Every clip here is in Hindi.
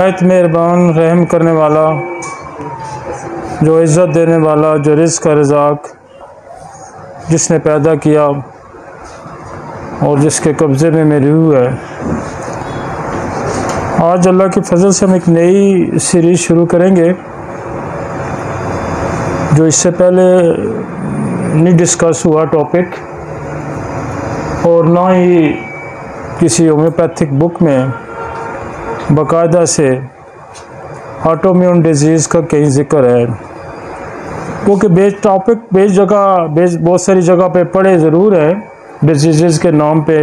बहुत मेहरबान रहम करने वाला, जो इज़्ज़त देने वाला, जो रिज़्क़ का रज़ाक, जिसने पैदा किया और जिसके कब्ज़े में मेरी रूह है। आज अल्लाह के फजल से हम एक नई सीरीज़ शुरू करेंगे जो इससे पहले नहीं डिस्कस हुआ टॉपिक, और ना ही किसी होम्योपैथिक बुक में बाकायदा से ऑटोइम्यून डिजीज़ का कहीं ज़िक्र है। क्योंकि बहुत सारी जगह पे पढ़े ज़रूर है डिजीज़ के नाम पे,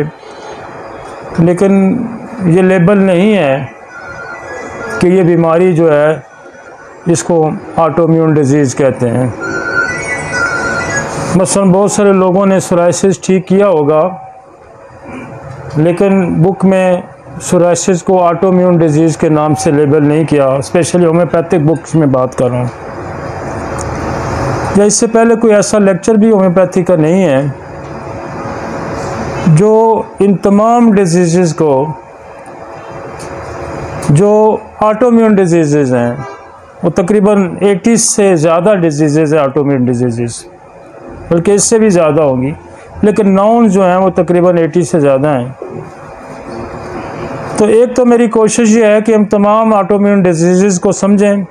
लेकिन ये लेबल नहीं है कि ये बीमारी जो है इसको ऑटोइम्यून डिजीज़ कहते हैं। मसलन बहुत सारे लोगों ने सोराइसिस ठीक किया होगा, लेकिन बुक में सोराइसिस को ऑटोइम्यून डिजीज़ के नाम से लेबल नहीं किया। स्पेशली होम्योपैथिक बुक्स में बात कर रहा हूँ, या इससे पहले कोई ऐसा लेक्चर भी होम्योपैथी का नहीं है जो इन तमाम डिजीज़ को, जो ऑटोइम्यून डिजीज़ हैं, वो तकरीबन 80 से ज़्यादा डिजीज़ है ऑटोइम्यून डिजीज़, बल्कि इससे भी ज़्यादा होंगी, लेकिन नाउन जो हैं वो तकरीबन 80 से ज़्यादा हैं। तो एक तो मेरी कोशिश ये है कि हम तमाम ऑटोइम्यून डिजीज़ को समझें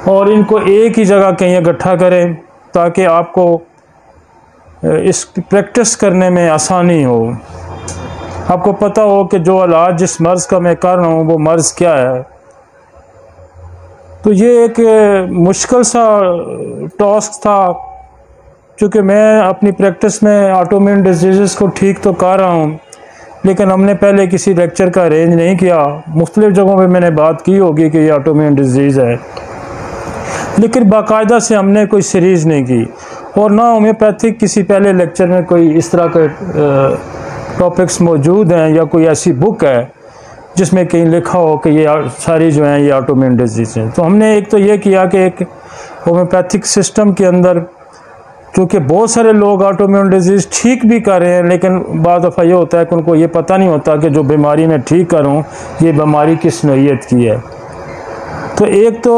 और इनको एक ही जगह कहीं इकट्ठा करें, ताकि आपको इस प्रैक्टिस करने में आसानी हो। आपको पता हो कि जो इलाज जिस मर्ज़ का मैं कर रहा हूँ वो मर्ज़ क्या है। तो ये एक मुश्किल सा टास्क था, क्योंकि मैं अपनी प्रैक्टिस में ऑटोइम्यून डिजीज़ को ठीक तो कर रहा हूँ, लेकिन हमने पहले किसी लेक्चर का अरेंज नहीं किया। मुख्तलिफ़ जगहों पे मैंने बात की होगी कि ये ऑटोइम्यून डिजीज़ है, लेकिन बाकायदा से हमने कोई सीरीज़ नहीं की, और ना होम्योपैथिक किसी पहले लेक्चर में कोई इस तरह के टॉपिक्स मौजूद हैं, या कोई ऐसी बुक है जिसमें कहीं लिखा हो कि ये सारी जो हैं ये ऑटोइम्यून डिजीज़ हैं। तो हमने एक तो ये किया कि एक होम्योपैथिक सिस्टम के अंदर, क्योंकि बहुत सारे लोग ऑटोइम्यून डिजीज़ ठीक भी कर रहे हैं, लेकिन बाद दफ़ा ये होता है कि उनको ये पता नहीं होता कि जो बीमारी मैं ठीक करूँ ये बीमारी किस नौइयत की है। तो एक तो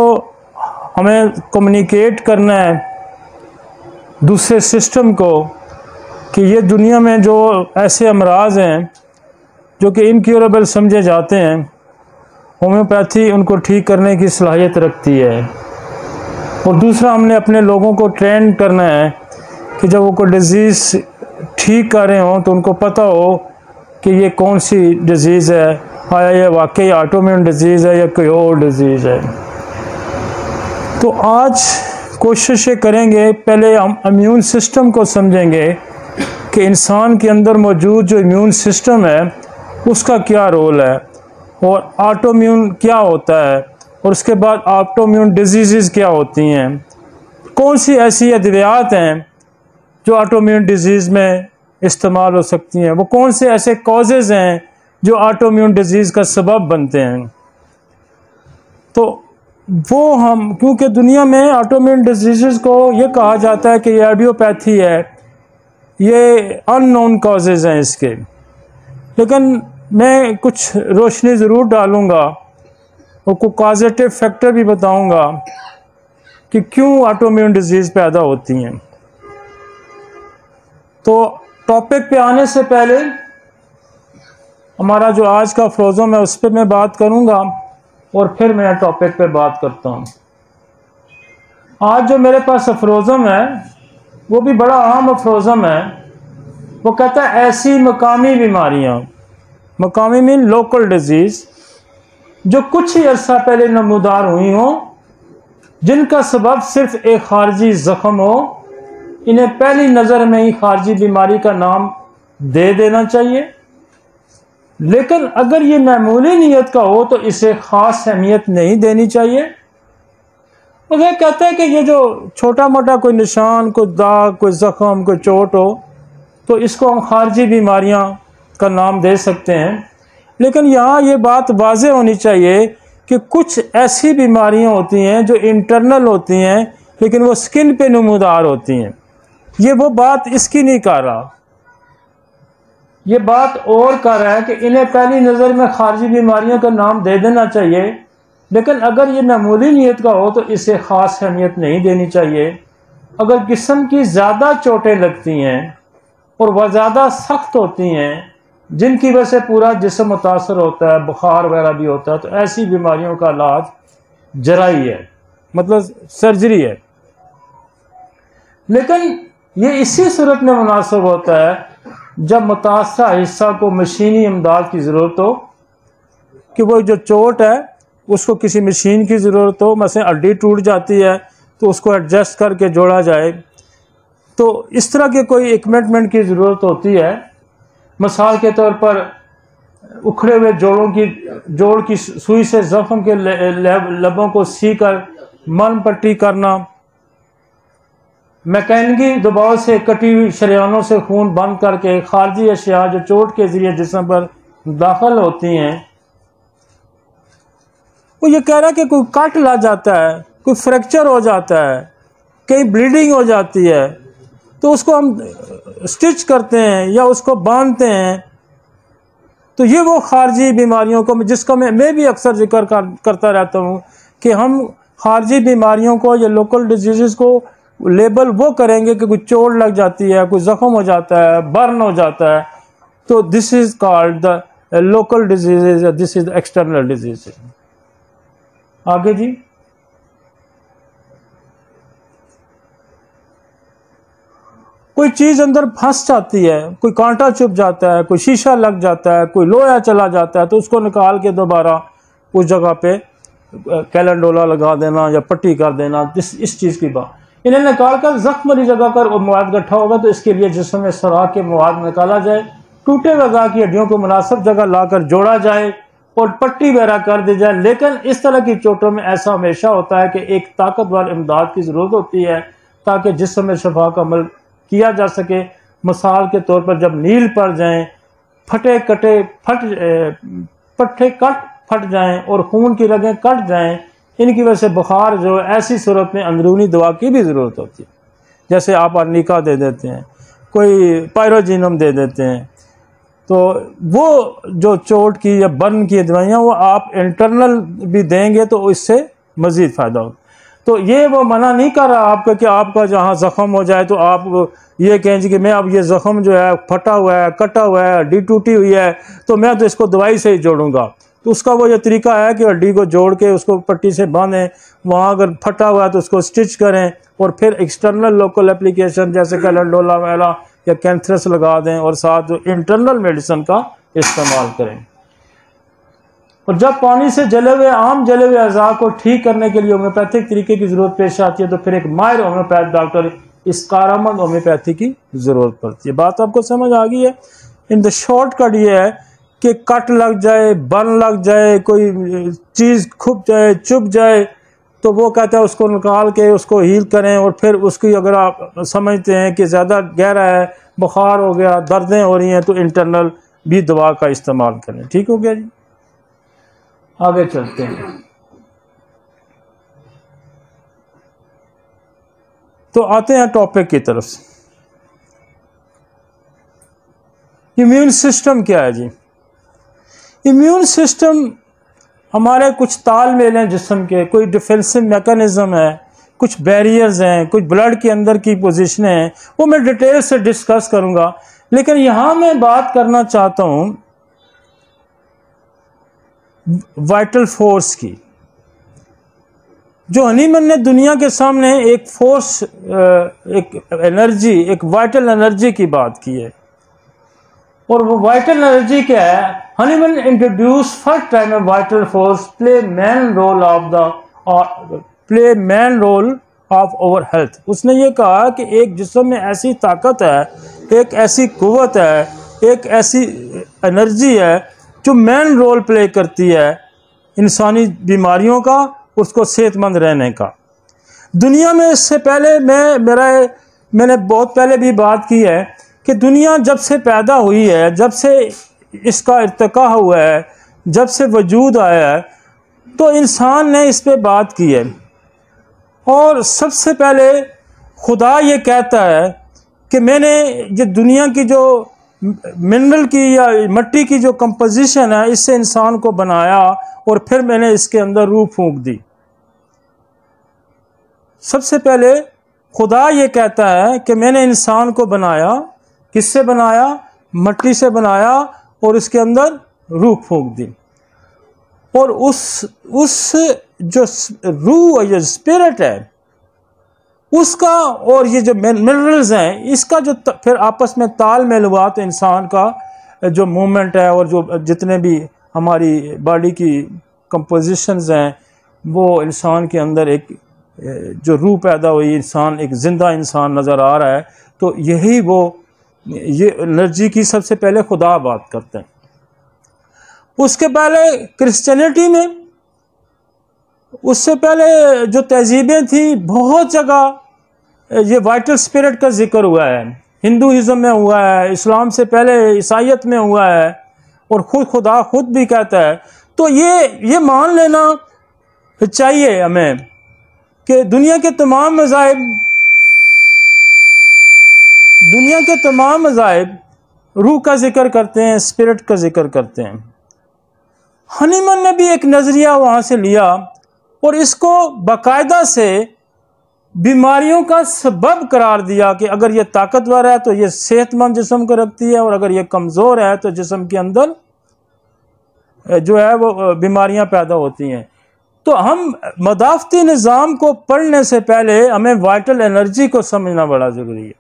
हमें कम्युनिकेट करना है दूसरे सिस्टम को कि ये दुनिया में जो ऐसे अमराज हैं जो कि इनक्योरेबल समझे जाते हैं, होम्योपैथी उनको ठीक करने की सलाहियत रखती है। और दूसरा, हमने अपने लोगों को ट्रेन करना है कि जब वो कोई डिज़ीज़ ठीक कर रहे हों तो उनको पता हो कि ये कौन सी डिज़ीज़ है, आया ये वाकई ऑटोइम्यून डिज़ीज़ है या कोई और डिज़ीज़ है। तो आज कोशिश ये करेंगे, पहले हम इम्यून सिस्टम को समझेंगे कि इंसान के अंदर मौजूद जो इम्यून सिस्टम है उसका क्या रोल है, और ऑटोइम्यून क्या होता है, और उसके बाद ऑटोइम्यून डिजीज़ क्या होती हैं, कौन सी ऐसी अद्वियात हैं जो ऑटोइम्यून डिजीज़ में इस्तेमाल हो सकती हैं, वो कौन से ऐसे कॉजेज़ हैं जो ऑटोइम्यून डिजीज़ का सबब बनते हैं। तो वो हम, क्योंकि दुनिया में ऑटोइम्यून डिजीज़ को ये कहा जाता है कि ये आइडियोपैथी है, ये अननोन कॉजेज़ हैं इसके, लेकिन मैं कुछ रोशनी ज़रूर डालूँगा और कुछ कॉजेटिव फैक्टर भी बताऊँगा कि क्यों ऑटोइम्यून डिजीज़ पैदा होती हैं। तो टॉपिक पे आने से पहले हमारा जो आज का अफरोज़म है उस पर मैं बात करूँगा, और फिर मैं टॉपिक पे बात करता हूँ। आज जो मेरे पास अफरोज़म है वो भी बड़ा अहम अफरोज़म है। वो कहता है ऐसी मकामी बीमारियाँ, मकामी मीन लोकल डिजीज़, जो कुछ ही अर्सा पहले नमूदार हुई हों, जिनका सबब सिर्फ एक खारजी ज़ख्म हो, इन्हें पहली नज़र में ही खारजी बीमारी का नाम दे देना चाहिए। लेकिन अगर ये मामूली नीयत का हो तो इसे ख़ास अहमियत नहीं देनी चाहिए। तो वह कहता है कि ये जो छोटा मोटा कोई निशान, कोई दाग, कोई ज़ख्म, कोई चोट हो, तो इसको हम खारजी बीमारियां का नाम दे सकते हैं। लेकिन यहाँ ये बात वाज़ेह होनी चाहिए कि कुछ ऐसी बीमारियां होती हैं जो इंटरनल होती हैं, लेकिन वो स्किन पे नमूदार होती हैं। ये वो बात इसकी नहीं कर रहा। ये बात और कर रहा है कि इन्हें पहली नज़र में खारजी बीमारियों का नाम दे देना चाहिए, लेकिन अगर ये मामूली नीयत का हो तो इसे ख़ास अहमियत नहीं देनी चाहिए। अगर जिस्म की ज़्यादा चोटें लगती हैं और वह ज़्यादा सख्त होती हैं, जिनकी वजह से पूरा जिस्म मुतासर होता है, बुखार वगैरह भी होता है, तो ऐसी बीमारियों का इलाज जराई है, मतलब सर्जरी है। लेकिन ये इसी सूरत में मुनासिब होता है जब मुतासरा हिस्सा को मशीनी इमदाद की ज़रूरत हो, कि वो जो चोट है उसको किसी मशीन की ज़रूरत हो, मसलन हड्डी टूट जाती है तो उसको एडजस्ट करके जोड़ा जाए, तो इस तरह के कोई इक्विपमेंट की ज़रूरत होती है। मिसाल के तौर पर उखड़े हुए जोड़ की सुई से ज़ख्म के लबों को सी कर मरहम पट्टी करना, मैकेनिकी दबाव से कटी हुई शरियानों से खून बंद करके खारजी अशिया जो चोट के ज़रिए जिस्म पर दाखिल होती हैं। वो ये कह रहा है कि कोई कट लग जाता है, कोई फ्रैक्चर हो जाता है, कहीं ब्लीडिंग हो जाती है, तो उसको हम स्टिच करते हैं या उसको बांधते हैं। तो ये वो खारजी बीमारियों को जिसका मैं भी अक्सर जिक्र करता रहता हूँ कि हम खारजी बीमारियों को या लोकल डिजीज़ को लेबल वो करेंगे कि कोई चोट लग जाती है, कोई ज़ख्म हो जाता है, बर्न हो जाता है, तो this is called the local disease, this is the external disease. आगे जी, कोई चीज़ अंदर फंस जाती है, कोई कांटा चुभ जाता है, कोई शीशा लग जाता है, कोई लोहा चला जाता है, तो उसको निकाल के दोबारा उस जगह पे कैलेंडोला लगा देना या पट्टी कर देना, इस चीज़ की बात। इन्हें निकाल कर जख्म वाली जगह पर मवाद इकट्ठा होगा तो इसके लिए जिस्म में सराख के मवाद निकाला जाए, टूटे अज़ा की हड्डियों को मुनासिब जगह लाकर जोड़ा जाए और पट्टी वगैरह कर दी जाए। लेकिन इस तरह की चोटों में ऐसा हमेशा होता है कि एक ताकतवर इमदाद की ज़रूरत होती है ताकि जिस्म में शफा का अमल किया जा सके। मिसाल के तौर पर जब नील पड़ जाएं, पट्टे फट जाएं और खून की रगें कट जाएं, इनकी वजह से बुखार जो ऐसी सूरत में अंदरूनी दवा की भी ज़रूरत होती है। जैसे आप अर्निका दे देते हैं, कोई पायरोजिनम दे देते हैं, तो वो जो चोट की या बर्न की दवाइयाँ वो आप इंटरनल भी देंगे तो इससे मज़ीद फ़ायदा होगा। तो ये वो मना नहीं कर रहा आपका कि आपका जहाँ ज़ख़म हो जाए तो आप ये कहें जी कि मैं अब ये ज़ख़म जो है फटा हुआ है, कटा हुआ है, हड्डी टूटी हुई है, तो मैं तो इसको दवाई से ही जोड़ूंगा। तो उसका वो ये तरीका है कि हड्डी को जोड़ के उसको पट्टी से बांधें, वहाँ अगर फटा हुआ है तो उसको स्टिच करें और फिर एक्सटर्नल लोकल एप्लीकेशन जैसे कैलेंडोला वगैरह या कैंथरस लगा दें और साथ इंटरनल मेडिसिन का इस्तेमाल करें। और जब पानी से आम जले हुए अज़ा को ठीक करने के लिए होम्योपैथिक तरीके की ज़रूरत पेश आती है तो फिर एक माहिर होम्योपैथ डॉक्टर इस कारआमद होम्योपैथी की ज़रूरत पड़ती है। बात आपको समझ आ गई है। इन द शॉर्टकट ये है कि कट लग जाए, बर्न लग जाए, कोई चीज़ खुप जाए, चुभ जाए, तो वो कहता है उसको निकाल के उसको हील करें और फिर उसकी अगर आप समझते हैं कि ज़्यादा गहरा है, बुखार हो गया, दर्दें हो रही हैं, तो इंटरनल भी दवा का इस्तेमाल करें। ठीक हो गया जी, आगे चलते हैं। तो आते हैं टॉपिक की तरफ। इम्यून सिस्टम क्या है जी? इम्यून सिस्टम हमारे कुछ तालमेल हैं जिस्म के, कोई डिफेंसिव मैकेनिज्म है, कुछ बैरियर्स हैं, कुछ ब्लड के अंदर की पोजीशनें हैं, वो मैं डिटेल से डिस्कस करूंगा। लेकिन यहां मैं बात करना चाहता हूं वाइटल फोर्स की। जो हनीमन ने दुनिया के सामने एक फोर्स, एक एनर्जी, एक वाइटल एनर्जी की बात की है, और वो वाइटल एनर्जी क्या है? Hahnemann introduce first time a vital force play main role of our health. उसने ये कहा कि एक जिस्म में ऐसी ताकत है, एक ऐसी कुव्वत है, एक ऐसी एनर्जी है जो मैन रोल प्ले करती है इंसानी बीमारियों का, उसको सेहतमंद रहने का। दुनिया में इससे पहले मैंने बहुत पहले भी बात की है कि दुनिया जब से पैदा हुई है, जब से इसका इर्तिका हुआ है, जब से वजूद आया है, तो इंसान ने इस पे बात की है। और सबसे पहले खुदा ये कहता है कि मैंने ये दुनिया की जो मिनरल की या मिट्टी की जो कंपोजिशन है, इससे इंसान को बनाया और फिर मैंने इसके अंदर रूह फूंक दी। सबसे पहले खुदा ये कहता है कि मैंने इंसान को बनाया, किससे बनाया? मिट्टी से बनाया और इसके अंदर रूह फूंक दी। और उस जो रूह या स्पिरिट है उसका और ये जो मिनरल्स हैं इसका जो फिर आपस में तालमेल हुआ, तो इंसान का जो मूवमेंट है और जो जितने भी हमारी बॉडी की कंपोजिशंस हैं, वो इंसान के अंदर एक जो रूह पैदा हुई, इंसान एक जिंदा इंसान नज़र आ रहा है। तो यही वो ये एनर्जी की सबसे पहले खुदा बात करते हैं। उसके पहले क्रिश्चियनिटी में, उससे पहले जो तहजीबें थी, बहुत जगह ये वाइटल स्पिरिट का जिक्र हुआ है। हिंदुइज्म में हुआ है, इस्लाम से पहले ईसाईयत में हुआ है, और खुदा खुद भी कहता है। तो ये मान लेना चाहिए हमें कि दुनिया के तमाम मज़ाहिब रूह का जिक्र करते हैं, स्पिरिट का जिक्र करते हैं। हनीमन ने भी एक नज़रिया वहाँ से लिया और इसको बाकायदा से बीमारियों का सबब करार दिया कि अगर ये ताकतवर है तो ये सेहतमंद जिस्म को रखती है, और अगर ये कमज़ोर है तो जिस्म के अंदर जो है वो बीमारियां पैदा होती हैं। तो हम मदाफ़ती निज़ाम को पढ़ने से पहले हमें वाइटल एनर्जी को समझना बड़ा ज़रूरी है।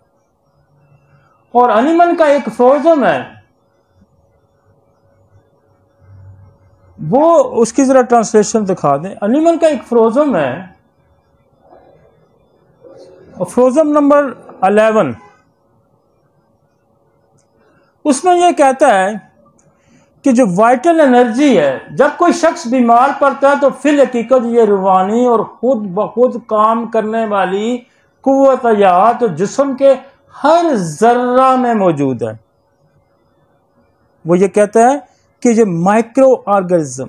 और हनीमन का एक फ्रोजम है, वो उसकी ज़रा ट्रांसलेशन दिखा दें। हनीमन का एक फ्रोजम है, फ्रोजम नंबर 11, उसमें यह कहता है कि जो वाइटल एनर्जी है, जब कोई शख्स बीमार पड़ता है तो फिल हकीकत ये रूहानी और खुद ब खुद काम करने वाली कुव्वत हयात तो जिस्म के हर जर्रा में मौजूद है। वो ये कहता है कि ये माइक्रो ऑर्गेनिज्म,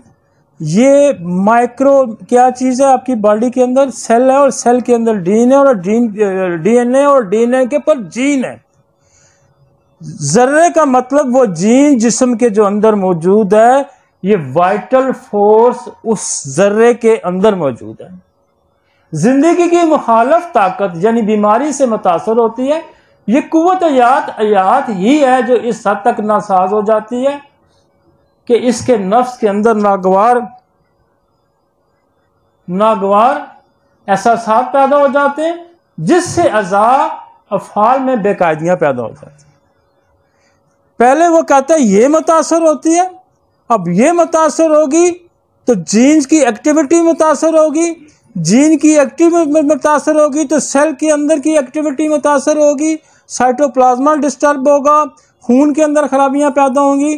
ये माइक्रो क्या चीज़ है आपकी बॉडी के अंदर? सेल है, और सेल के अंदर डीएनए और डीएनए और डीएनए के ऊपर जीन है। जर्रे का मतलब वो जीन जिस्म के जो अंदर मौजूद है, ये वाइटल फोर्स उस जर्रे के अंदर मौजूद है। जिंदगी की मुखालफ ताकत यानी बीमारी से मुतासर होती है। ये कुव्वत हयात ही है जो इस हद तक नासाज हो जाती है कि इसके नफ्स के अंदर नागवार एहसासात पैदा हो जाते हैं, जिससे अज़ा अफ़आल में बेकायदियां पैदा हो जाती हैं। पहले वो कहता है ये मुतासर होती है, अब ये मुतासर होगी तो जीन्स की एक्टिविटी मुतासर होगी, जीन की एक्टिविटी मुतासर होगी तो सेल के अंदर की एक्टिविटी मुतासर होगी, साइटोप्लाज्मा डिस्टर्ब होगा, खून के अंदर खराबियां पैदा होंगी।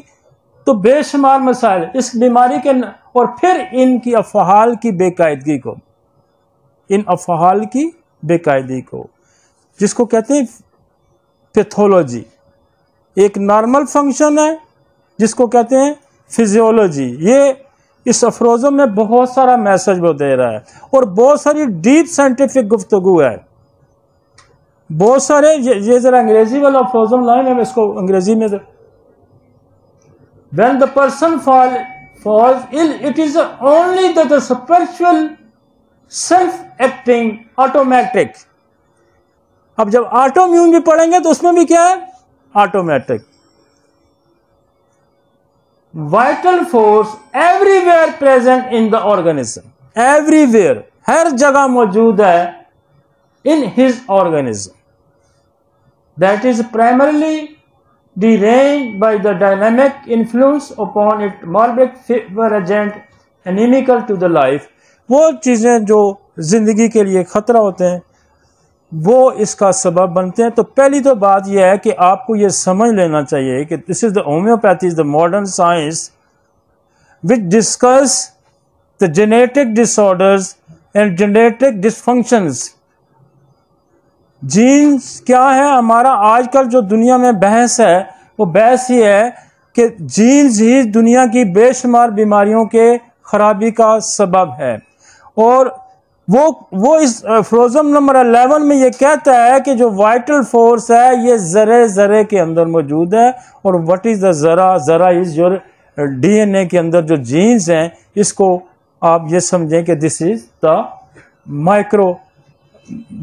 तो बेशुमार मसाइल इस बीमारी के, और फिर इनकी अफ़आल की बेकायदगी को, इन अफ़आल की बेकायदगी को जिसको कहते हैं पैथोलॉजी। एक नॉर्मल फंक्शन है जिसको कहते हैं फिजियोलॉजी। ये इस अफरोज़म में बहुत सारा मैसेज वो दे रहा है और बहुत सारी डीप साइंटिफिक गुफ्तगू है। बहुत सारे ये जरा अंग्रेजी वाला अफरोज़म लाइन है, इसको अंग्रेजी में When the person falls ill, it is only the spiritual self-acting automatic। अब जब ऑटोम्यून भी पढ़ेंगे तो उसमें भी क्या है? Automatic. Vital force everywhere present in the organism, everywhere हर जगह मौजूद है in his organism. That is primarily deranged by the dynamic influence upon it morbid fever agent inimical to the life। वो चीज़ें जो ज़िंदगी के लिए ख़तरा होते हैं वो इसका सबब बनते हैं। तो पहली तो बात यह है कि आपको ये समझ लेना चाहिए कि this is the homeopathy is the modern science which discuss the genetic disorders and genetic dysfunctions. Genes क्या है? हमारा आजकल जो दुनिया में बहस है वो बहस ही है कि जीन्स ही दुनिया की बेशुमार बीमारियों के खराबी का सबब है। और वो इस फ्रोजम नंबर 11 में ये कहता है कि जो वाइटल फोर्स है ये जरे जरे के अंदर मौजूद है। और व्हाट इज द जरा, जरा इज योर डीएनए के अंदर जो जीन्स हैं, इसको आप ये समझें कि दिस इज द माइक्रो,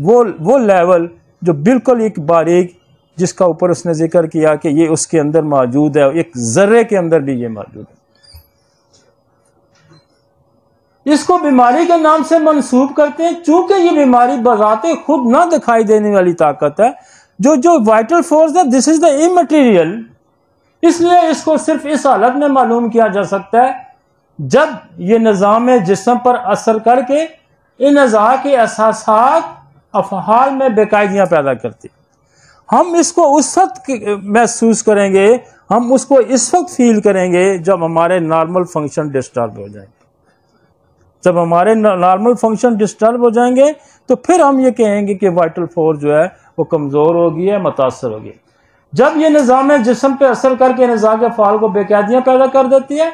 वो लेवल जो बिल्कुल एक बारीक, जिसका ऊपर उसने जिक्र किया कि ये उसके अंदर मौजूद है, एक जर्रे के अंदर भी ये मौजूद है। इसको बीमारी के नाम से मंसूब करते हैं, चूंकि ये बीमारी बजाते खुद ना दिखाई देने वाली ताकत है। जो वाइटल फोर्स है, दिस इज द इमटेरियल, इसलिए इसको सिर्फ इस हालत में मालूम किया जा सकता है जब ये निज़ाम जिस्म पर असर करके इन अज़ा के एहसासात अफ़हाल में बेकायदियां पैदा करती। हम इसको उस वक्त महसूस करेंगे, हम उसको इस वक्त फील करेंगे जब हमारे नॉर्मल फंक्शन डिस्टर्ब हो जाएंगे। जब हमारे नॉर्मल फंक्शन डिस्टर्ब हो जाएंगे तो फिर हम ये कहेंगे कि वाइटल फोर्स जो है वो कमज़ोर हो गई है, मुतासर हो गई। जब ये निज़ाम जिस्म पे असर करके निज़ाम के फ़ाल को बेकायदियां पैदा कर देती है,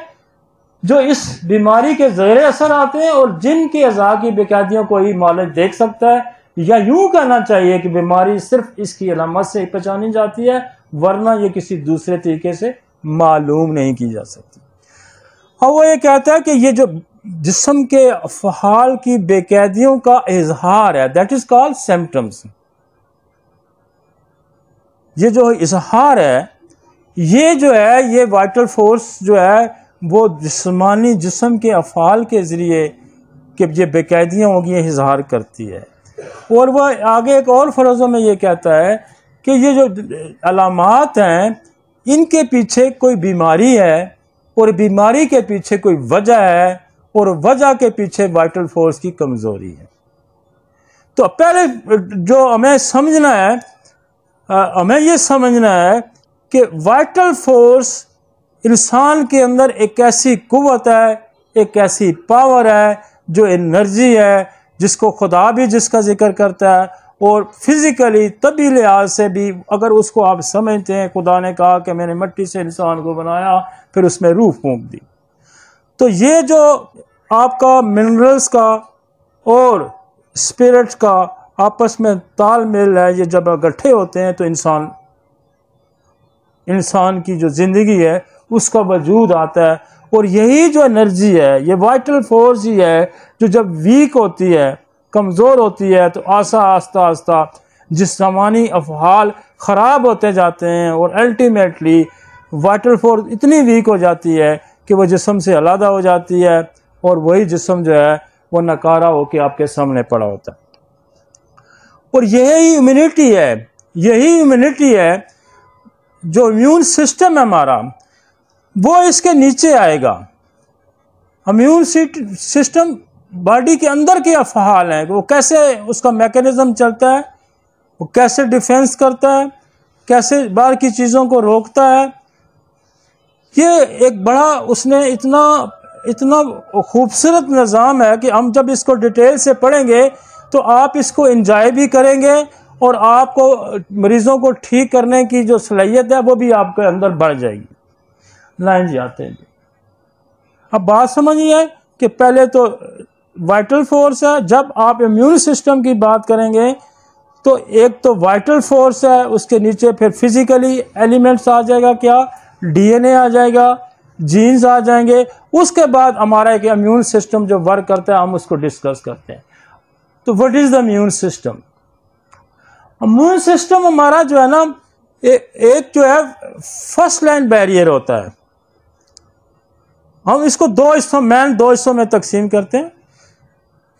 जो इस बीमारी के ज़ेरे असर आते हैं और जिनके अज़ा की बेकायदियों को ही मालिक देख सकता है, या यूं कहना चाहिए कि बीमारी सिर्फ इसकी अलामत से पहचानी जाती है, वरना ये किसी दूसरे तरीके से मालूम नहीं की जा सकती। और वो ये कहता है कि ये जो जिस्म के अफ़हाल की बेकायदियों का इजहार है, दैट इज कॉल्ड सिम्टम्स। ये जो इजहार है, ये जो है, ये वाइटल फोर्स जो है वो जिस्मानी जिस्म के अफ़ाल के ज़रिए कि ये बेकायदियाँ होगी इजहार करती है। और वह आगे एक और फ़रोज़ों में ये कहता है कि ये जो अलामात हैं, इनके पीछे कोई बीमारी है और बीमारी के पीछे कोई वजह है और वजह के पीछे वाइटल फोर्स की कमज़ोरी है। तो पहले जो हमें समझना है, हमें ये समझना है कि वाइटल फोर्स इंसान के अंदर एक ऐसी कुव्वत है, एक ऐसी पावर है, जो एनर्जी है, जिसको खुदा भी जिसका जिक्र करता है। और फिजिकली तभी लिहाज से भी अगर उसको आप समझते हैं, खुदा ने कहा कि मैंने मिट्टी से इंसान को बनाया, फिर उसमें रूह फूंक दी। तो ये जो आपका मिनरल्स का और स्पिरिट का आपस में तालमेल है, ये जब इकट्ठे होते हैं तो इंसान की जो ज़िंदगी है उसका वजूद आता है। और यही जो एनर्जी है, ये वाइटल फोर्स ही है जो जब वीक होती है, कमज़ोर होती है, तो आस्ता आस्ता जिस्मानी अफ़हाल ख़राब होते जाते हैं और अल्टीमेटली वाइटल फोर्स इतनी वीक हो जाती है कि वह जिस्म से अलग हो जाती है और वही जिस्म जो है वो नकारा होकर आपके सामने पड़ा होता है। और यही इम्यूनिटी है जो इम्यून सिस्टम है हमारा, वो इसके नीचे आएगा। इम्यून सिस्टम बॉडी के अंदर के अफ़हाल हैं, वो कैसे उसका मैकेनिज्म चलता है, वो कैसे डिफेंस करता है, कैसे बाहर की चीज़ों को रोकता है। ये एक बड़ा उसने इतना खूबसूरत निज़ाम है कि हम जब इसको डिटेल से पढ़ेंगे तो आप इसको एंजॉय भी करेंगे और आपको मरीज़ों को ठीक करने की जो सलाहियत है वो भी आपके अंदर बढ़ जाएगी। लाइन जी आते हैं। अब बात समझिए कि पहले तो वाइटल फोर्स है। जब आप इम्यून सिस्टम की बात करेंगे तो एक तो वाइटल फोर्स है, उसके नीचे फिर फिजिकली एलिमेंट्स आ जाएगा, क्या डीएनए आ जाएगा, जीन्स आ जाएंगे। उसके बाद हमारा एक इम्यून सिस्टम जो वर्क करता है हम उसको डिस्कस करते हैं। तो what is the immune system? Immune system हमारा जो है ना, एक जो है फर्स्ट लाइन बैरियर होता है। हम इसको दो हिस्सों में तकसीम करते हैं।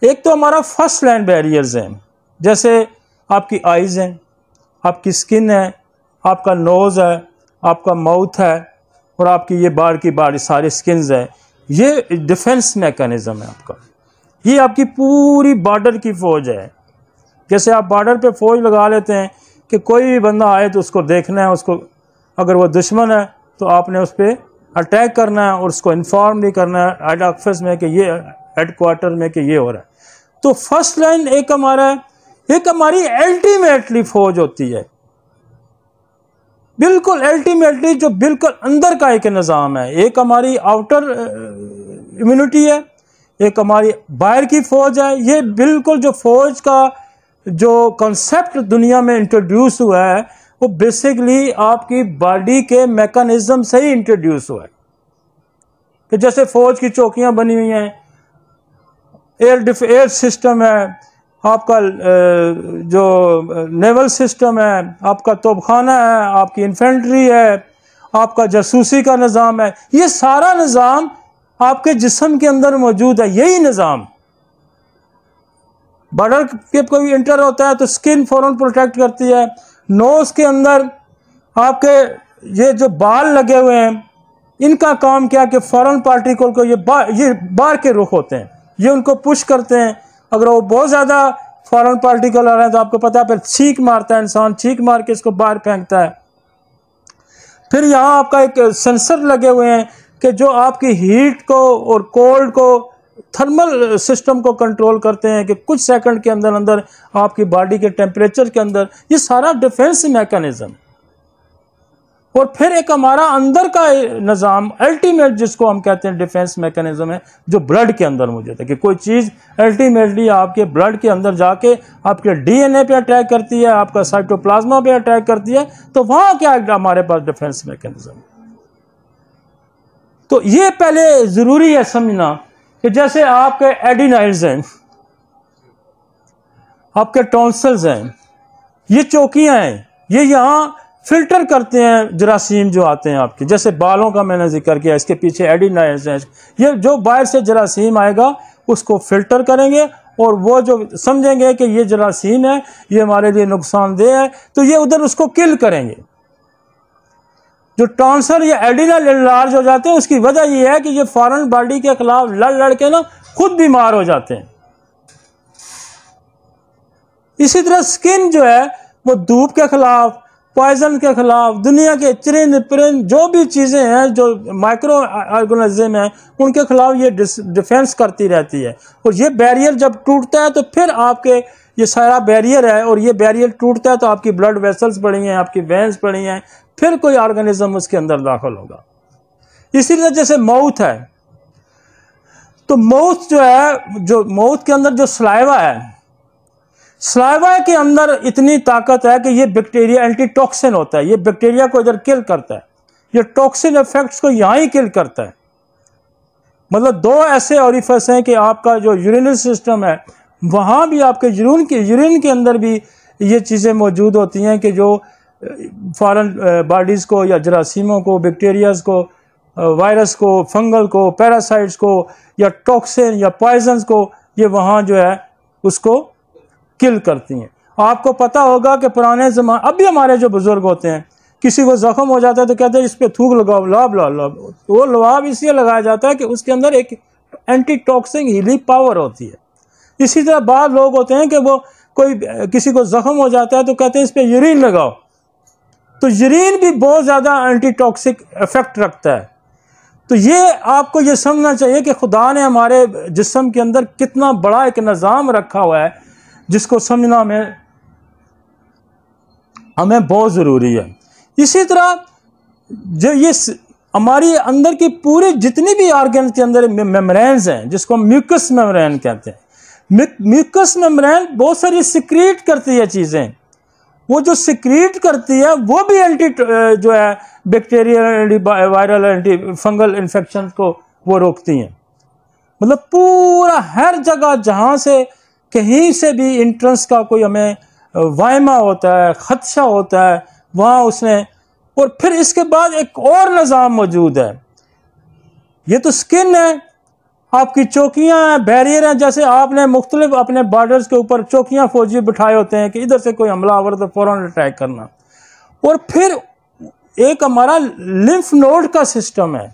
एक तो हमारा फर्स्ट लाइन बैरियर्स हैं, जैसे आपकी आइज़ हैं, आपकी स्किन है, आपका नोज़ है, आपका माउथ है और आपकी ये बाहर की सारी स्किन्स है। ये डिफेंस मैकेनिज्म है आपका। ये आपकी पूरी बॉर्डर की फ़ौज है। जैसे आप बॉर्डर पे फ़ौज लगा लेते हैं कि कोई भी बंदा आए तो उसको देखना है, उसको अगर वो दुश्मन है तो आपने उस पर अटैक करना है और उसको इन्फॉर्म भी करना है हेड ऑफिस में कि ये हेडक्वार्टर में कि ये हो रहा है। तो फर्स्ट लाइन एक हमारी अल्टीमेटली फौज होती है, बिल्कुल अल्टीमेटली जो बिल्कुल अंदर का एक निज़ाम है। एक हमारी आउटर इम्यूनिटी है, एक हमारी बाहर की फ़ौज है। ये बिल्कुल जो फ़ौज का जो कॉन्सेप्ट दुनिया में इंट्रोड्यूस हुआ है वो बेसिकली आपकी बॉडी के मैकेनिज्म से ही इंट्रोड्यूस हुआ है। कि जैसे फ़ौज की चौकियां बनी हुई हैं, एयर सिस्टम है, आपका जो नेवल सिस्टम है, आपका तोपखाना है, आपकी इन्फेंट्री है, आपका जासूसी का निज़ाम है, ये सारा निज़ाम आपके जिस्म के अंदर मौजूद है। यही निज़ाम बॉर्डर पे कोई इंटर होता है तो स्किन फौरन प्रोटेक्ट करती है। नोज के अंदर आपके ये जो बाल लगे हुए हैं, इनका काम क्या कि फॉरेन पार्टिकल को ये बाहर के रुख होते हैं, ये उनको पुश करते हैं। अगर वो बहुत ज़्यादा फॉरेन पार्टिकल आ रहे हैं तो आपको पता है फिर छींक मारता है इंसान, छींक मार के इसको बाहर फेंकता है। फिर यहाँ आपका एक सेंसर लगे हुए हैं कि जो आपकी हीट को और कोल्ड को, थर्मल सिस्टम को कंट्रोल करते हैं कि कुछ सेकंड के अंदर अंदर आपकी बॉडी के टेम्परेचर के अंदर, ये सारा डिफेंस मैकेनिज्म। और फिर एक हमारा अंदर का निज़ाम अल्टीमेट जिसको हम कहते हैं डिफेंस मैकेनिज्म है, जो ब्लड के अंदर मौजूद है कि कोई चीज़ अल्टीमेटली आपके ब्लड के अंदर जाके आपके डीएनए पे अटैक करती है, आपका साइटोप्लाज्मा पे अटैक करती है, तो वहाँ क्या हमारे पास डिफेंस मैकेनिज्म। तो ये पहले ज़रूरी है समझना कि जैसे आपके एडिनाइल्स हैं, आपके टॉन्सिल्स हैं, ये चौकियाँ हैं, ये यहाँ फिल्टर करते हैं जरासीम जो आते हैं आपके। जैसे बालों का मैंने जिक्र किया, इसके पीछे एडिनाइल्स हैं, ये जो बाहर से जरासीम आएगा उसको फिल्टर करेंगे और वो जो समझेंगे कि ये जरासीम है, ये हमारे लिए नुकसानदेह है, तो ये उधर उसको किल करेंगे। जो टॉन्सिल या एडिनल इनलार्ज हो जाते हैं उसकी वजह ये है कि ये फॉरेन बॉडी के खिलाफ लड़ लड़ के ना खुद बीमार हो जाते हैं। इसी तरह स्किन जो है वो धूप के खिलाफ, पॉइजन के खिलाफ, दुनिया के चिरिंद परिंद जो भी चीज़ें हैं, जो माइक्रो ऑर्गेनिज्म हैं, उनके खिलाफ ये डिफेंस करती रहती है। और ये बैरियर जब टूटता है तो फिर आपके ये सारा बैरियर है, और ये बैरियर टूटता है तो आपकी ब्लड वेसल्स बढ़ी हैं, आपकी वेंस बढ़ी हैं, फिर कोई ऑर्गेनिज्म उसके अंदर दाखिल होगा। इसी तरह जैसे माउथ है, तो माउथ जो है, जो माउथ के अंदर जो सलाइवा है, सलाइवा के अंदर इतनी ताकत है कि ये बैक्टीरिया एंटीटॉक्सिन होता है, ये बैक्टीरिया को इधर किल करता है, ये टॉक्सिन इफेक्ट्स को यहाँ ही किल करता है। मतलब दो ऐसे ऑरिफिस हैं कि आपका जो यूरिनरी सिस्टम है वहाँ भी आपके यूरिन के अंदर भी ये चीज़ें मौजूद होती हैं कि जो फॉरेन बॉडीज़ को या जरासीमों को, बैक्टीरियाज को, वायरस को, फंगल को, पैरासाइट्स को या टॉक्सिन या पॉइजन्स को ये वहाँ जो है उसको किल करती हैं। आपको पता होगा कि पुराने ज़माने, अब भी हमारे जो बुज़ुर्ग होते हैं, किसी को ज़ख्म हो जाता है तो कहते हैं इस पर थूक लगाओ, लाभ ला लाभ। वो लवाब इसलिए लगाया जाता है कि उसके अंदर एक एंटी टॉक्सिक हीलिंग पावर होती है। इसी तरह बाद लोग होते हैं कि वो कोई किसी को ज़ख्म हो जाता है तो कहते हैं इस पर यूरिन लगाओ, तो यूरिन भी बहुत ज़्यादा एंटी टॉक्सिक इफेक्ट रखता है। तो ये आपको ये समझना चाहिए कि खुदा ने हमारे जिस्म के अंदर कितना बड़ा एक निज़ाम रखा हुआ है जिसको समझना हमें बहुत ज़रूरी है। इसी तरह जो ये हमारी अंदर की पूरी जितनी भी ऑर्गन के अंदर मेम्ब्रेन्स हैं, जिसको हम म्यूकस मेम्ब्रेन कहते हैं, म्यूकस मेम्ब्रेन बहुत सारी सिक्रीट करती है चीज़ें। वो जो सिक्रीट करती है वो भी एंटी जो है bacterial, anti viral, anti fungal infection को वो रोकती हैं। मतलब पूरा हर जगह जहाँ से कहीं से भी इंट्रेंस का कोई हमें वायमा होता है, खदशा होता है, वहाँ उसने। और फिर इसके बाद एक और निज़ाम मौजूद है। ये तो स्किन है, आपकी चौकियाँ हैं, बैरियर हैं। जैसे आपने मुख्तलिफ अपने बॉर्डर्स के ऊपर चौकियाँ फौजी बिठाए होते हैं कि इधर से कोई हमलावर तो फौरन अटैक करना। और फिर एक हमारा लिम्फ नोड का सिस्टम है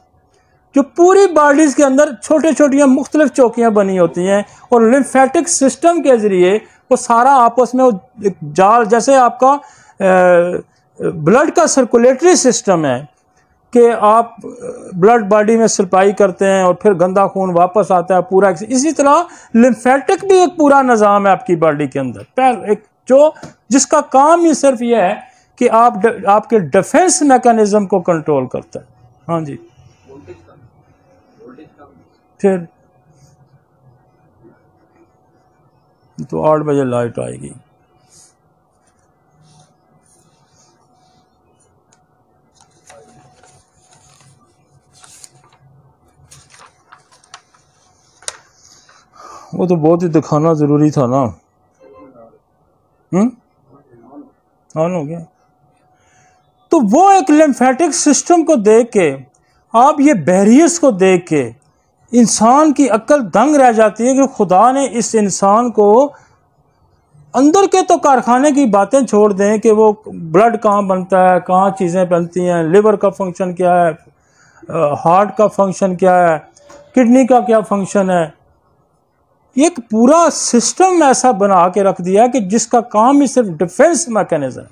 जो पूरी बॉडीज़ के अंदर छोटे छोटियाँ मुख्तलिफ चौकियाँ बनी होती हैं, और लिम्फेटिक सिस्टम के ज़रिए वो सारा आपस में एक जाल, जैसे आपका ब्लड का सर्कुलेटरी सिस्टम है कि आप ब्लड बॉडी में सप्लाई करते हैं और फिर गंदा खून वापस आता है पूरा। इसी तरह लिम्फेटिक भी एक पूरा निज़ाम है आपकी बॉडी के अंदर, एक जो जिसका काम ही सिर्फ यह है कि आपके डिफेंस मैकेनिज्म को कंट्रोल करता है। हाँ जी, फिर तो 8 बजे लाइट आएगी। वो तो बहुत ही दिखाना जरूरी था ना। ऑन हो गया। तो वो एक लिम्फेटिक सिस्टम को देख के, आप ये बैरियर्स को देख के इंसान की अक्ल दंग रह जाती है कि खुदा ने इस इंसान को, अंदर के तो कारखाने की बातें छोड़ दें कि वो ब्लड कहाँ बनता है, कहाँ चीज़ें बनती हैं, लिवर का फंक्शन क्या है, हार्ट का फंक्शन क्या है, किडनी का क्या फंक्शन है, एक पूरा सिस्टम ऐसा बना के रख दिया कि जिसका काम ही सिर्फ डिफेंस मैकेनिज्म।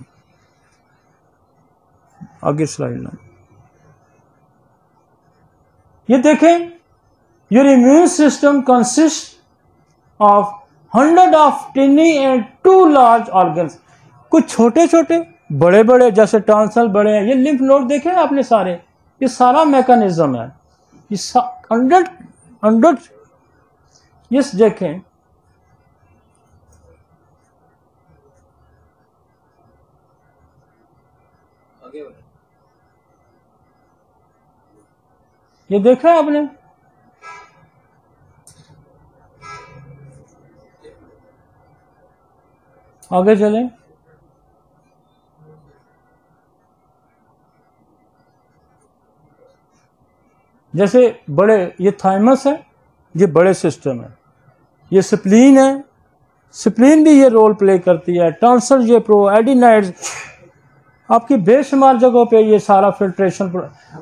आगे स्लाइड ना, ये देखें, your immune system consist of 100 of टिनी and 2 large organs. कुछ छोटे छोटे, बड़े बड़े, जैसे टॉन्सिल बड़े हैं, ये लिम्फ नोड देखे आपने सारे, ये सारा मैकेनिज्म है, ये 100 यस देखें, ये देखा है आपने, आगे चलें। जैसे बड़े, ये थाइमस है, ये बड़े सिस्टम है, ये स्प्लीन है, स्प्लीन भी ये रोल प्ले करती है, टॉन्सिल, ये प्रो एडिनाइड्स, आपकी बेशुमार जगहों पे ये सारा फिल्ट्रेशन।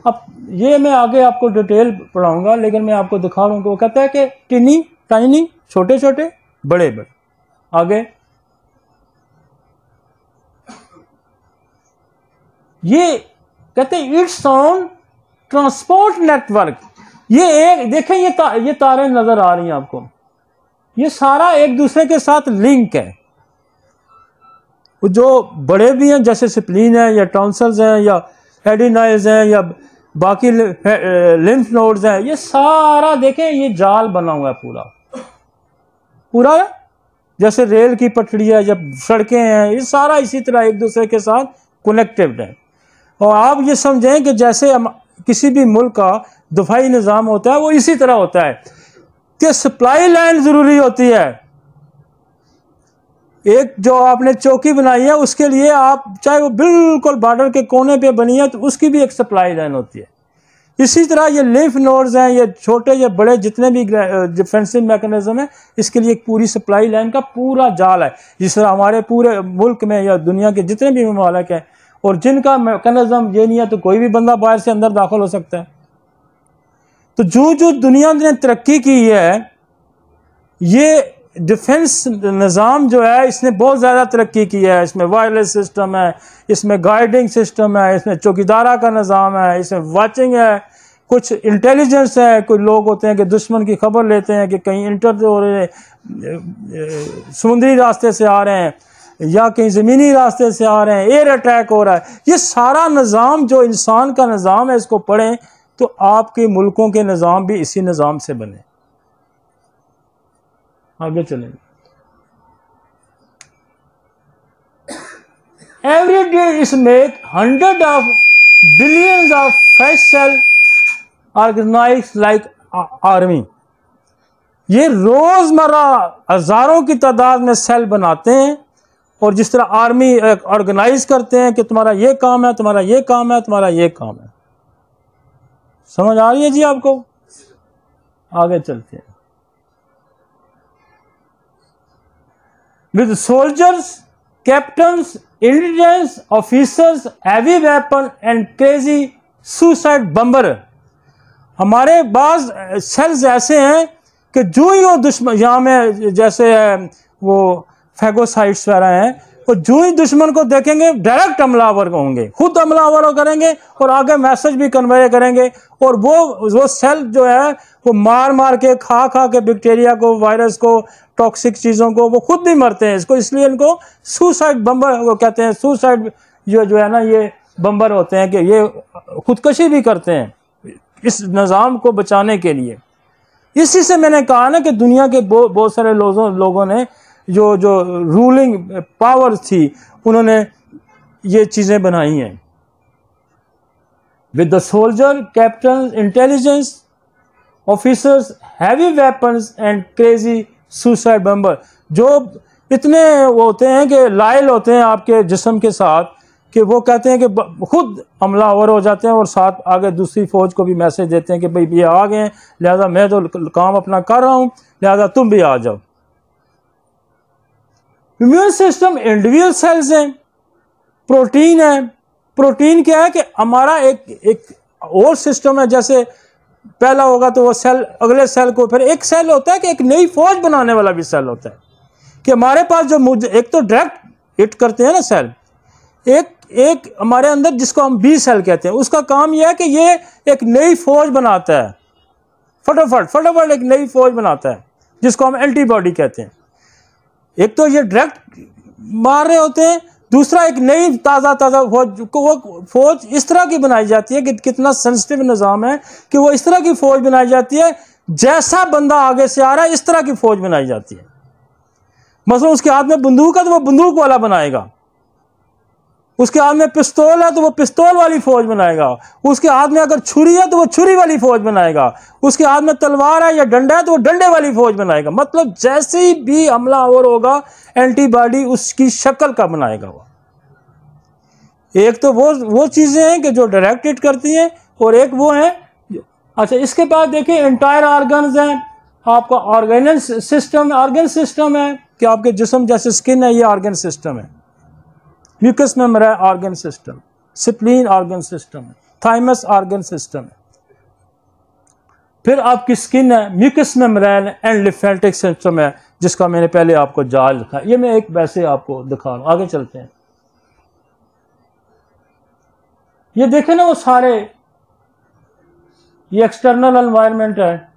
अब ये मैं आगे आपको डिटेल पढ़ाऊंगा, लेकिन मैं आपको दिखा रहा हूँ। वो कहता है कि टिनी टाइनी, छोटे छोटे, बड़े बड़े। आगे ये कहते हैं इट्स ऑन ट्रांसपोर्ट नेटवर्क। ये एक देखें, ये तारें नजर आ रही हैं आपको, ये सारा एक दूसरे के साथ लिंक है। जो बड़े भी हैं, जैसे स्प्लीन है या टॉन्सिल्स हैं या एडिनाइल्स हैं या बाकी लिम्फ नोड्स हैं, ये सारा देखें, ये जाल बना हुआ है पूरा पूरा, जैसे रेल की पटड़ी है, जब सड़कें हैं, ये सारा इसी तरह एक दूसरे के साथ कनेक्टेड है। और आप ये समझें कि जैसे किसी भी मुल्क का दफाई निज़ाम होता है, वो इसी तरह होता है कि सप्लाई लाइन ज़रूरी होती है। एक जो आपने चौकी बनाई है, उसके लिए आप चाहे वो बिल्कुल बॉर्डर के कोने पे बनी है, तो उसकी भी एक सप्लाई लाइन होती है। इसी तरह ये लिम्फ नोड्स हैं, ये छोटे या बड़े जितने भी डिफेंसिव मैकेनिज्म है, इसके लिए एक पूरी सप्लाई लाइन का पूरा जाल है। जिस तरह हमारे पूरे मुल्क में या दुनिया के जितने भी ममालिक हैं, और जिनका मैकेनिज्म ये नहीं है, तो कोई भी बंदा बाहर से अंदर दाखिल हो सकता है। तो जो दुनिया ने तरक्की की है, ये डिफेंस निज़ाम जो है, इसने बहुत ज़्यादा तरक्की की है। इसमें वायरलेस सिस्टम है, इसमें गाइडिंग सिस्टम है, इसमें चौकीदारा का निज़ाम है, इसमें वाचिंग है, कुछ इंटेलिजेंस है। कुछ लोग होते हैं कि दुश्मन की खबर लेते हैं कि कहीं इंटर हो रहे, समुद्री रास्ते से आ रहे हैं या कहीं ज़मीनी रास्ते से आ रहे हैं, एयर अटैक हो रहा है। ये सारा निज़ाम जो इंसान का निज़ाम है, इसको पढ़ें तो आपके मुल्कों के निज़ाम भी इसी निज़ाम से बने। आगे चलेंगे। Every day is make 100 of billions of fresh cell organise like army. ये रोजमर्रा हजारों की तादाद में सेल बनाते हैं, और जिस तरह आर्मी ऑर्गेनाइज करते हैं कि तुम्हारा ये काम है, तुम्हारा ये काम है, तुम्हारा ये काम है। समझ आ रही है जी आपको? आगे चलते हैं। With soldiers, captains, intelligence officers, heavy weapon and crazy suicide bomber। हमारे बाज सेल्स ऐसे हैं कि जो ही वो दुश्मन, यहाँ में जैसे वो फैगोसाइट्स वगैरह हैं, और जो ही दुश्मन को देखेंगे डायरेक्ट हमलावर होंगे, खुद हमलावर करेंगे और आगे मैसेज भी कन्वे करेंगे। और वो सेल जो है, वो मार मार के, खा खा के बैक्टीरिया को, वायरस को, टॉक्सिक चीज़ों को, वो खुद भी मरते हैं। इसको इसलिए इनको सुसाइड बम्बर वो कहते हैं। सुसाइड जो है ना, ये बम्बर होते हैं कि ये खुदकशी भी करते हैं इस निज़ाम को बचाने के लिए। इसी से मैंने कहा ना कि दुनिया के बहुत सारे लोगों ने जो जो रूलिंग पावर थी उन्होंने ये चीज़ें बनाई हैं। With the soldier, captain, intelligence officers, heavy weapons and crazy suicide bomber, जो इतने वो होते हैं कि लायल होते हैं आपके जिस्म के साथ कि वो कहते हैं कि खुद हमलावर हो जाते हैं और साथ आगे दूसरी फौज को भी मैसेज देते हैं कि भाई ये आ गए हैं, लिहाजा मैं तो काम अपना कर रहा हूं, लिहाजा तुम भी आ जाओ। इम्यून सिस्टम इंडिविजुअल सेल्स हैं, प्रोटीन है। प्रोटीन क्या है कि हमारा एक और सिस्टम है, जैसे पहला होगा तो वो सेल अगले सेल को, फिर एक सेल होता है कि एक नई फौज बनाने वाला भी सेल होता है कि हमारे पास जो एक तो डायरेक्ट हिट करते हैं ना सेल, एक हमारे अंदर जिसको हम बी सेल कहते हैं, उसका काम यह है कि ये एक नई फौज बनाता है, फटाफट एक नई फौज बनाता है जिसको हम एंटीबॉडी कहते हैं। एक तो ये डायरेक्ट मार रहे होते हैं, दूसरा एक नई ताज़ा फौज को, वो फौज इस तरह की बनाई जाती है कि कितना सेंसिटिव निज़ाम है कि वो इस तरह की फौज बनाई जाती है, जैसा बंदा आगे से आ रहा है इस तरह की फौज बनाई जाती है। मसलन उसके हाथ में बंदूक है तो वो बंदूक वाला बनाएगा, उसके हाथ में पिस्तौल है तो वो पिस्तौल वाली फौज बनाएगा, उसके हाथ में अगर छुरी है तो वो छुरी वाली फौज बनाएगा, उसके हाथ में तलवार है या डंडा है तो वो डंडे वाली फौज बनाएगा। मतलब जैसे भी हमलावर होगा एंटीबॉडी उसकी शक्ल का बनाएगा वो। एक तो वो चीजें हैं कि जो डायरेक्ट हिट करती हैं, और एक वो है। अच्छा, इसके बाद देखिए एंटायर ऑर्गन्स हैं, आपका ऑर्गेनल सिस्टम है कि आपके जिस्म जैसे स्किन है, ये ऑर्गन सिस्टम है। Mucus membrane organ system, spleen organ system है, थाइमस ऑर्गन सिस्टम है। फिर आपकी स्किन है, mucus membrane and lymphatic system है, जिसका मैंने पहले आपको जाल लिखा। ये मैं एक वैसे आपको दिखा रहा हूं, आगे चलते हैं। ये देखें ना वो सारे, ये एक्सटर्नल एनवायरनमेंट है।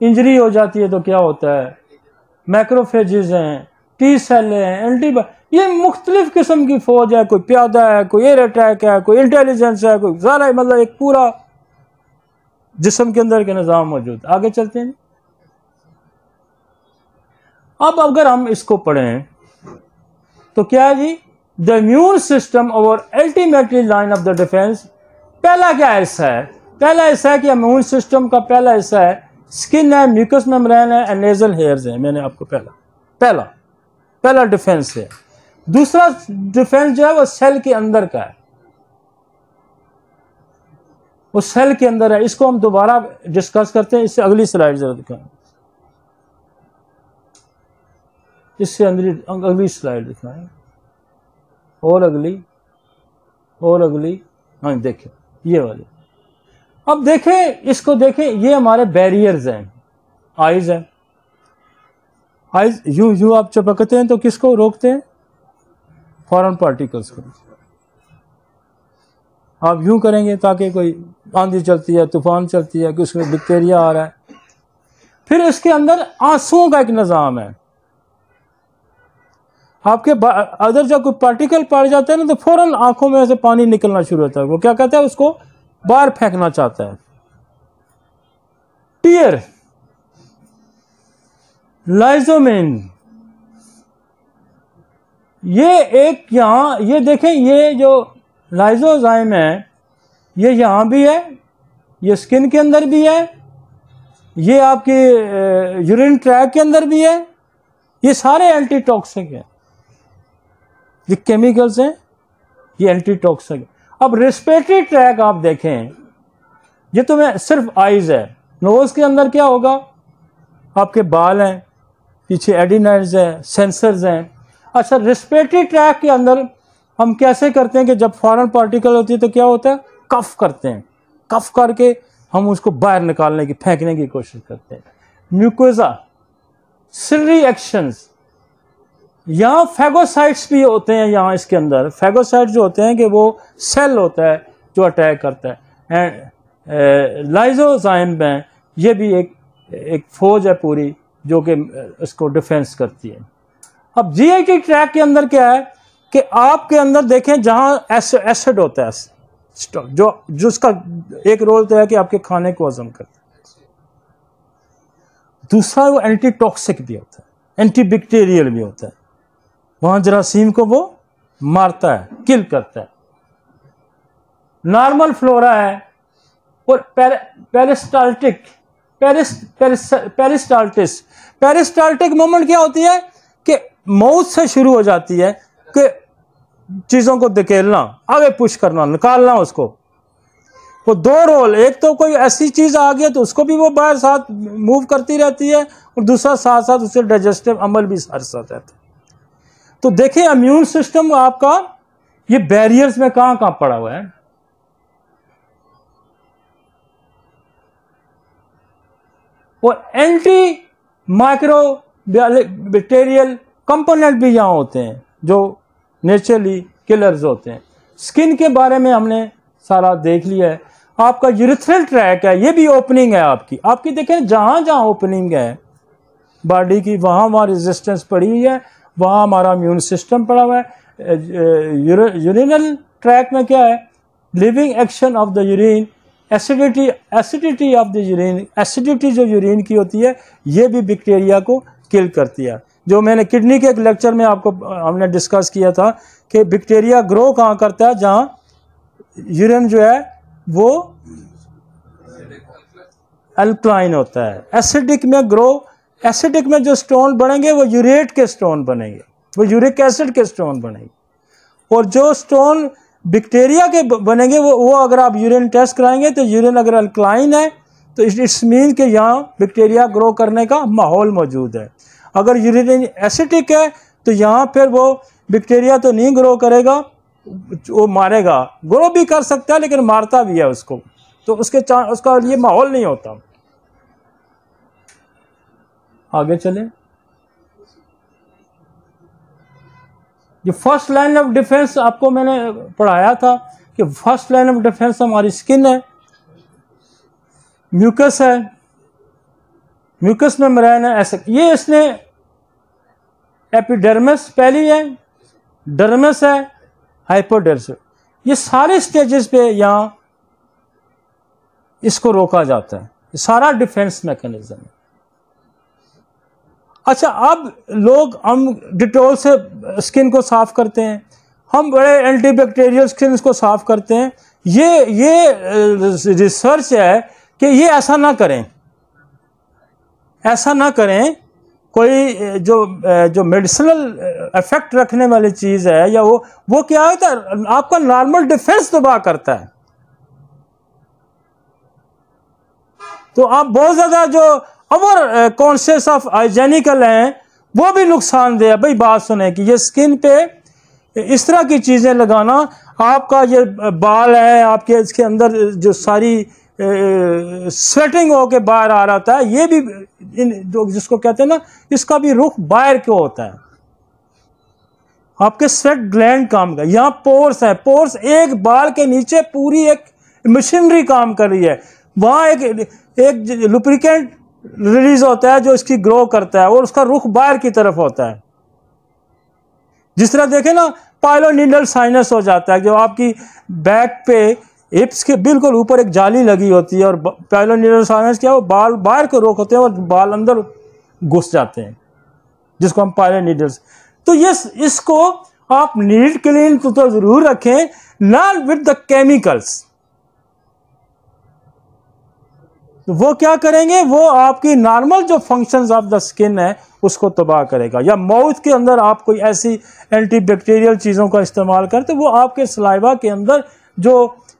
इंजरी हो जाती है तो क्या होता है, मैक्रोफेजेस हैं, टी सेल हैं, एंटीबॉडी, ये मुख्तलिफ किस्म की फौज है। कोई प्यादा है, कोई एयर अटैक है, कोई इंटेलिजेंस है, कोई सारा, मतलब एक पूरा जिस्म के अंदर के निज़ाम मौजूद। आगे चलते हैं। अब अगर हम इसको पढ़ें तो क्या है जी, द इम्यून सिस्टम और ultimately line of the defence. पहला क्या हिस्सा है? पहला हिस्सा है कि इम्यून सिस्टम का पहला हिस्सा है स्किन है, म्यूकस मेम्ब्रेन है एंड नेजल हेयर्स है। मैंने आपको पहला डिफेंस है। दूसरा डिफेंस जो है वो सेल के अंदर का है, वो सेल के अंदर है। इसको हम दोबारा डिस्कस करते हैं। इससे अगली स्लाइड जरा दिखाएं, इससे अगली स्लाइड दिखाएं, और अगली, हाँ देखें ये वाली। अब देखें, इसको देखें, ये हमारे बैरियर्स हैं। आइज है, आइज यूं आप चपकते हैं तो किसको रोकते हैं? फॉरेन पार्टिकल्स को। आप यूं करेंगे ताकि कोई आंधी चलती है, तूफान चलती है, कि उसमें बैक्टीरिया आ रहा है। फिर इसके अंदर आंसुओं का एक निज़ाम है। आपके अदर जब कोई पार्टिकल पड़ जाता है ना तो फौरन आंखों में से पानी निकलना शुरू होता है। वो क्या कहता है, उसको बाहर फेंकना चाहता है। टीयर, लाइजोमेन, ये एक यहां, ये देखें, ये जो लाइजोजाइम है ये यहां भी है, ये स्किन के अंदर भी है, ये आपके यूरिन ट्रैक के अंदर भी है। ये सारे एंटीटॉक्सिक हैं, ये केमिकल्स हैं, ये एंटीटॉक्सिक है। अब रेस्पिरेटरी ट्रैक आप देखें, ये तो मैं सिर्फ आइज है। नोज के अंदर क्या होगा, आपके बाल हैं, पीछे एडिनाइड्स हैं, सेंसर्स हैं। अच्छा, रेस्पिरेटरी ट्रैक के अंदर हम कैसे करते हैं कि जब फॉरेन पार्टिकल होती है तो क्या होता है, कफ करते हैं। कफ करके हम उसको बाहर निकालने की, फेंकने की कोशिश करते हैं। म्यूकोजा, सिलरी एक्शंस, यहाँ फैगोसाइट्स भी होते हैं। यहाँ इसके अंदर फैगोसाइट जो होते हैं कि वो सेल होता है जो अटैक करता है। एंड लाइजोजाइम में ये भी एक फौज है पूरी जो कि इसको डिफेंस करती है। अब जीआईटी ट्रैक के अंदर क्या है कि आपके अंदर देखें, जहाँ एसिड होता है, जो उसका एक रोल तो है कि आपके खाने को हजम करता है। दूसरा वो एंटी टॉक्सिक भी होता है, एंटी बैक्टीरियल भी होता है। वहां जरासीम को वो मारता है, किल करता है। नॉर्मल फ्लोरा है और पेरिस्टाल्टिक पेरिस्टाल्टिक मूवमेंट क्या होती है कि माउथ से शुरू हो जाती है कि चीजों को धकेलना, आगे पुश करना, निकालना उसको। वो दो रोल, एक तो कोई ऐसी चीज आ गई तो उसको भी वो बाहर साथ मूव करती रहती है और दूसरा साथ साथ उससे डाइजेस्टिव अमल भी साथ साथ रहता है। तो देखिए इम्यून सिस्टम आपका ये बैरियर्स में कहां कहां पड़ा हुआ है। और एंटी माइक्रो बैक्टीरियल कंपोनेंट भी यहां होते हैं जो नेचुरली किलर्स होते हैं। स्किन के बारे में हमने सारा देख लिया है। आपका यूरिथ्रल ट्रैक है, ये भी ओपनिंग है आपकी देखें जहां जहां ओपनिंग है बॉडी की वहां रेजिस्टेंस पड़ी हुई है, वहां हमारा इम्यून सिस्टम पड़ा हुआ है। यूरिनल ट्रैक में क्या है, living action of the urine, acidity of the urine, acidity जो यूरिन की होती है ये भी बैक्टीरिया को किल करती है। जो मैंने किडनी के एक लेक्चर में आपको हमने डिस्कस किया था कि बैक्टीरिया ग्रो कहाँ करता है, जहाँ यूरिन जो है वो अल्कलाइन होता है। एसिडिक में एसिडिक में जो स्टोन बनेंगे वो यूरेट के स्टोन बनेंगे, वो यूरिक एसिड के स्टोन बनेंगे। और जो स्टोन बैक्टीरिया के बनेंगे वो अगर आप यूरिन टेस्ट कराएंगे तो यूरिन अगर अल्कलाइन है तो इट्स मीन कि यहाँ बैक्टीरिया ग्रो करने का माहौल मौजूद है। अगर यूरिन एसिडिक है तो यहाँ फिर वो बैक्टीरिया तो नहीं ग्रो करेगा, वो मारेगा, ग्रो भी कर सकता है लेकिन मारता भी है उसको, तो उसका ये माहौल नहीं होता। आगे चलें। ये फर्स्ट लाइन ऑफ डिफेंस आपको मैंने पढ़ाया था कि फर्स्ट लाइन ऑफ डिफेंस हमारी स्किन है, म्यूकस है, म्यूकस मेम्ब्रेन है, ऐसे ये इसने एपिडर्मिस पहली है, डर्मिस है, हाइपोडर्मिस, ये सारे स्टेजेस पे यहां इसको रोका जाता है। ये सारा डिफेंस मैकेनिज्म है। अच्छा, अब हम डिटॉल से स्किन को साफ करते हैं, हम बड़े एंटीबैक्टीरियल स्किन को साफ करते हैं। ये रिसर्च है कि ये ऐसा ना करें। कोई जो मेडिसिनल इफेक्ट रखने वाली चीज है या वो क्या होता है, आपका नॉर्मल डिफेंस तबाह करता है। तो आप बहुत ज्यादा जो ओवर कॉन्शियस ऑफ हाइजेनिकल हैं वो भी नुकसानदेह है। भाई बात सुने कि ये स्किन पे इस तरह की चीजें लगाना, आपका ये बाल है आपके, इसके अंदर जो सारी स्वेटिंग होके बाहर आ रहा था, ये भी जो जिसको कहते हैं ना, इसका भी रुख बाहर को होता है। आपके स्वेट ग्लैंड काम का, यहाँ पोर्स है, पोर्स एक बाल के नीचे पूरी एक मशीनरी काम कर रही है। वहां एक लुब्रिकेंट रिलीज होता है जो इसकी ग्रो करता है और उसका रुख बाहर की तरफ होता है। जिस तरह देखें ना, पाइलोनीडल साइनस हो जाता है, जो आपकी बैक पे हिप्स के बिल्कुल ऊपर एक जाली लगी होती है, और पाइलोनीडल साइनस क्या है, वो बाल बाहर को रोकते हैं और बाल अंदर घुस जाते हैं, जिसको हम पाइलोनीडल्स। तो ये इसको आप नीट क्लीन तो जरूर रखें, नॉट विद द केमिकल्स। तो वो क्या करेंगे, वो आपकी नॉर्मल जो फंक्शंस ऑफ द स्किन है उसको तबाह करेगा। या माउथ के अंदर आप कोई ऐसी एंटीबैक्टीरियल चीज़ों का इस्तेमाल करें तो वो आपके सलाइवा के अंदर जो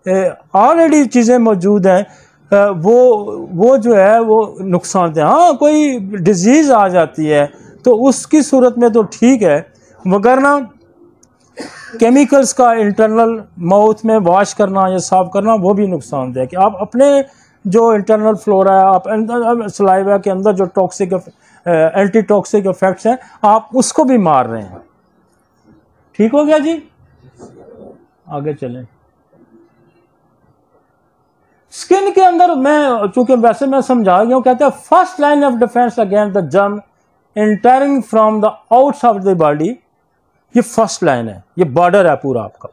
ऑलरेडी चीज़ें मौजूद हैं वो जो है वो नुकसानदेह। हाँ, कोई डिजीज़ आ जाती है तो उसकी सूरत में तो ठीक है, मगर ना केमिकल्स का इंटरनल माउथ में वॉश करना या साफ करना वो भी नुकसानदेह है। कि आप अपने जो इंटरनल फ्लोरा है, आप सलाइवा के अंदर जो टॉक्सिक एंटी टॉक्सिक इफेक्ट्स हैं, आप उसको भी मार रहे हैं। ठीक हो गया जी, आगे चलें। स्किन के अंदर मैं चूंकि वैसे मैं समझा गया हूं, कहते हैं first line of defence against the germ entering from the outs of the body. ये फर्स्ट लाइन है, ये बॉर्डर है पूरा आपका।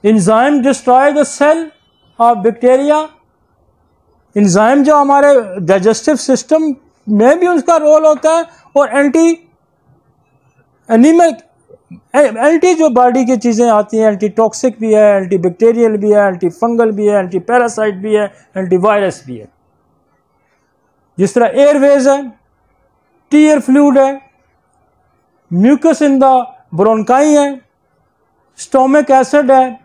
Enzyme destroy the cell of bacteria enzyme जो हमारे डाइजेस्टिव सिस्टम में भी उनका रोल होता है, और एंटी एनिमल एंटी जो बॉडी की चीज़ें आती हैं, एंटी टॉक्सिक भी है, एंटी बैक्टीरियल भी है, एंटी फंगल भी है, एंटी पैरासाइट भी है, एंटी वायरस भी है। जिस तरह एयरवेज है, टीयर फ्लूइड है, म्यूकस इन द ब्रोंकाई है, स्टोमिक एसिड है,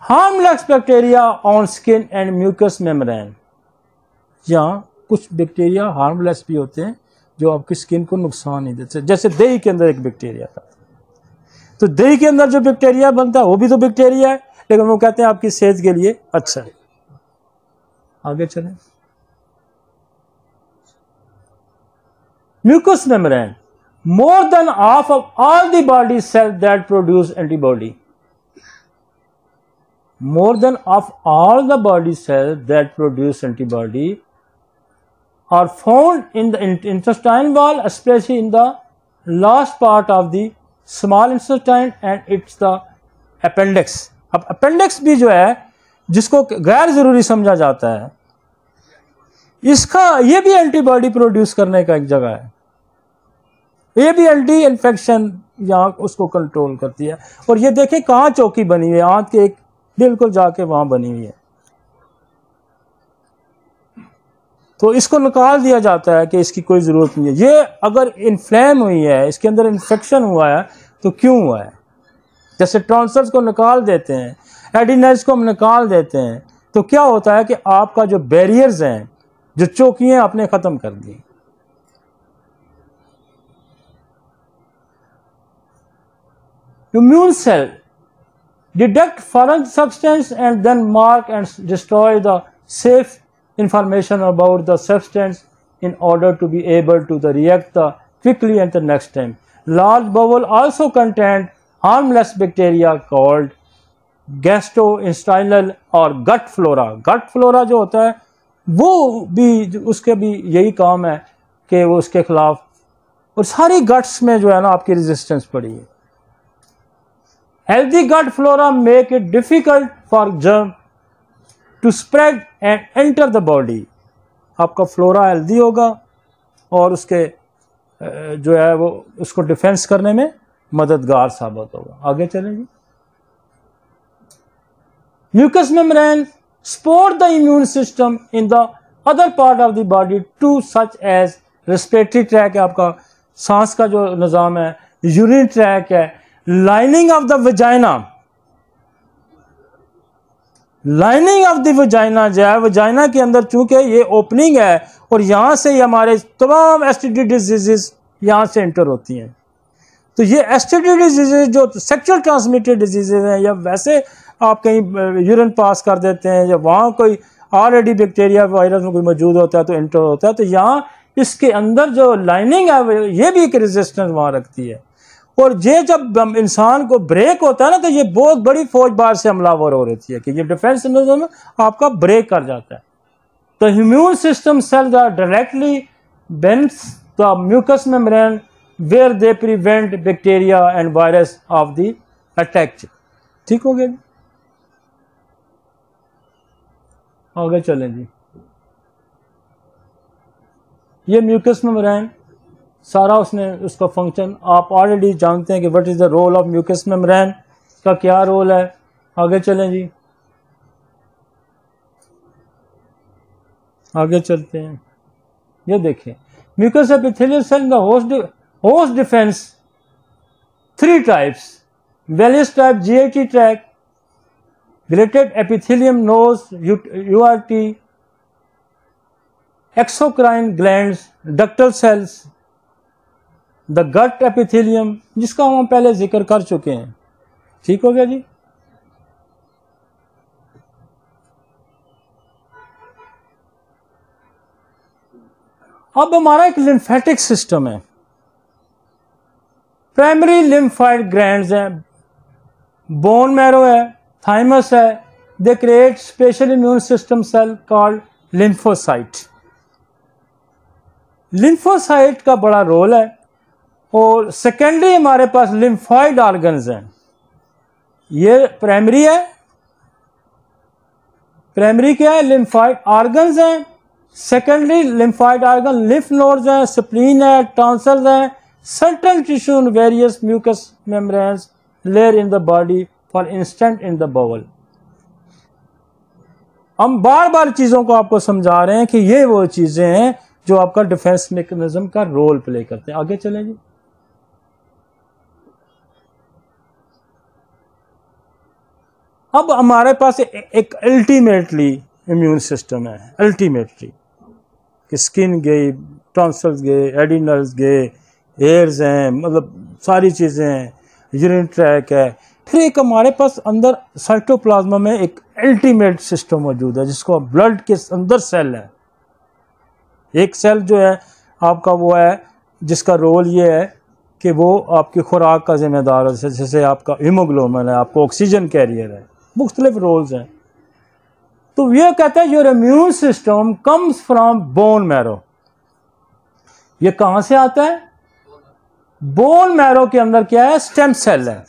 harmless bacteria on skin and mucus membrane. यहाँ कुछ बैक्टीरिया हार्मलेस भी होते हैं जो आपकी स्किन को नुकसान नहीं देते, जैसे दही के अंदर एक बैक्टीरिया था। तो दही के अंदर जो बैक्टीरिया बनता है वो भी तो बैक्टीरिया है, लेकिन वो कहते हैं आपकी सेहत के लिए अच्छा है। आगे चलें। Mucus membrane, more than half of all the body cells that produce antibody. More than of all the body cells that produce antibody are found in the intestinal wall, especially in the last part of the small intestine and it's the appendix. अब appendix भी जो है जिसको गैर जरूरी समझा जाता है, इसका ये भी एंटीबॉडी प्रोड्यूस करने का एक जगह है, ये भी एंटी इन्फेक्शन यहाँ उसको कंट्रोल करती है। और ये देखें कहाँ चौकी बनी हुई है, आंत के एक बिल्कुल जाके वहां बनी हुई है। तो इसको निकाल दिया जाता है कि इसकी कोई जरूरत नहीं है। ये अगर इन्फ्लेम हुई है, इसके अंदर इन्फेक्शन हुआ है, तो क्यों हुआ है? जैसे टॉन्सल्स को निकाल देते हैं, एडिनाइड्स को हम निकाल देते हैं, तो क्या होता है कि आपका जो बैरियर्स हैं, जो चौकियां आपने खत्म कर दी। Immune cell detect foreign substance and then mark and destroy the safe information about the substance in order to be able to react quickly at the next time. Large bowel also contain harmless bacteria called gastrointestinal और gut flora. Gut flora जो होता है वो भी, उसके भी यही काम है कि वो उसके खिलाफ, और सारी गट्स में जो है ना आपकी रेजिस्टेंस पड़ी है। Healthy gut flora make it difficult for germ to spread and enter the body. आपका फ्लोरा हेल्दी होगा और उसके जो है वो उसको डिफेंस करने में मददगार साबित होगा। आगे चलेंगे। Mucous membrane support the immune system in the other part of the body too, such as respiratory tract है आपका, सांस का जो निज़ाम है, यूरिन ट्रैक है, lining of the vagina. Lining of the vagina जो है, वजाइना के अंदर चूंकि ये ओपनिंग है और यहां से हमारे तमाम एसटीडी डिजीजेस यहां से एंटर होती हैं। तो ये एसटीडी डिजीजेस जो सेक्सुअल ट्रांसमिटेड डिजीजेस हैं, या वैसे आप कहीं यूरिन पास कर देते हैं, या वहां कोई ऑलरेडी बैक्टीरिया वायरस में कोई मौजूद होता है तो एंटर होता है, तो यहाँ इसके अंदर जो लाइनिंग है ये भी एक रेजिस्टेंस वहां रखती है। और ये जब इंसान को ब्रेक होता है ना, तो ये बहुत बड़ी फौज बाहर से हमलावर हो रहती है कि ये डिफेंस सिस्टम आपका ब्रेक कर जाता है। तो immune system cells are directly bends the mucus membrane where they prevent bacteria and virus of the attack. ठीक हो गया जी, आगे चलें जी। ये म्यूकस मेम्ब्रेन सारा उसने उसका फंक्शन आप ऑलरेडी जानते हैं कि what is the role of mucus membrane, का क्या रोल है। आगे चलें जी, आगे चलते हैं। ये देखें, mucus epithelial cell the host defence 3 types, villous type GIT tract, ciliated epithelium nose URT, exocrine glands, ductal cells, the gut epithelium जिसका हम पहले जिक्र कर चुके हैं। ठीक हो गया जी। अब हमारा एक लिम्फेटिक सिस्टम है। प्राइमरी लिम्फाइड ग्लैंड्स हैं, बोन मैरो है, थाइमस है, they create special immune system cell called lymphocyte. Lymphocyte का बड़ा रोल है। और सेकेंडरी हमारे पास लिम्फॉइड ऑर्गन्स हैं। ये प्राइमरी है, प्राइमरी क्या है, लिम्फाइड ऑर्गन्स हैं, secondary lymphoid organ lymph nodes हैं, स्प्लीन है, टॉन्सल्स हैं, certain tissue in various mucus membranes layer in the body, for instant in the bowel. हम बार बार चीजों को आपको समझा रहे हैं कि ये वो चीजें हैं जो आपका डिफेंस मैकेनिज्म का रोल प्ले करते हैं। आगे चलें जी। अब हमारे पास एक अल्टीमेटली इम्यून सिस्टम है, अल्टीमेटली कि स्किन गई, टॉन्सल्स गए, एडिनल्स गए, एयर्स हैं, मतलब सारी चीज़ें हैं, यूरिन ट्रैक है। फिर एक हमारे पास अंदर साइटोप्लाज्मा में एक अल्टीमेट सिस्टम मौजूद है जिसको ब्लड के अंदर सेल है। एक सेल जो है आपका वो है जिसका रोल ये है कि वो आपकी खुराक का जिम्मेदार है, जैसे आपका हीमोग्लोबिन है, आपको ऑक्सीजन कैरियर है, मुख्तलिफ रोल्स हैं। तो ये कहता है your immune system comes from bone marrow. ये कहां से आता है? बोन मैरो के अंदर क्या है? स्टेम सेल है,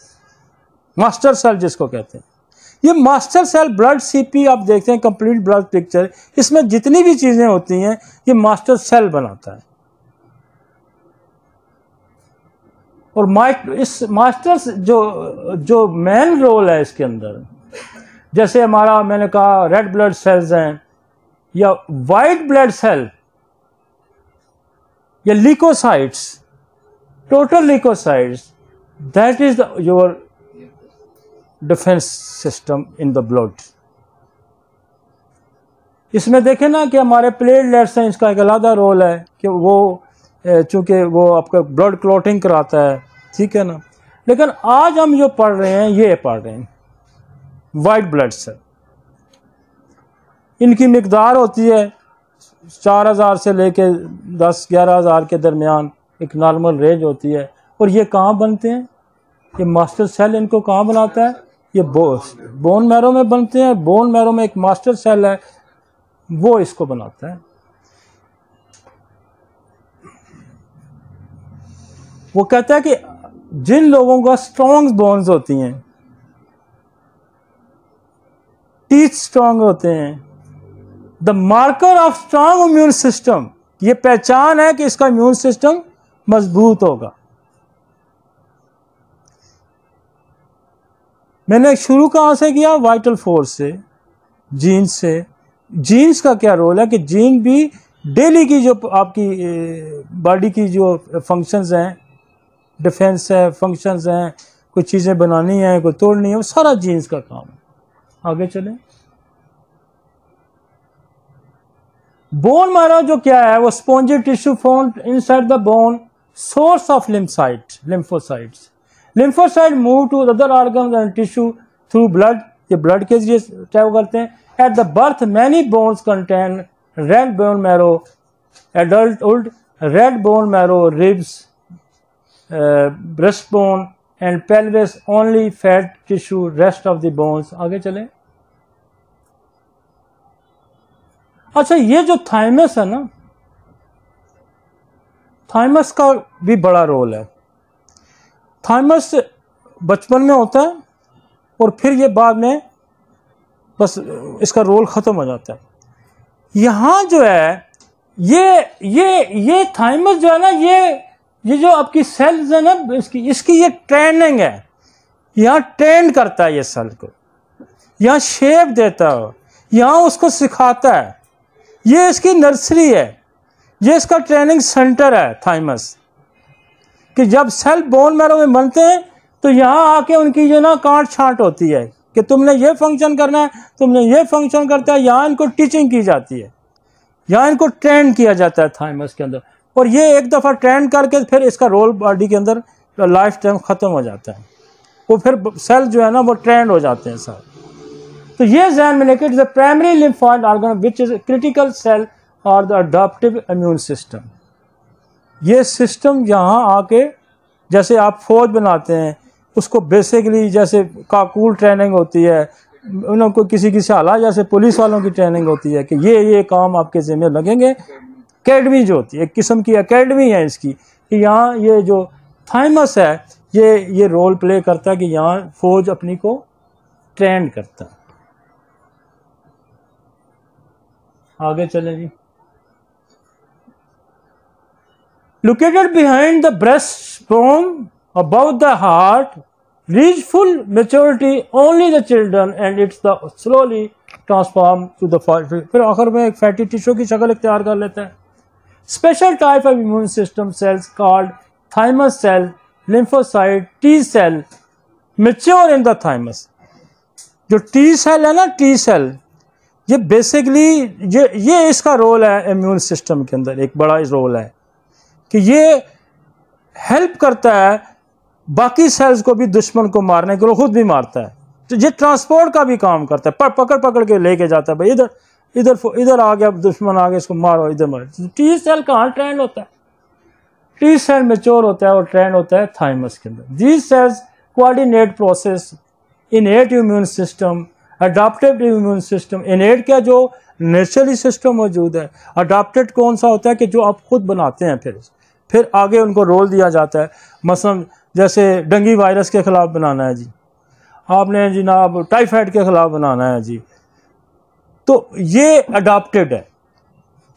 मास्टर सेल जिसको कहते हैं। ये मास्टर सेल ब्लड सीपी आप देखते हैं, कंप्लीट ब्लड पिक्चर, इसमें जितनी भी चीजें होती हैं ये मास्टर सेल बनाता है। और इस मास्टर जो मेन रोल है इसके अंदर, जैसे हमारा मैंने कहा रेड ब्लड सेल्स हैं या वाइट ब्लड सेल या leucocytes, total leucocytes, that is your defence system in the blood. इसमें देखें ना कि हमारे प्लेटलेट्स हैं, इसका एक अलग रोल है कि वो चूंकि वो आपका ब्लड क्लॉटिंग कराता है, ठीक है ना। लेकिन आज हम जो पढ़ रहे हैं ये पढ़ रहे हैं वाइट ब्लड सेल। इनकी मिकदार होती है 4000 से लेके 10-11,000 के दरमियान, एक नॉर्मल रेंज होती है। और ये कहाँ बनते हैं? ये मास्टर सेल इनको कहाँ बनाता है? ये बोन मैरो में बनते हैं। बोन मैरो में एक मास्टर सेल है, वो इसको बनाता है। वो कहता है कि जिन लोगों का स्ट्रॉन्ग बोन्स होती हैं, टीथ स्ट्रॉन्ग होते हैं, the marker of strong immune system, ये पहचान है कि इसका इम्यून सिस्टम मजबूत होगा। मैंने शुरू कहां से किया? वाइटल फोर्स से, जीन्स से। जीन्स का क्या रोल है कि जीन भी डेली की जो आपकी बॉडी की जो फंक्शंस हैं, डिफेंस है, फंक्शंस हैं, कोई चीज़ें बनानी है, कोई तोड़नी है, वो सारा जीन्स का काम है। आगे चलें। बोन मैरो जो क्या है, वो spongy tissue found inside the bone, source of lymphocytes. Lymphocyte move to other organs and tissue through blood, ये ब्लड के जरिए ट्रैवल करते हैं। At the birth many bones contain red bone marrow, adulthood red bone marrow, ribs, breast bone and pelvis only fat tissue, rest of the bones. आगे चलें। अच्छा, ये जो थाइमस है ना, थाइमस का भी बड़ा रोल है। थाइमस बचपन में होता है और फिर ये बाद में बस इसका रोल खत्म हो जाता है। यहां जो है ये थाइमस जो है ना, ये जो आपकी सेल्स है ना, इसकी ये ट्रेनिंग है। यहां ट्रेन करता है ये सेल को, यहां शेप देता है, यहां उसको सिखाता है। ये इसकी नर्सरी है, ये इसका ट्रेनिंग सेंटर है थाइमस। कि जब सेल बोन मैरो में बनते हैं तो यहाँ आके उनकी जो ना काट छांट होती है कि तुमने ये फंक्शन करना है, तुमने ये फंक्शन करता है। यहाँ इनको टीचिंग की जाती है, यहाँ इनको ट्रेन किया जाता है थाइमस के अंदर। और ये एक दफ़ा ट्रेन करके फिर इसका रोल बॉडी के अंदर लाइफ टाइम ख़त्म हो जाता है। वो फिर सेल जो है ना वो ट्रेंड हो जाते हैं सब। तो ये ध्यान में लेकर, it's the primary lymphoid organ which is critical cell और द अडॉप्टिव इम्यून सिस्टम। ये सिस्टम यहाँ आके, जैसे आप फौज बनाते हैं उसको बेसिकली जैसे काकूल ट्रेनिंग होती है, उनको किसी साला जैसे पुलिस वालों की ट्रेनिंग होती है कि ये काम आपके ज़िम्मे लगेंगे। एकेडमी जो होती है, एक किस्म की एकेडमी है इसकी, कि यहाँ ये जो थाइमस है ये रोल प्ले करता है कि यहाँ फौज अपनी को ट्रेन करता है। आगे चलें जी। Located behind the breastbone, above the heart, reach full maturity only the children, and it's the slowly transform to the fatty. फिर आखिर में एक फैटी टिश्यू की शक्ल इख्तियार कर लेता है। Special type of immune system cells called thymus cell, lymphocyte, T cell mature in the thymus. जो T cell है ना, T cell, ये बेसिकली ये इसका रोल है इम्यून सिस्टम के अंदर, एक बड़ा रोल है कि ये हेल्प करता है बाकी सेल्स को भी दुश्मन को मारने के लिए, खुद भी मारता है। तो ये ट्रांसपोर्ट का भी काम करता है, पकड़ पकड़ के लेके जाता है, भाई इधर इधर इधर आ गया दुश्मन, आ गया इसको मारो, इधर मारो। टी सेल कहाँ ट्रेंड होता है? टी सेल मेच्योर होता है और ट्रेंड होता है थाइमस के अंदर। These cells coordinate process इनेट immune system, adopted immune system. इनेट क्या, जो नेचुरली सिस्टम मौजूद है। अडॉप्टेड कौन सा होता है कि जो आप खुद बनाते हैं, फिर आगे उनको रोल दिया जाता है। मसलन जैसे डेंगू वायरस के खिलाफ बनाना है जी, आपने जनाब टाइफाइड के खिलाफ बनाना है जी, तो ये अडॉप्टेड है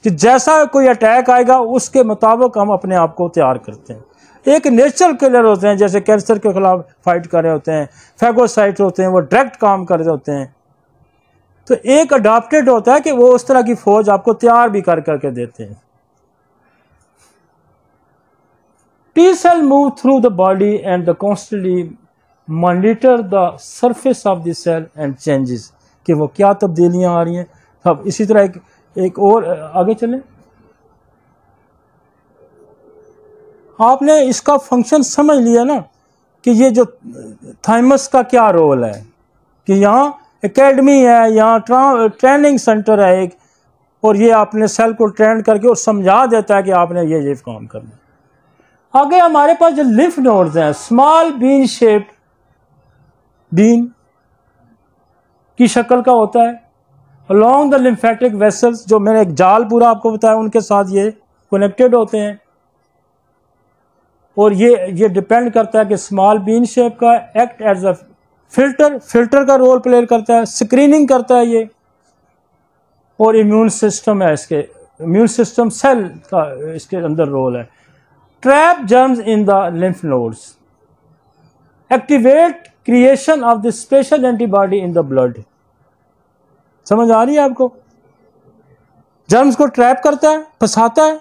कि जैसा कोई अटैक आएगा उसके मुताबिक हम अपने आप को तैयार करते हैं। एक नेचुरल किलर होते हैं, जैसे कैंसर के खिलाफ फाइट कर रहे होते हैं, फैगोसाइट होते हैं, वो डायरेक्ट काम कर रहे होते हैं। तो एक अडॉप्टेड होता है कि वो उस तरह की फौज आपको तैयार भी कर करके देते हैं। T cell move through the body and the constantly monitor the surface of the cell and changes, कि वो क्या तब्दीलियां आ रही हैं। अब इसी तरह एक और आगे चलें। आपने इसका फंक्शन समझ लिया ना कि ये जो थाइमस का क्या रोल है, कि यहाँ एकेडमी है, यहाँ ट्रेनिंग सेंटर है एक, और ये आपने सेल को ट्रेन करके और समझा देता है कि आपने ये काम करना है। आगे हमारे पास जो लिम्फ नोड्स हैं, स्मॉल बीन शेप्ड, बीन की शक्ल का होता है, अलोंग द लिम्फेटिक वेसल्स, जो मैंने एक जाल पूरा आपको बताया उनके साथ ये कनेक्टेड होते हैं। और ये डिपेंड करता है कि स्मॉल बीन शेप का एक्ट एज अ फिल्टर का रोल प्ले करता है, स्क्रीनिंग करता है ये। और इम्यून सिस्टम है, इसके इम्यून सिस्टम सेल का इसके अंदर रोल है। Trap germs in the lymph nodes, activate creation of the special antibody in the blood. समझ आ रही है आपको? जर्म्स को ट्रैप करता है, फंसाता है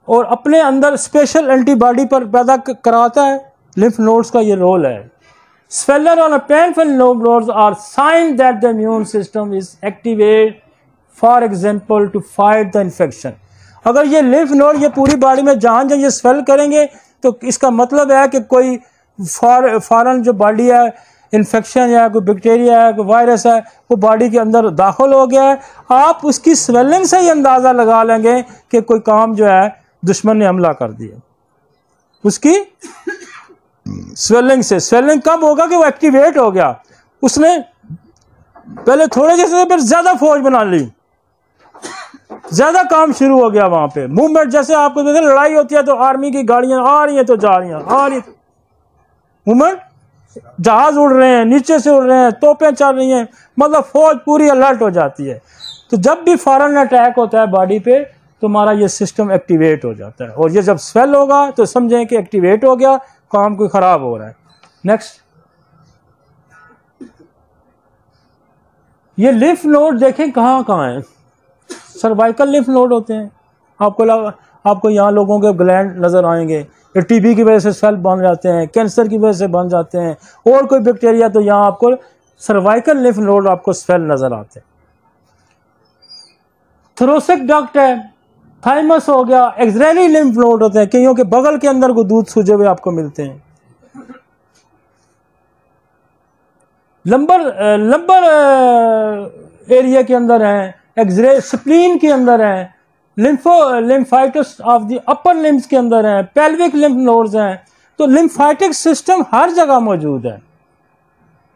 और अपने अंदर स्पेशल एंटीबॉडी पर पैदा कराता है। लिम्फ नोड्स का ये रोल है। Swelling on a painful lymph nodes are signs that the immune system is activated, for example, to fight the infection. अगर ये लिम्फ नोड ये पूरी बॉडी में जहाँ जहाँ ये स्वेल करेंगे तो इसका मतलब है कि कोई फॉरन जो बॉडी है, इन्फेक्शन या कोई बैक्टीरिया है, कोई वायरस है, वो बॉडी के अंदर दाखिल हो गया है। आप उसकी स्वेलिंग से ही अंदाज़ा लगा लेंगे कि कोई काम जो है दुश्मन ने हमला कर दिया। उसकी स्वेलिंग से, स्वेलिंग कब होगा कि वो एक्टिवेट हो गया, उसने पहले थोड़े जैसे फिर ज्यादा फौज बना ली, ज्यादा काम शुरू हो गया वहां पे। मूवमेंट जैसे आपको देखते लड़ाई होती है तो आर्मी की गाड़ियां आ रही हैं तो जा रही हैं, आ रही, मूवमेंट, जहाज उड़ रहे हैं, नीचे से उड़ रहे हैं, तोपें चल रही हैं, मतलब फौज पूरी अलर्ट हो जाती है। तो जब भी फॉरेन अटैक होता है बॉडी पे तो हमारा ये सिस्टम एक्टिवेट हो जाता है। और ये जब स्वेल होगा तो समझें कि एक्टिवेट हो गया, काम कोई खराब हो रहा है। नेक्स्ट, ये लिम्फ नोड देखें कहाँ कहाँ है। सर्वाइकल लिम्फ नोड होते हैं, आपको यहाँ लोगों के ग्लैंड नजर आएंगे, ये टीबी की वजह से सेल बन जाते हैं, कैंसर की वजह से बन जाते हैं, और कोई बैक्टीरिया, तो यहाँ आपको सर्वाइकल लिम्फ नोड आपको सेल नजर आते हैं। थोरेसिक डक्ट है, थाइमस हो गया, एक्सरेरी लिम्फ नोड होते हैं, कईयों के बगल के अंदर को दूध सूजे हुए आपको मिलते हैं। लंबर एरिया के अंदर हैं, एक्सरे स्प्लीन के अंदर हैं, लिम्फाइटिस ऑफ द अपर लिम्स के अंदर हैं, पेल्विक लिम्फ नोड्स हैं। तो लिम्फाइटिक सिस्टम हर जगह मौजूद है।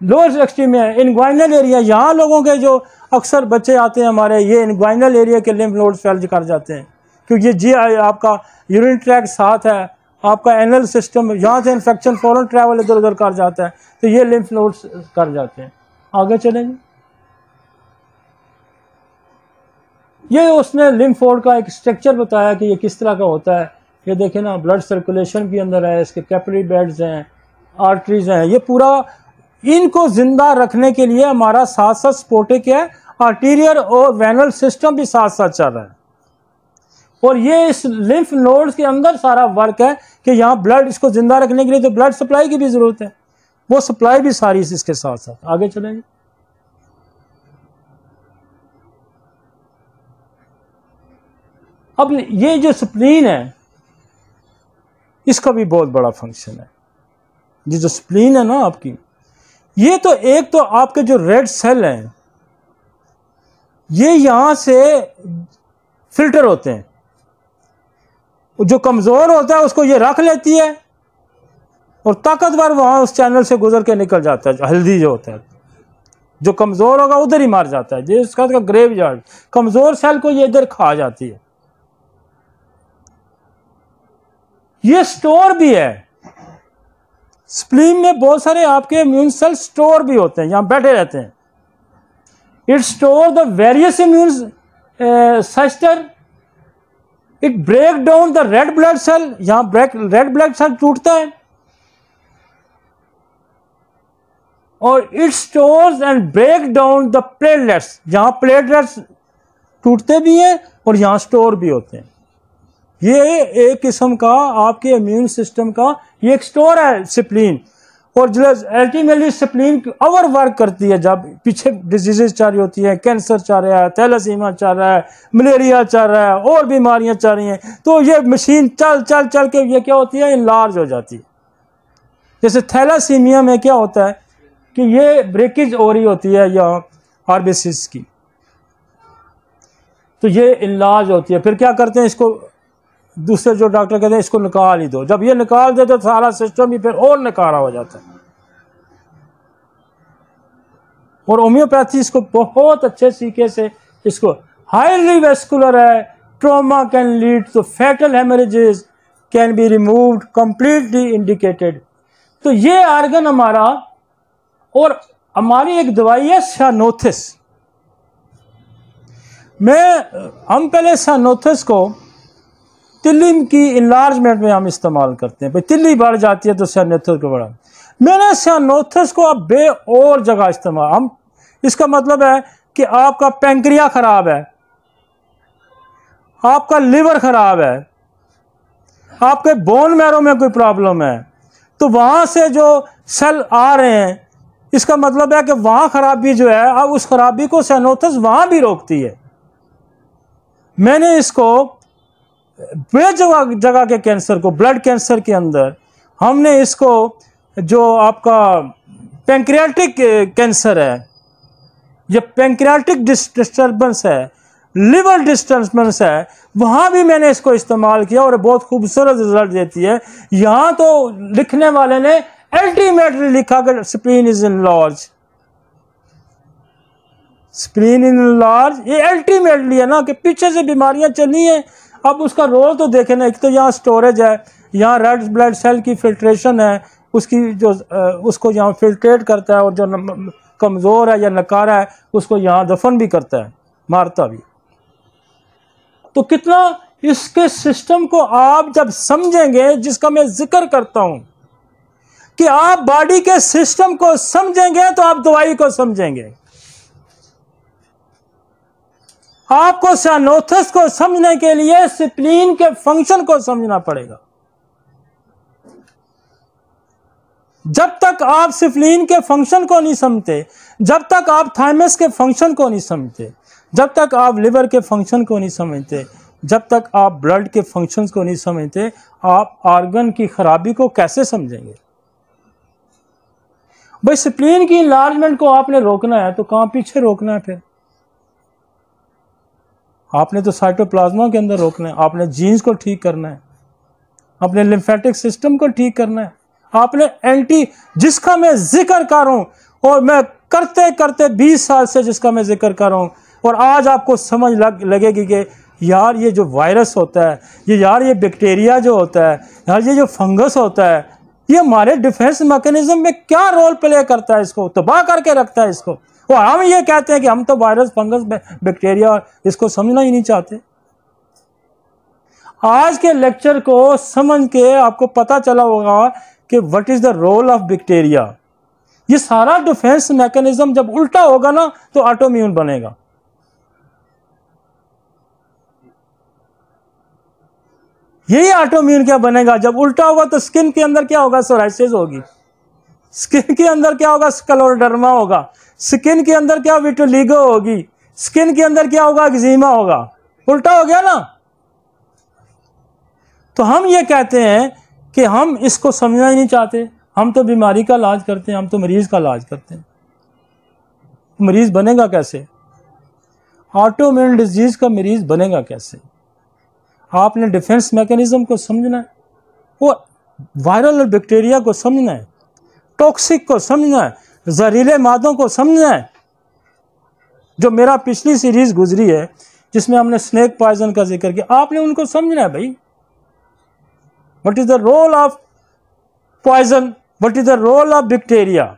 लोअर एक्सट्रीम में इनग्वाइनल एरिया, यहाँ लोगों के जो अक्सर बच्चे आते हैं हमारे, ये इनग्वाइनल एरिया के लिम्फ नोड्स फैल कर जाते हैं, क्योंकि ये जी आपका यूरिन ट्रैक्ट साथ है, आपका एनल सिस्टम, यहाँ से इन्फेक्शन फौरन ट्रैवल इधर उधर कर जाता है, तो ये लिम्फ नोड्स कर जाते हैं। आगे चलेंगे। ये उसने लिम्फोड का एक स्ट्रक्चर बताया कि ये किस तरह का होता है। ये देखें ना, ब्लड सर्कुलेशन के अंदर है, इसके कैपिलरी बेड्स हैं, आर्टरीज हैं, ये पूरा इनको जिंदा रखने के लिए हमारा साथ साथ सपोर्टिक है, आर्टीरियर और वेनल सिस्टम भी साथ साथ चल रहा है। और ये इस लिम्फ नोड्स के अंदर सारा वर्क है कि यहाँ ब्लड इसको जिंदा रखने के लिए तो ब्लड सप्लाई की भी जरूरत है, वो सप्लाई भी सारी इसके साथ साथ। आगे चलेंगे। अब ये जो स्प्लीन है इसका भी बहुत बड़ा फंक्शन है। ये जो स्प्लीन है ना आपकी, ये तो एक तो आपके जो रेड सेल हैं ये यहां से फिल्टर होते हैं, जो कमजोर होता है उसको ये रख लेती है और ताकतवर वहां उस चैनल से गुजर के निकल जाता है। हेल्दी जो होता है, जो कमजोर होगा उधर ही मार जाता है। ये इसका ग्रेव यार्ड, कमजोर सेल को ये इधर खा जाती है। ये स्टोर भी है, स्प्लीन में बहुत सारे आपके इम्यून सेल स्टोर भी होते हैं, यहां बैठे रहते हैं। It store the various immune system, it break down the red blood cell, यहां रेड ब्लड सेल टूटता है, और it stores and break down the platelets, जहां प्लेटलेट्स टूटते भी हैं और यहां स्टोर भी होते हैं। ये एक किस्म का आपके इम्यून सिस्टम का ये एक स्टोर है स्प्लीन। और अल्टीमेटली स्प्लीन ओवर वर्क करती है जब पीछे डिजीजेस चल रही होती है, कैंसर चल रहा है, थैलेसीमिया चल रहा है, मलेरिया चल रहा है, और बीमारियां चल रही हैं, तो ये मशीन चल चल चल के ये क्या होती है, इनलार्ज हो जाती है। जैसे थैलेसीमिया में क्या होता है कि ये ब्रेकेज हो रही होती है या आरबीसीज की, तो ये इनलार्ज होती है। फिर क्या करते हैं, इसको दूसरे जो डॉक्टर कहते हैं इसको निकाल ही दो। जब ये निकाल दे तो सारा सिस्टम ही फिर और नकारा हो जाता है। और होम्योपैथी इसको बहुत अच्छे तरीके से, इसको हाईली वेस्कुलर है, trauma can lead to fatal haemorrhages can be removed, completely indicated. तो ये आर्गन हमारा, और हमारी एक दवाई है सानोथिस। हम पहले सानोथिस को तिल्ली की इनलार्जमेंट में हम इस्तेमाल करते हैं, भाई तिल्ली बढ़ जाती है तो सानोथिस को बढ़ा। मैंने सानोथिस को अब बे और जगह इस्तेमाल, हम इसका मतलब है कि आपका पैंक्रिया खराब है, आपका लिवर खराब है, आपके बोन मैरो में कोई प्रॉब्लम है, तो वहां से जो सेल आ रहे हैं, इसका मतलब है कि वहां खराबी जो है, अब उस खराबी को सानोथिस वहां भी रोकती है। मैंने इसको जगह के कैंसर को, ब्लड कैंसर के अंदर हमने इसको, जो आपका पैंक्रियाटिक कैंसर है, ये पैंक्रियाटिक डिस्टर्बेंस है, लिवर डिस्टर्बेंस है, वहां भी मैंने इसको इस्तेमाल किया और बहुत खूबसूरत रिजल्ट देती है। यहां तो लिखने वाले ने अल्टीमेटली लिखा कि spleen is enlarge, spleen enlarge. ये अल्टीमेटली है ना कि पीछे से बीमारियां चली हैं। अब उसका रोल तो देखें ना, एक तो यहाँ स्टोरेज है, यहाँ रेड ब्लड सेल की फिल्ट्रेशन है, उसकी जो उसको यहाँ फिल्ट्रेट करता है, और जो कमज़ोर है या नकारा है उसको यहाँ दफन भी करता है, मारता भी। तो कितना इसके सिस्टम को आप जब समझेंगे, जिसका मैं जिक्र करता हूं कि आप बॉडी के सिस्टम को समझेंगे तो आप दवाई को समझेंगे। आपको सानोथिस को समझने के लिए स्प्लीन के फंक्शन को समझना पड़ेगा। जब तक आप स्प्लीन के फंक्शन को नहीं समझते, जब तक आप थाइमस के फंक्शन को नहीं समझते, जब तक आप लिवर के फंक्शन को नहीं समझते, जब तक आप ब्लड के फंक्शंस को नहीं समझते, आप ऑर्गन की खराबी को कैसे समझेंगे। भाई स्प्लीन की इनलार्जमेंट को आपने रोकना है तो कहां पीछे रोकना है, फिर आपने तो साइटोप्लाज्मा के अंदर रोकना है, आपने जीन्स को ठीक करना है, अपने लिम्फेटिक सिस्टम को ठीक करना है, आपने एंटी, जिसका मैं जिक्र कर रहा हूं और मैं करते करते 20 साल से जिसका मैं जिक्र कर रहा हूं, और आज आपको समझ लगेगी कि यार ये जो वायरस होता है, ये बैक्टीरिया जो होता है, यार ये जो फंगस होता है, ये हमारे डिफेंस मैकेनिज्म में क्या रोल प्ले करता है, इसको तबाह करके रखता है इसको, और हम ये कहते हैं कि हम तो वायरस, फंगस, बैक्टीरिया इसको समझना ही नहीं चाहते। आज के लेक्चर को समझ के आपको पता चला होगा कि what is the role of bacteria. ये सारा डिफेंस मैकेनिज्म जब उल्टा होगा ना तो ऑटोइम्यून बनेगा। यही ऑटोइम्यून क्या बनेगा, जब उल्टा होगा तो स्किन के अंदर क्या होगा, सोराइसिस होगी। स्किन के अंदर क्या होगा, स्क्लेरोडर्मा होगा। स्किन के अंदर क्या, विटिलिगो होगी। स्किन के अंदर क्या होगा, एक्जिमा होगा। उल्टा हो गया ना। तो हम ये कहते हैं कि हम इसको समझना ही नहीं चाहते। हम तो बीमारी का इलाज करते हैं, हम तो मरीज का इलाज करते हैं। मरीज बनेगा कैसे, ऑटोइम्यून डिजीज का मरीज बनेगा कैसे? आपने डिफेंस मैकेनिज्म को समझना है, वो वायरल और बैक्टीरिया को समझना है, टॉक्सिक को समझना है, जहरीले मादों को समझना है। जो मेरा पिछली सीरीज गुजरी है जिसमें हमने स्नेक पॉइजन का जिक्र किया, आपने उनको समझना है भाई। What is the role of poison, what is the role of bacteria,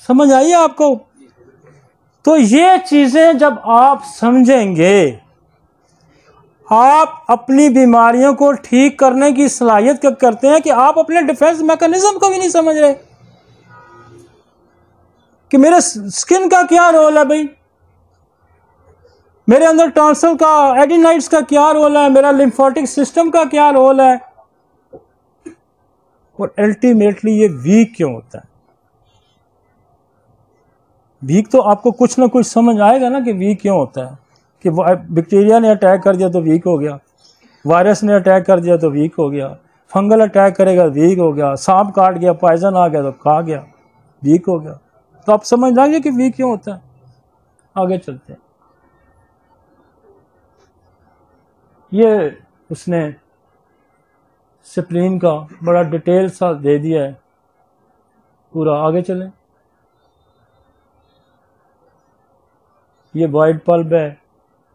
समझ आई आपको? तो ये चीजें जब आप समझेंगे, आप अपनी बीमारियों को ठीक करने की सलाहियत करते हैं कि आप अपने डिफेंस मैकेनिज्म को भी नहीं समझ रहे कि मेरे स्किन का क्या रोल है भाई, मेरे अंदर टॉन्सिल का, एडिनाइड्स का क्या रोल है, मेरा लिम्फोटिक सिस्टम का क्या रोल है, और अल्टीमेटली ये वीक क्यों होता है। वीक तो आपको कुछ ना कुछ समझ आएगा ना कि वीक क्यों होता है। कि बैक्टीरिया ने अटैक कर दिया तो वीक हो गया, वायरस ने अटैक कर दिया तो वीक हो गया, फंगल अटैक करेगा वीक हो गया, सांप काट गया, पॉइजन आ गया तो खा गया, वीक हो गया। तो आप समझ जाएंगे कि वीक क्यों होता है। आगे चलते हैं। ये उसने स्प्लीन का बड़ा डिटेल सा दे दिया है पूरा। आगे चलें। ये वाइट पल्ब है,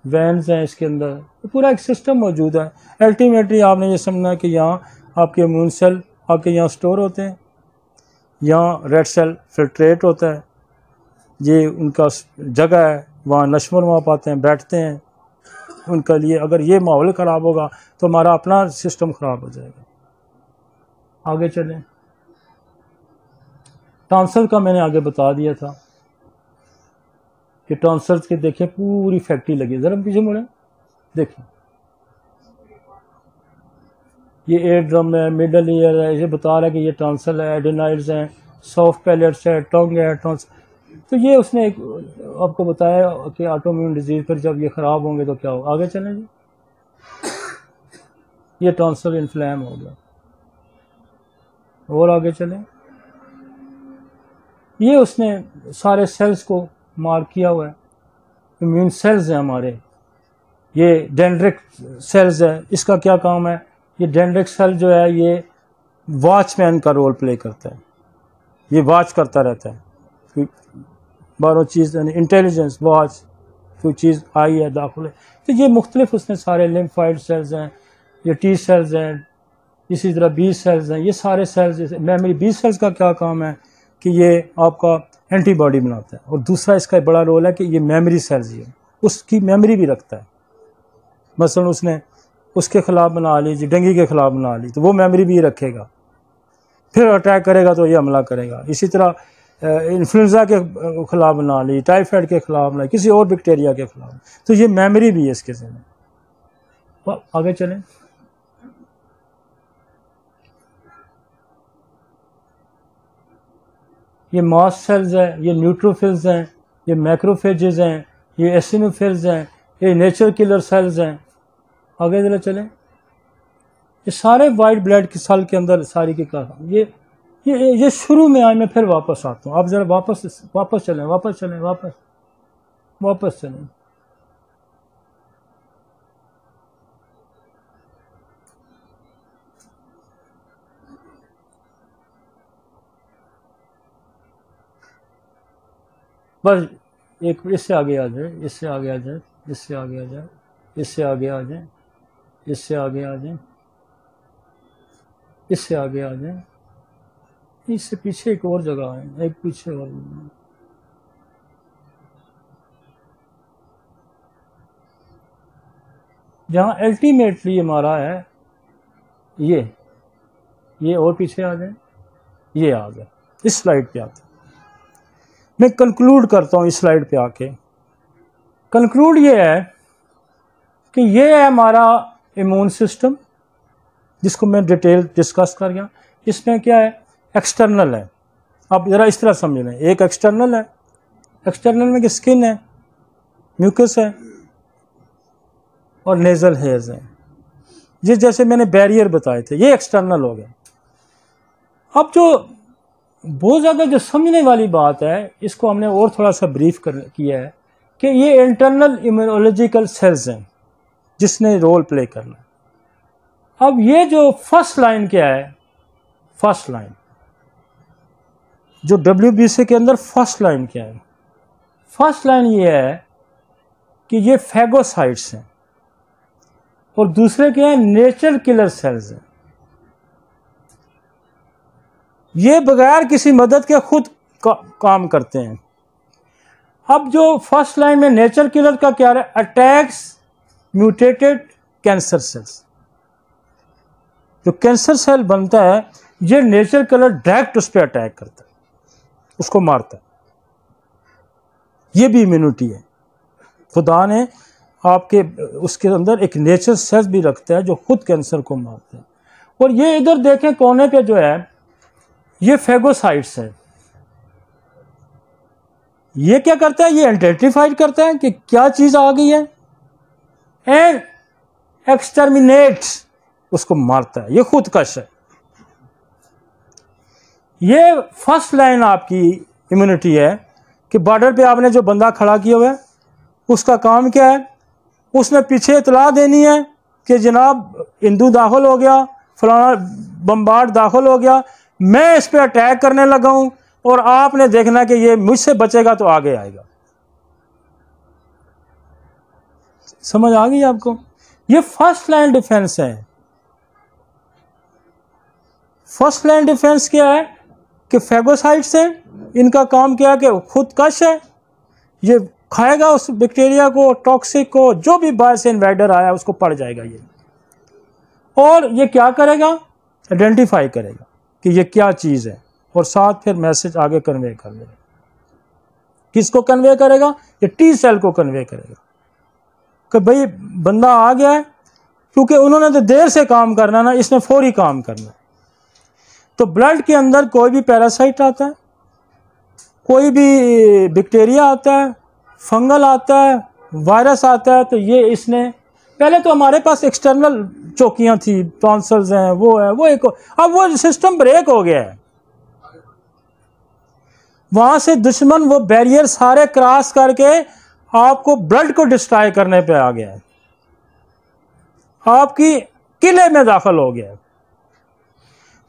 वैन्स हैं इसके अंदर, तो पूरा एक सिस्टम मौजूद है। अल्टीमेटली आपने ये समझना है कि यहाँ आपके इम्यून सेल आपके यहाँ स्टोर होते हैं, यहाँ रेड सेल फिल्ट्रेट होता है, ये उनका जगह है, वहाँ नश्वर पाते हैं, बैठते हैं। उनके लिए अगर ये माहौल ख़राब होगा तो हमारा अपना सिस्टम ख़राब हो जाएगा। आगे चलें। टॉन्सिल का मैंने आगे बता दिया था कि टॉन्सिल्स के देखिए पूरी फैक्ट्री लगी। जरा पीछे मुड़े देखिए, ये एयर ड्रम है, मिडल ईयर है, ये बता रहा है कि ये टॉन्सिल है, एडेनाइड्स हैं, सॉफ्ट पैलेट्स है, टंग है, टॉन्सिल। तो ये उसने एक आपको बताया कि ऑटोइम्यून डिजीज पर जब ये ख़राब होंगे तो क्या होगा। आगे चलें जी। ये टॉन्सिल इन्फ्लेम हो गया। और आगे चलें। ये उसने सारे सेल्स को मार्क किया हुआ है, इम्यून सेल्स हैं हमारे। ये डेंड्रिक सेल्स है, इसका क्या काम है, ये डेंड्रिक सेल जो है ये वॉचमैन का रोल प्ले करता है। ये वॉच करता रहता है, बारों चीज़ इंटेलिजेंस वॉच, कोई चीज़ आई है दाखिल है। तो ये मुख्तलिफ उसने सारे लिम्फाइड सेल्स हैं, ये टी सेल्स हैं, इसी तरह बी सेल्स हैं, ये सारे सेल्स। मेमोरी बी सेल्स का क्या काम है कि ये आपका एंटीबॉडी बनाता है, और दूसरा इसका बड़ा रोल है कि ये मेमोरी सेल्स है, उसकी मेमोरी भी रखता है। मसलन उसने उसके ख़िलाफ़ बना ली जी, डेंगू के ख़िलाफ़ बना ली, तो वो मेमोरी भी रखेगा, फिर अटैक करेगा तो ये हमला करेगा। इसी तरह इन्फ्लुएंजा के ख़िलाफ़ बना ली, टाइफाइड के ख़िलाफ़ बना, किसी और बैक्टीरिया के ख़िलाफ़, तो ये मेमोरी भी है इसके ज़रिए। आगे चलें। ये मास्ट सेल्स हैं, ये न्यूट्रोफिल्स हैं, ये मैक्रोफेजेस हैं, ये एसिनोफिल्स हैं, ये नेचर किलर सेल्स हैं। आगे जरा चलें। ये सारे वाइट ब्लड की सेल के अंदर सारी की काम। ये शुरू में आए, मैं फिर वापस आता हूँ। आप जरा वापस चलें, वापस चलें। बस एक इससे आगे आ जाए, इससे आगे आ जाए, इससे आगे आ जाए, इससे आगे आ जाए, इससे आगे आ जाए, इससे आगे आ जाए, इससे पीछे एक और जगह है, एक पीछे और। जहाँ अल्टीमेटली हमारा है ये और पीछे आ जाए, ये आ गया। इस स्लाइड पे आते मैं कंक्लूड करता हूँ। इस स्लाइड पे आके कंक्लूड ये है कि ये है हमारा इम्यून सिस्टम, जिसको मैं डिटेल डिस्कस कर गया। इसमें क्या है, एक्सटर्नल है। आप ज़रा इस तरह समझ लें, एक एक्सटर्नल है, एक्सटर्नल में स्किन है, म्यूकस है और नेजल हेयर्स हैं। ये जैसे मैंने बैरियर बताए थे, ये एक्सटर्नल हो गया। अब जो बहुत ज़्यादा जो समझने वाली बात है, इसको हमने और थोड़ा सा ब्रीफ किया है कि ये इंटरनल इम्यूनोलॉजिकल सेल्स हैं जिसने रोल प्ले करना है। अब ये जो फर्स्ट लाइन क्या है, फर्स्ट लाइन जो WBC के अंदर फर्स्ट लाइन क्या है, फर्स्ट लाइन ये है कि ये फैगोसाइट्स हैं और दूसरे क्या है, नेचर किलर सेल्स हैं। ये बगैर किसी मदद के खुद काम करते हैं। अब जो फर्स्ट लाइन में नेचर किलर का क्या है, अटैक्स म्यूटेटेड कैंसर सेल्स। जो कैंसर सेल बनता है, ये नेचर किलर डायरेक्ट उस पर अटैक करता है, उसको मारता है। ये भी इम्यूनिटी है। खुदा ने आपके उसके अंदर एक नेचर सेल भी रखता है जो खुद कैंसर को मारता है। और ये इधर देखें कोने पे जो है, ये फैगोसाइट्स है। ये क्या करता है, ये आइडेंटिफाइड करता है कि क्या चीज आ गई है एंड एक्सटर्मिनेट्स, उसको मारता है। ये खुदकश है। ये फर्स्ट लाइन आपकी इम्यूनिटी है कि बॉर्डर पे आपने जो बंदा खड़ा किया हुआ है, उसका काम क्या है, उसने पीछे इतला देनी है कि जनाब हिंदू दाखिल हो गया, फलाना बम्बार्ड दाखिल हो गया, मैं इस पे अटैक करने लगा हूं और आपने देखना कि ये मुझसे बचेगा तो आगे आएगा। समझ आ गई आपको? ये फर्स्ट लाइन डिफेंस है। फर्स्ट लाइन डिफेंस क्या है कि फैगोसाइट्स हैं, इनका काम क्या है कि खुदकश है। ये खाएगा उस बैक्टीरिया को, टॉक्सिक को, जो भी बाहर से इन्वेडर आया उसको पड़ जाएगा ये। और ये क्या करेगा, आइडेंटिफाई करेगा कि ये क्या चीज़ है और साथ फिर मैसेज आगे कन्वे कर देगा। किसको कन्वे करेगा, ये टी सेल को कन्वे करेगा कि भाई बंदा आ गया है, क्योंकि उन्होंने तो देर से काम करना ना, इसने फौरी काम करना है। तो ब्लड के अंदर कोई भी पैरासाइट आता है, कोई भी बैक्टीरिया आता है, फंगल आता है, वायरस आता है, तो ये इसने पहले तो हमारे पास एक्सटर्नल चौकियां थी, टॉन्सल्स हैं, वो है, वो एक, अब वो सिस्टम ब्रेक हो गया है। वहां से दुश्मन वो बैरियर सारे क्रॉस करके आपको ब्लड को डिस्ट्रॉय करने पे आ गया है, आपकी किले में दाखिल हो गया है।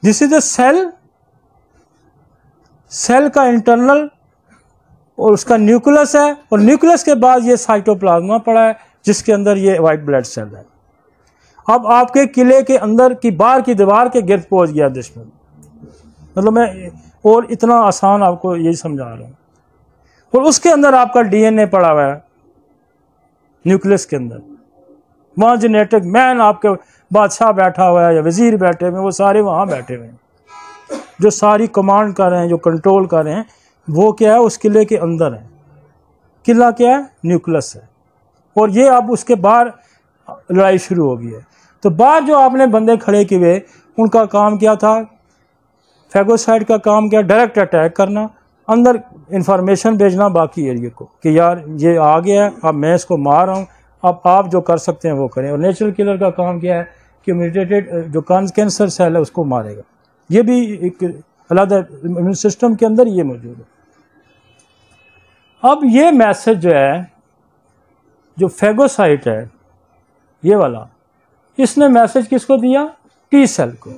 This is a cell, cell का इंटरनल और उसका न्यूक्लियस है, और न्यूक्लियस के बाद ये साइटोप्लाज्मा पड़ा है जिसके अंदर ये वाइट ब्लड सेल है। अब आपके किले के अंदर की बाहर की दीवार के गिर्द पहुंच गया दुश्मन। मतलब मैं और इतना आसान आपको यही समझा रहा हूं। और उसके अंदर आपका DNA पड़ा हुआ है न्यूक्लियस के अंदर। वहां जेनेटिक मैन, आपके बादशाह बैठा हुआ है या वजीर बैठे हुए हैं, वो सारे वहां बैठे हुए हैं जो सारी कमांड कर रहे हैं, जो कंट्रोल कर रहे हैं। वो क्या है, उस किले के अंदर है। किला क्या है, न्यूक्लियस है। और ये अब उसके बाहर लड़ाई शुरू हो गई है। तो बाहर जो आपने बंदे खड़े किए, उनका काम क्या था, फैगोसाइट का काम क्या, डायरेक्ट अटैक करना, अंदर इंफॉर्मेशन भेजना बाकी एरिया को कि यार ये आ गया है, अब मैं इसको मार रहा हूँ, अब आप जो कर सकते हैं वो करें। और नेचुरल किलर का काम क्या है कि म्यूटेटेड जो कैंसर सेल है उसको मारेगा। ये भी एक अलग इम्यून सिस्टम के अंदर ये मौजूद है। अब ये मैसेज जो है, जो फैगोसाइट है ये वाला, इसने मैसेज किसको दिया, टी सेल को।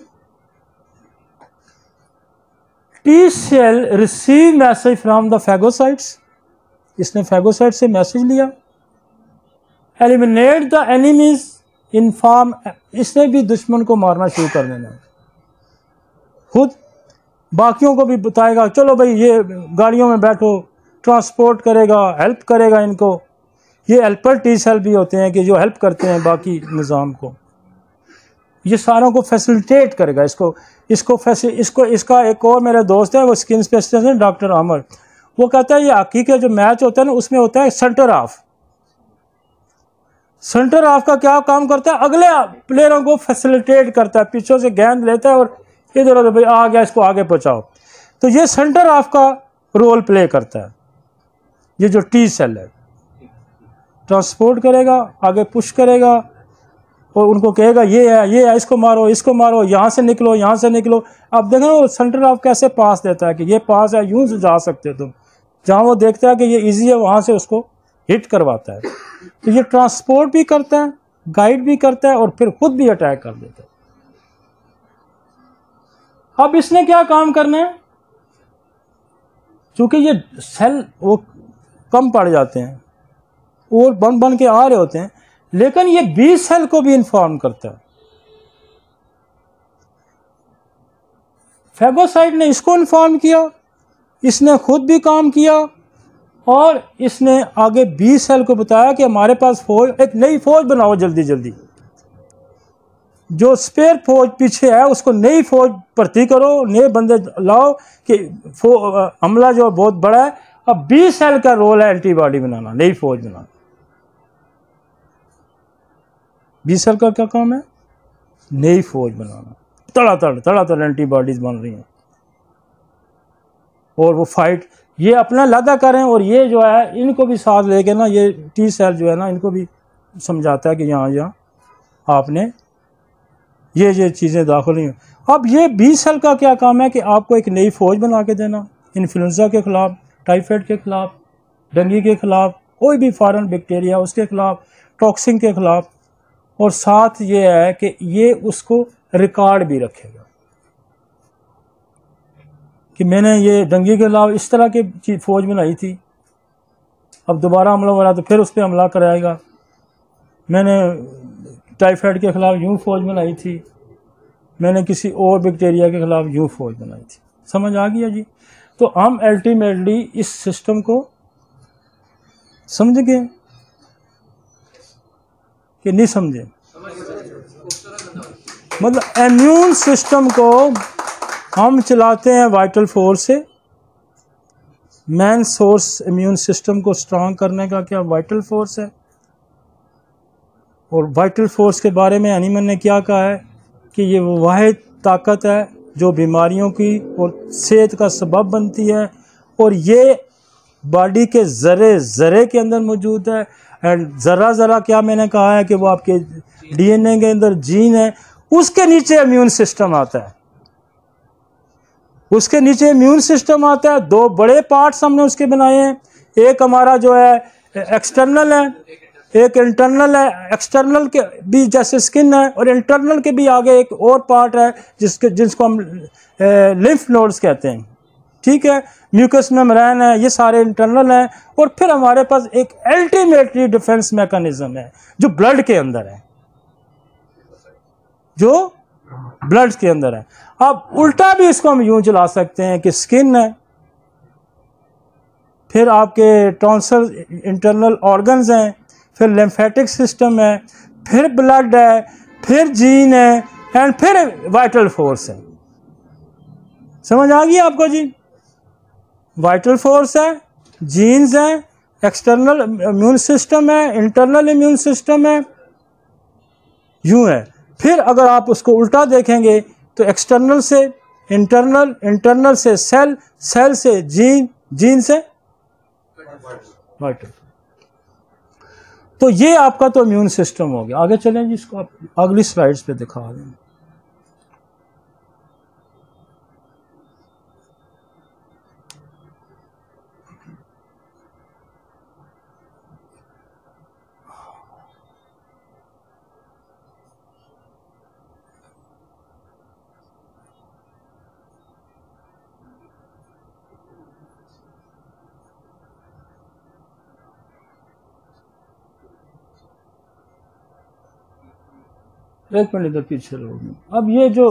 T cell receive message from the phagocytes, इसने फैगोसाइट से मैसेज लिया। Eliminate the enemies in form, इसने भी दुश्मन को मारना शुरू कर देना। खुद बाकियों को भी बताएगा, चलो भाई ये गाड़ियों में बैठो, ट्रांसपोर्ट करेगा, हेल्प करेगा इनको, ये हेल्पर टी सेल भी होते हैं कि जो हेल्प करते हैं बाकी निज़ाम को। ये सारों को फैसिलिटेट करेगा। इसका एक और मेरा दोस्त है, वो स्किन स्पेशलिस्ट है, डॉक्टर आमर, वो कहता है ये हॉकी का जो मैच होता है ना, उसमें होता है सेंटर ऑफ। सेंटर ऑफ का क्या काम करता है? अगले प्लेयरों को फैसिलिटेट करता है, पीछे से गेंद लेता है और इधर उधर भाई आ गया, इसको आगे पहुंचाओ। तो ये सेंटर ऑफ का रोल प्ले करता है। ये जो टी सेल है, ट्रांसपोर्ट करेगा, आगे पुश करेगा और उनको कहेगा ये है, इसको मारो, यहाँ से निकलो, यहाँ से निकलो। अब देखो वो सेंटर ऑफ कैसे पास देता है कि ये पास है, यूं से जा सकते हो तुम। जहाँ वो देखता है कि ये इजी है, वहाँ से उसको हिट करवाता है। तो ये ट्रांसपोर्ट भी करता है, गाइड भी करता है और फिर खुद भी अटैक कर देता है। अब इसने क्या काम करना है? चूंकि ये सेल वो कम पड़ जाते हैं और बन के आ रहे होते हैं, लेकिन ये बी सेल को भी इन्फॉर्म करता है। फेगोसाइट ने इसको इन्फॉर्म किया, इसने खुद भी काम किया और इसने आगे बी सेल को बताया कि हमारे पास फौज, एक नई फौज बनाओ जल्दी जल्दी। जो स्पेयर फौज पीछे है उसको नई फौज भर्ती करो, नए बंदे लाओ कि हमला जो बहुत बड़ा है। अब बी सेल का रोल है एंटीबॉडी बनाना, नई फौज बनाना। बी सेल का क्या काम है? नई फौज बनाना। तड़ातड़ एंटीबॉडीज बन रही हैं और वो फाइट ये अपना लादा करें। और ये जो है इनको भी साथ लेके ना, ये टी सेल जो है ना, इनको भी समझाता है कि यहाँ आपने ये चीज़ें दाखिल नहीं। अब ये बी सेल का क्या काम है कि आपको एक नई फौज बना के देना, इन्फ्लुएंजा के खिलाफ, टाइफाइड के खिलाफ, डेंगू के खिलाफ, कोई भी फॉरेन बैक्टीरिया उसके खिलाफ, टॉक्सिन के खिलाफ। और साथ ये है कि ये उसको रिकॉर्ड भी रखेगा कि मैंने ये डेंगू के खिलाफ इस तरह की फौज बनाई थी, अब दोबारा हमला हो रहा तो फिर उस पर हमला कराएगा। मैंने टाइफाइड के खिलाफ यूं फौज बनाई थी, मैंने किसी और बैक्टीरिया के खिलाफ यूं फौज बनाई थी। समझ आ गया जी? तो हम अल्टीमेटली इस सिस्टम को समझ गए कि नहीं समझे? मतलब इम्यून सिस्टम को हम चलाते हैं वाइटल फोर्स से। मेन सोर्स इम्यून सिस्टम को स्ट्रांग करने का क्या वाइटल फोर्स है। और वाइटल फोर्स के बारे में एनिमल ने क्या कहा है कि ये वो वाहिद ताकत है जो बीमारियों की और सेहत का सबब बनती है, और ये बॉडी के ज़रे ज़रे के अंदर मौजूद है। एंड ज़रा क्या मैंने कहा है कि वो आपके डीएनए के अंदर जीन है, उसके नीचे इम्यून सिस्टम आता है। उसके नीचे इम्यून सिस्टम आता है। दो बड़े पार्ट्स हमने उसके बनाए हैं, एक हमारा जो है एक्सटर्नल है, एक इंटरनल है। एक्सटर्नल के भी जैसे स्किन है और इंटरनल के भी आगे एक और पार्ट है जिसको हम लिम्फ नोड्स कहते हैं। ठीक है, म्यूकस मेम्ब्रेन है, ये सारे इंटरनल हैं। और फिर हमारे पास एक अल्टीमेटली डिफेंस मैकेनिज्म है जो ब्लड के अंदर है, जो ब्लड के अंदर है। अब उल्टा भी इसको हम यूं चला सकते हैं कि स्किन है, फिर आपके टॉन्सल इंटरनल ऑर्गन्स हैं, फिर लिम्फेटिक सिस्टम है, फिर ब्लड है, फिर जीन है, एंड फिर वाइटल फोर्स है। समझ आ गई आपको जी? वाइटल फोर्स है, जीन्स है, एक्सटर्नल इम्यून सिस्टम है, इंटरनल इम्यून सिस्टम है, यूं है। फिर अगर आप उसको उल्टा देखेंगे तो एक्सटर्नल से इंटरनल, इंटरनल से सेल, सेल से जीन, जीन से वाइटल। तो ये आपका तो इम्यून सिस्टम हो गया। आगे चलें जी, इसको आप अगली स्लाइड्स पे दिखा दें। एक मिनट इधर पीछे रहो। अब ये जो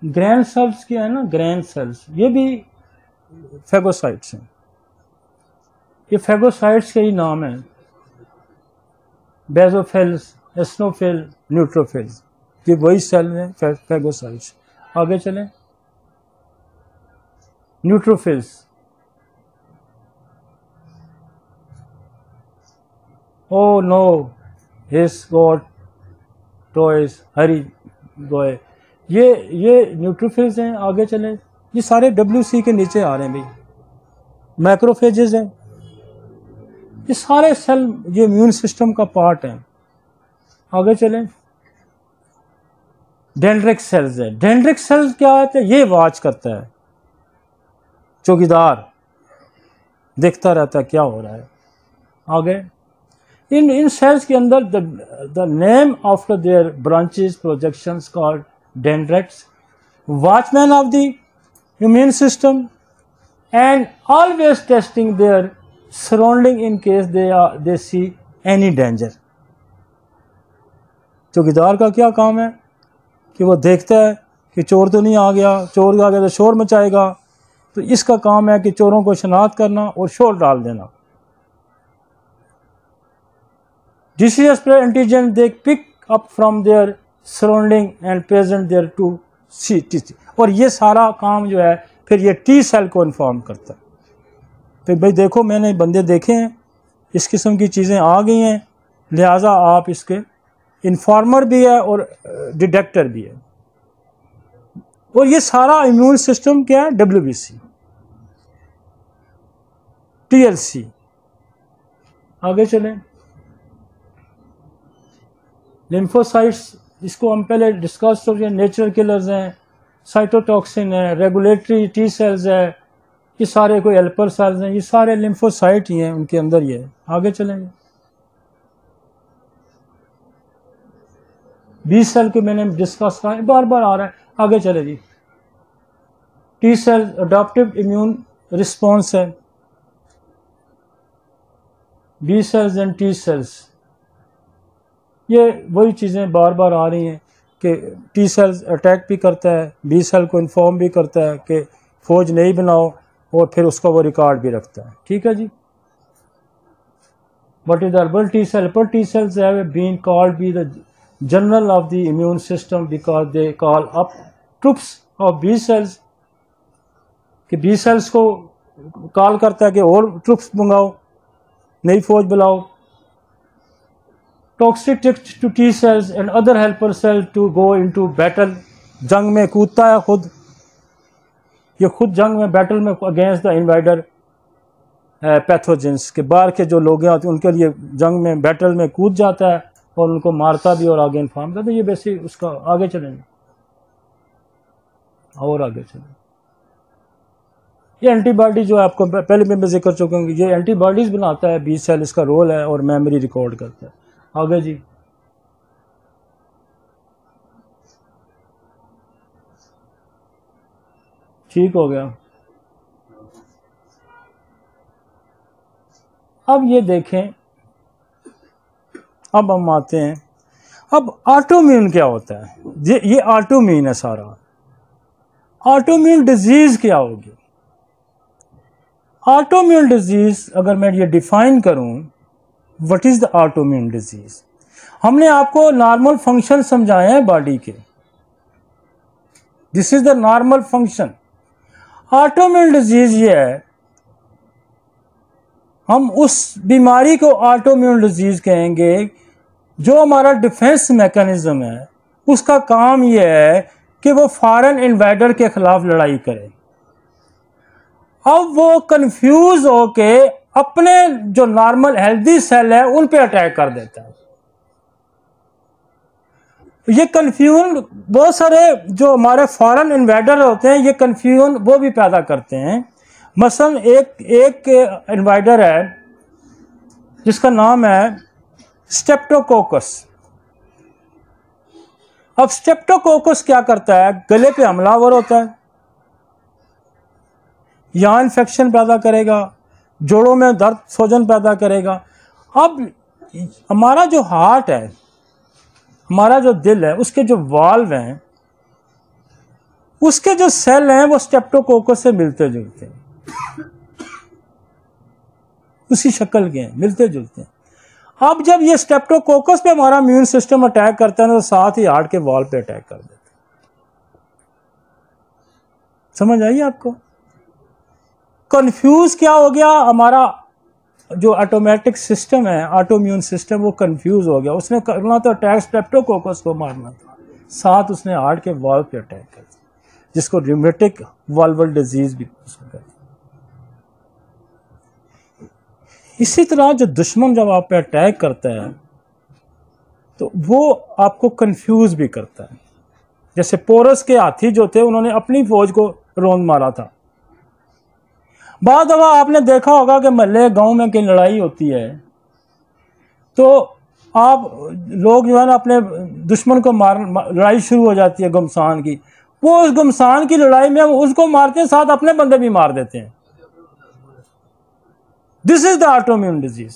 ग्रैंड सेल्स के है ना, ग्रैंड सेल्स, ये भी फेगोसाइट्स हैं। ये फेगोसाइट्स के ही नाम है। बेसोफिल्स, एस्नोफिल, न्यूट्रोफिल्स, ये वही सेल हैं फेगोसाइट्स। आगे चलें। न्यूट्रोफिल्स, ओ नो हिस गॉट टॉयज हरी बॉय, ये न्यूट्रोफिल्स हैं। आगे चलें। ये सारे WC के नीचे आ रहे हैं भाई। मैक्रोफेजेस हैं, ये सारे सेल ये इम्यून सिस्टम का पार्ट हैं। आगे चलें। डेंड्रिक सेल्स है। डेंड्रिक सेल्स क्या होता है? ये वॉच करता है, चौकीदार, देखता रहता है क्या हो रहा है। आगे इन सेल्स के अंदर the name after their branches projections called dendrites, watchman of the immune system and always testing their surrounding in case they see any danger। चौकीदार का क्या काम है कि वो देखता है कि चोर तो नहीं आ गया, चोर आ गया तो शोर मचाएगा, तो इसका काम है कि चोरों को शनाख्त करना और शोर डाल देना। disease spread antigen they pick up from their surrounding and present there to see, और ये सारा काम जो है फिर ये T सेल को इन्फॉर्म करता है। तो भाई देखो, मैंने बंदे देखे हैं, इस किस्म की चीज़ें आ गई हैं, लिहाजा आप इसके इन्फॉर्मर भी है और डिटेक्टर भी है। और ये सारा इम्यून सिस्टम क्या है? WBC, TLC। आगे चलें। लिम्फोसाइट्स, इसको हम पहले डिस्कस हो गए, नेचुरल किलर्स हैं, साइटोटॉक्सिन है, रेगुलेटरी T सेल्स है, ये सारे कोई हेल्पर सेल्स हैं, ये सारे लिम्फोसाइट ही हैं, उनके अंदर ही है। आगे चलेंगे। B सेल के मैंने डिस्कस करा, बार बार आ रहा है। आगे चले जी। T cell adaptive immune response है, B cells and T cells, ये वही चीज़ें बार बार आ रही हैं कि T सेल्स अटैक भी करता है, B सेल को इन्फॉर्म भी करता है कि फौज नहीं बनाओ, और फिर उसका वो रिकॉर्ड भी रखता है। ठीक है जी। What is the helper T cell? Helper T cells have been called be the general of the immune system because they call up troops of B cells, कि B cells को कॉल करता है कि और ट्रुप्स मंगाओ, नई फौज बुलाओ। Toxic to T cells and other helper cells to go into battle, जंग में कूदता है खुद, ये खुद जंग में बैटल में अगेंस्ट द इन्वाइडर पैथोजेंस, के बाहर के जो लोग हैं उनके लिए जंग में बैटल में कूद जाता है और उनको मारता भी और आगे इन्फॉर्म करता है। ये बेसिक उसका। आगे चलेंगे और आगे चलेंगे। ये एंटीबॉडी जो है, आपको पहले मैं जिक्र चुका हूँ, ये एंटीबॉडीज बनाता है B सेल, इसका रोल है, और मेमोरी रिकॉर्ड करता है। आगे जी। ठीक हो गया। अब ये देखें, अब हम आते हैं, अब ऑटोइम्यून क्या होता है? ये ऑटोइम्यून है सारा। ऑटोइम्यून डिजीज क्या होगी? ऑटोइम्यून डिजीज अगर मैं ये डिफाइन करूं, what is the autoimmune disease? हमने आपको नॉर्मल फंक्शन समझाए हैं बॉडी के, this is the normal function. Autoimmune disease ये है, हम उस बीमारी को ऑटोइम्यून डिजीज कहेंगे जो हमारा डिफेंस मैकेनिज्म है, उसका काम ये है कि वो फॉरेन इन्वेडर के खिलाफ लड़ाई करे। अब वो कंफ्यूज होके अपने जो नॉर्मल हेल्दी सेल है उन पे अटैक कर देता है। ये कन्फ्यूजन बहुत सारे जो हमारे फॉरेन इन्वेडर होते हैं, ये कन्फ्यूजन वो भी पैदा करते हैं। मसलन एक इन्वेडर है जिसका नाम है स्ट्रेप्टोकोकस। अब स्ट्रेप्टोकोकस क्या करता है? गले पे हमलावर होता है, यहाँ इन्फेक्शन पैदा करेगा, जोड़ों में दर्द सूजन पैदा करेगा। अब हमारा जो हार्ट है, हमारा जो दिल है, उसके जो वाल्व हैं, उसके जो सेल हैं, वो स्ट्रेप्टोकोकस से मिलते जुलते हैं, उसी शक्ल के हैं, मिलते जुलते हैं। अब जब ये स्ट्रेप्टोकोकस पे हमारा इम्यून सिस्टम अटैक करता है ना, तो साथ ही हार्ट के वॉल पे अटैक कर देता है। समझ आई आपको? कंफ्यूज क्या हो गया, हमारा जो ऑटोमेटिक सिस्टम है, ऑटो इम्यून सिस्टम, वो कंफ्यूज हो गया। उसने करना तो अटैक स्ट्रेप्टोकोकस को मारना था, साथ उसने हार्ट के वॉल पे अटैक कर दिया, जिसको रिमेटिक वाल्वल डिजीज भी कहते हैं। इसी तरह जो दुश्मन जब आप पे अटैक करता है तो वो आपको कंफ्यूज भी करता है। जैसे पोरस के हाथी जो थे, उन्होंने अपनी फौज को रौंद मारा था। बाद दफा आपने देखा होगा कि महल्ले गांव में कहीं लड़ाई होती है तो आप लोग जो है ना अपने दुश्मन को लड़ाई शुरू हो जाती है घमसान की, वो उस घमसान की लड़ाई में उसको मारते हैं, साथ अपने बंदे भी मार देते हैं। This is the autoimmune disease.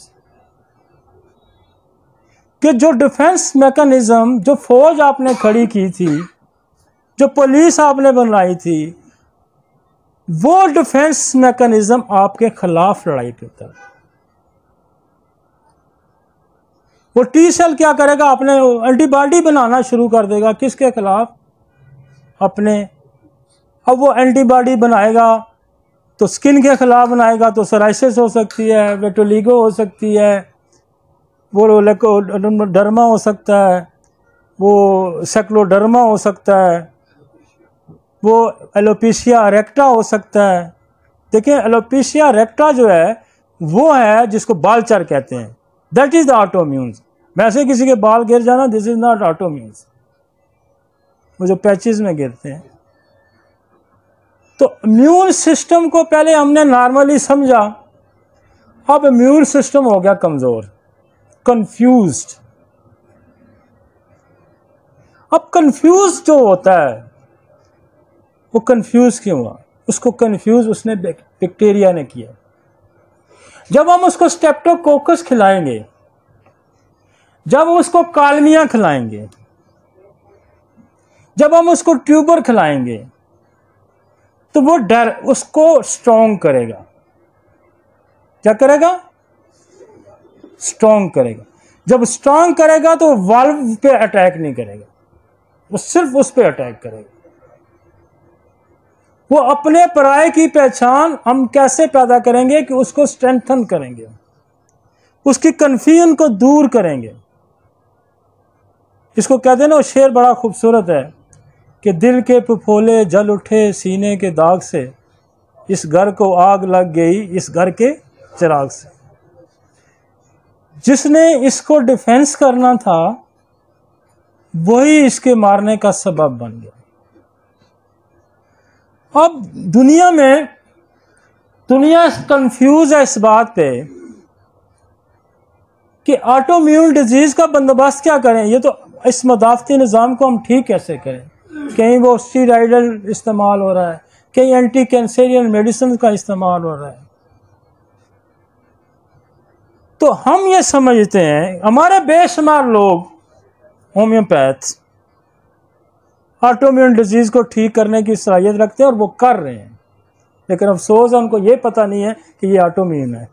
कि जो डिफेंस मैकेनिज्म, जो फौज आपने खड़ी की थी, जो पुलिस आपने बनाई थी, वो डिफेंस मैकेनिज्म आपके खिलाफ लड़ाई करता है। वो टी सेल क्या करेगा, अपने एंटीबॉडी बनाना शुरू कर देगा। किसके खिलाफ? अपने। अब वो एंटीबॉडी बनाएगा तो स्किन के खिलाफ बनाएगा, तो सोराइसिस हो सकती है, वेटोलिगो हो सकती है, वो डर्मा हो सकता है, वो सेक्लोडर्मा हो सकता है, वो एलोपेशिया रेक्टा हो सकता है। देखिए, एलोपेशिया रेक्टा जो है वो है जिसको बालचर कहते हैं, दैट इज द ऑटोइम्यून्स। वैसे किसी के बाल गिर जाना, दिस इज नॉट ऑटोइम्यून्स, वो जो पैचेस में गिरते हैं। तो इम्यून सिस्टम को पहले हमने नॉर्मली समझा, अब इम्यून सिस्टम हो गया कमजोर, कंफ्यूज्ड। अब कंफ्यूज जो होता है, वो कंफ्यूज क्यों हुआ? उसको कंफ्यूज उसने बैक्टीरिया ने किया। जब हम उसको स्ट्रेप्टोकोकस खिलाएंगे, जब हम उसको कालमिया खिलाएंगे, जब हम उसको ट्यूबर खिलाएंगे, तो वो डर उसको स्ट्रॉन्ग करेगा। क्या करेगा? स्ट्रॉन्ग करेगा। जब स्ट्रॉन्ग करेगा तो वाल्व पे अटैक नहीं करेगा, वो सिर्फ उस पे अटैक करेगा। वो अपने पराये की पहचान हम कैसे पैदा करेंगे कि उसको स्ट्रेंथन करेंगे, उसकी कंफ्यूजन को दूर करेंगे। इसको कहते हैं ना, वो शेर बड़ा खूबसूरत है कि दिल के फफोले जल उठे सीने के दाग से, इस घर को आग लग गई इस घर के चिराग से। जिसने इसको डिफेंस करना था वही इसके मारने का सबब बन गया। अब दुनिया कंफ्यूज है इस बात पे कि ऑटोइम्यून डिजीज का बंदोबस्त क्या करें। ये तो इस मदाफती निज़ाम को हम ठीक कैसे करें? कहीं वो स्टीराइडल इस्तेमाल हो रहा है, कहीं एंटी कैंसरियन मेडिसिन का इस्तेमाल हो रहा है। तो हम ये समझते हैं, हमारे बेशुमार लोग होम्योपैथ ऑटोइम्यून डिजीज को ठीक करने की सलाहियत रखते हैं और वो कर रहे हैं, लेकिन अफसोस है उनको ये पता नहीं है कि ये ऑटोइम्यून है।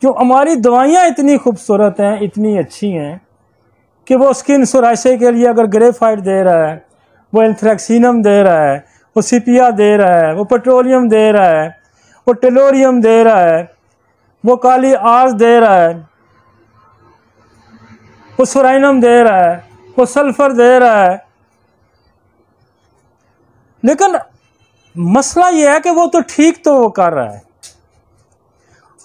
क्यों? हमारी दवाइयाँ इतनी खूबसूरत हैं, इतनी अच्छी हैं कि वो स्किन सोराइसिस के लिए अगर ग्रेफाइट दे रहा है, वो एंथ्रेक्सिनम दे रहा है, वो सिपिया दे रहा है, वो पेट्रोलियम दे रहा है, वो टेलोरियम दे रहा है, वो काली आर्स दे रहा है, वो सोराइनम दे रहा है, वो सल्फर दे रहा है। लेकिन मसला ये है कि वो तो ठीक तो वो कर रहा है।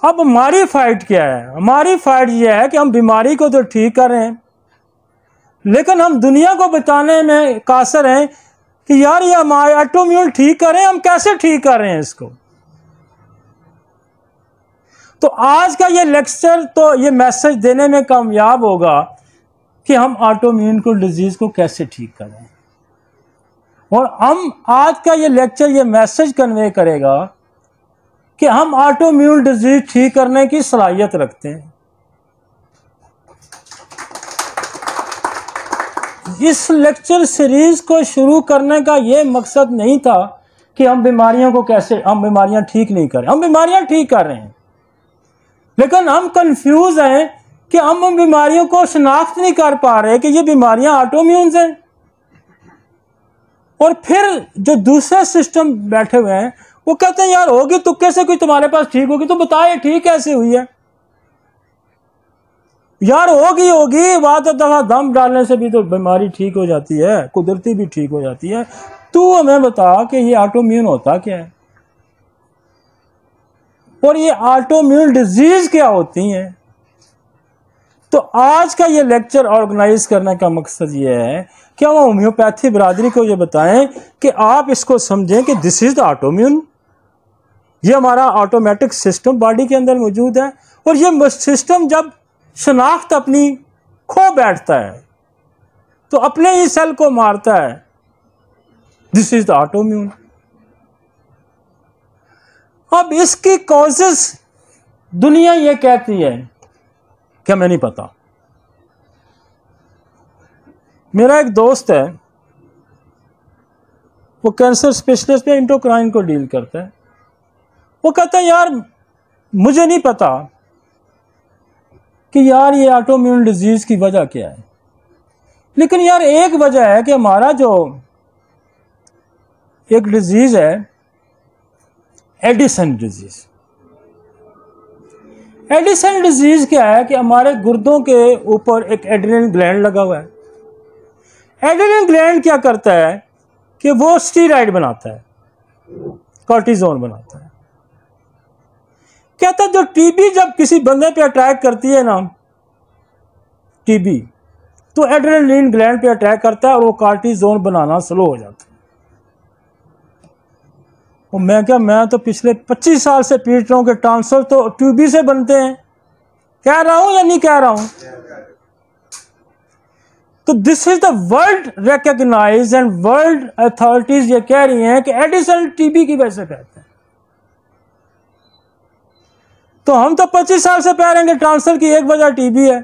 अब हमारी फाइट क्या है? हमारी फाइट ये है कि हम बीमारी को तो ठीक कर रहे हैं, लेकिन हम दुनिया को बताने में कासर हैं कि यार ये हमारे ऑटोइम्यून ठीक कर रहे हैं, हम कैसे ठीक कर रहे हैं इसको। तो आज का ये लेक्चर तो ये मैसेज देने में कामयाब होगा कि हम ऑटोइम्यून डिजीज को कैसे ठीक करें, और हम आज का ये लेक्चर ये मैसेज कन्वे करेगा कि हम ऑटोइम्यून डिजीज ठीक करने की सलाहियत रखते हैं। इस लेक्चर सीरीज को शुरू करने का ये मकसद नहीं था कि हम बीमारियां ठीक नहीं करें। हम बीमारियां ठीक कर रहे हैं, लेकिन हम कंफ्यूज हैं कि हम उन बीमारियों को शनाख्त नहीं कर पा रहे कि ये बीमारियां ऑटोइम्यून हैं। और फिर जो दूसरे सिस्टम बैठे हुए हैं वो कहते हैं यार होगी तुक्के से कोई तुम्हारे पास ठीक होगी, तो बताए ठीक कैसे हुई है यार? होगी बात दफा दम डालने से भी तो बीमारी ठीक हो जाती है, कुदरती भी ठीक हो जाती है। तू हमें बता कि ये ऑटोइम्यून होता क्या है और ये ऑटोइम्यून डिजीज क्या होती हैं। तो आज का ये लेक्चर ऑर्गेनाइज करने का मकसद ये है कि हम होम्योपैथी बरादरी को ये बताएं कि आप इसको समझें कि दिस इज द ऑटोइम्यून, ये हमारा ऑटोमेटिक सिस्टम बॉडी के अंदर मौजूद है। और ये सिस्टम जब शनाख्त अपनी खो बैठता है तो अपने ही सेल को मारता है। This is the autoimmune. अब इसकी कॉजेस दुनिया ये कहती है क्या, मैं नहीं पता। मेरा एक दोस्त है, वो कैंसर स्पेशलिस्ट पे एंडोक्राइन को डील करता है। वो कहता है यार मुझे नहीं पता कि यार ये ऑटोइम्यून डिजीज की वजह क्या है, लेकिन यार एक वजह है कि हमारा जो एक डिजीज है एडिसन डिजीज। एडिसन डिजीज क्या है कि हमारे गुर्दों के ऊपर एक एड्रेनल ग्लैंड लगा हुआ है। एड्रेनल ग्लैंड क्या करता है कि वो स्टीरॉइड बनाता है, कॉर्टिजोन बनाता है। कहता है जो टीबी जब किसी बंदे पे अटैक करती है ना, टीबी, तो एड्रेनलिन ग्लैंड पे अटैक करता है और वो कॉर्टिजोन बनाना स्लो हो जाता है। और मैं तो पिछले 25 साल से पीट रहा हूं कि ट्रांसफर तो टीबी से बनते हैं। कह रहा हूं या नहीं कह रहा हूं? तो this is the world recognised and world authorities ये कह रही हैं कि एडिसन टीबी की वजह से कहते हैं। तो हम तो 25 साल से कह रहे हैं कि ट्रांसफर की एक वजह टीबी है।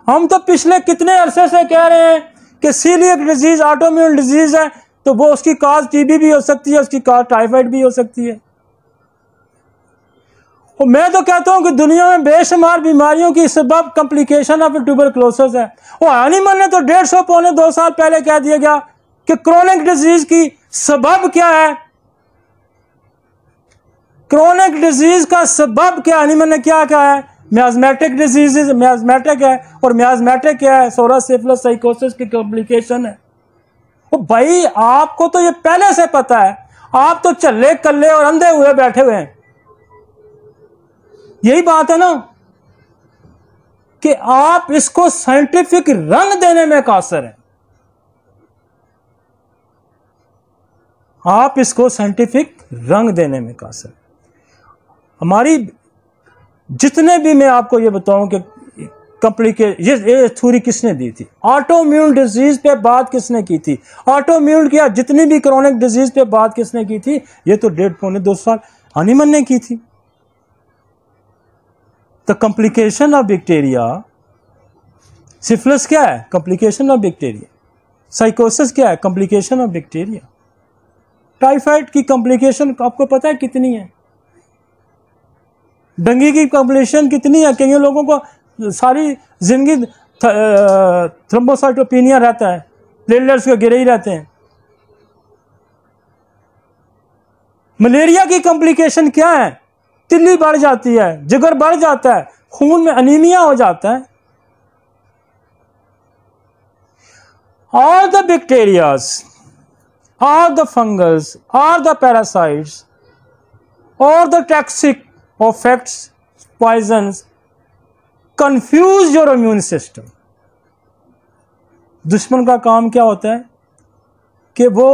हम तो पिछले कितने अरसे से कह रहे हैं कि सीलियक डिजीज ऑटोइम्यून डिजीज है, तो वो उसकी काज टीबी भी हो सकती है, उसकी काज टाइफाइड भी हो सकती है। और मैं तो कहता हूं कि दुनिया में बेशुमार बीमारियों की सबब कॉम्प्लिकेशन ऑफ ट्यूबरकुलोसिस है। और हनीमन ने तो 150 पौने 2 साल पहले कह दिया गया कि क्रोनिक डिजीज की सबब क्या है। क्रोनिक डिजीज का सबब क्या, हनीमन ने क्या कहा है? मियाज्मेटिक डिजीज, मियाज्मेटिक है। और मियाज्मेटिक क्या है? सोरस सिफिलिस साइकोसिस की कॉम्प्लिकेशन है। ओ भाई आपको तो ये पहले से पता है, आप तो चल्ले कल्ले और अंधे हुए बैठे हुए हैं। यही बात है ना कि आप इसको साइंटिफिक रंग देने में कासर हैं। आप इसको साइंटिफिक रंग देने में कासर हैं। हमारी जितने भी मैं आपको ये बताऊं कि ये थ्योरी किसने दी थी, ऑटोइम्यून डिजीज पे बात किसने की थी, ऑटोइम्यून क्या जितनी भी क्रोनिक डिजीज पे बात किसने की थी, ये तो 1.5 पौने 2 साल हनीमन ने की थी। The complication of bacteria, syphilis क्या है? Complication of bacteria. साइकोसिस क्या है? Complication of bacteria. टाइफाइड की कॉम्प्लिकेशन आपको पता है कितनी है? डेंगू की कॉम्प्लिकेशन कितनी है? कई लोगों को सारी जिंदगी थ्रोम्बोसाइटोपेनिया रहता है, प्लेटलेट्स के गिरे ही रहते हैं। मलेरिया की कॉम्प्लिकेशन क्या है? तिल्ली बढ़ जाती है, जिगर बढ़ जाता है, खून में अनीमिया हो जाता है। All the bacterias, all the fungus, all the parasites, all the toxic effects, poisons, confuse your immune system. दुश्मन का काम क्या होता है कि वो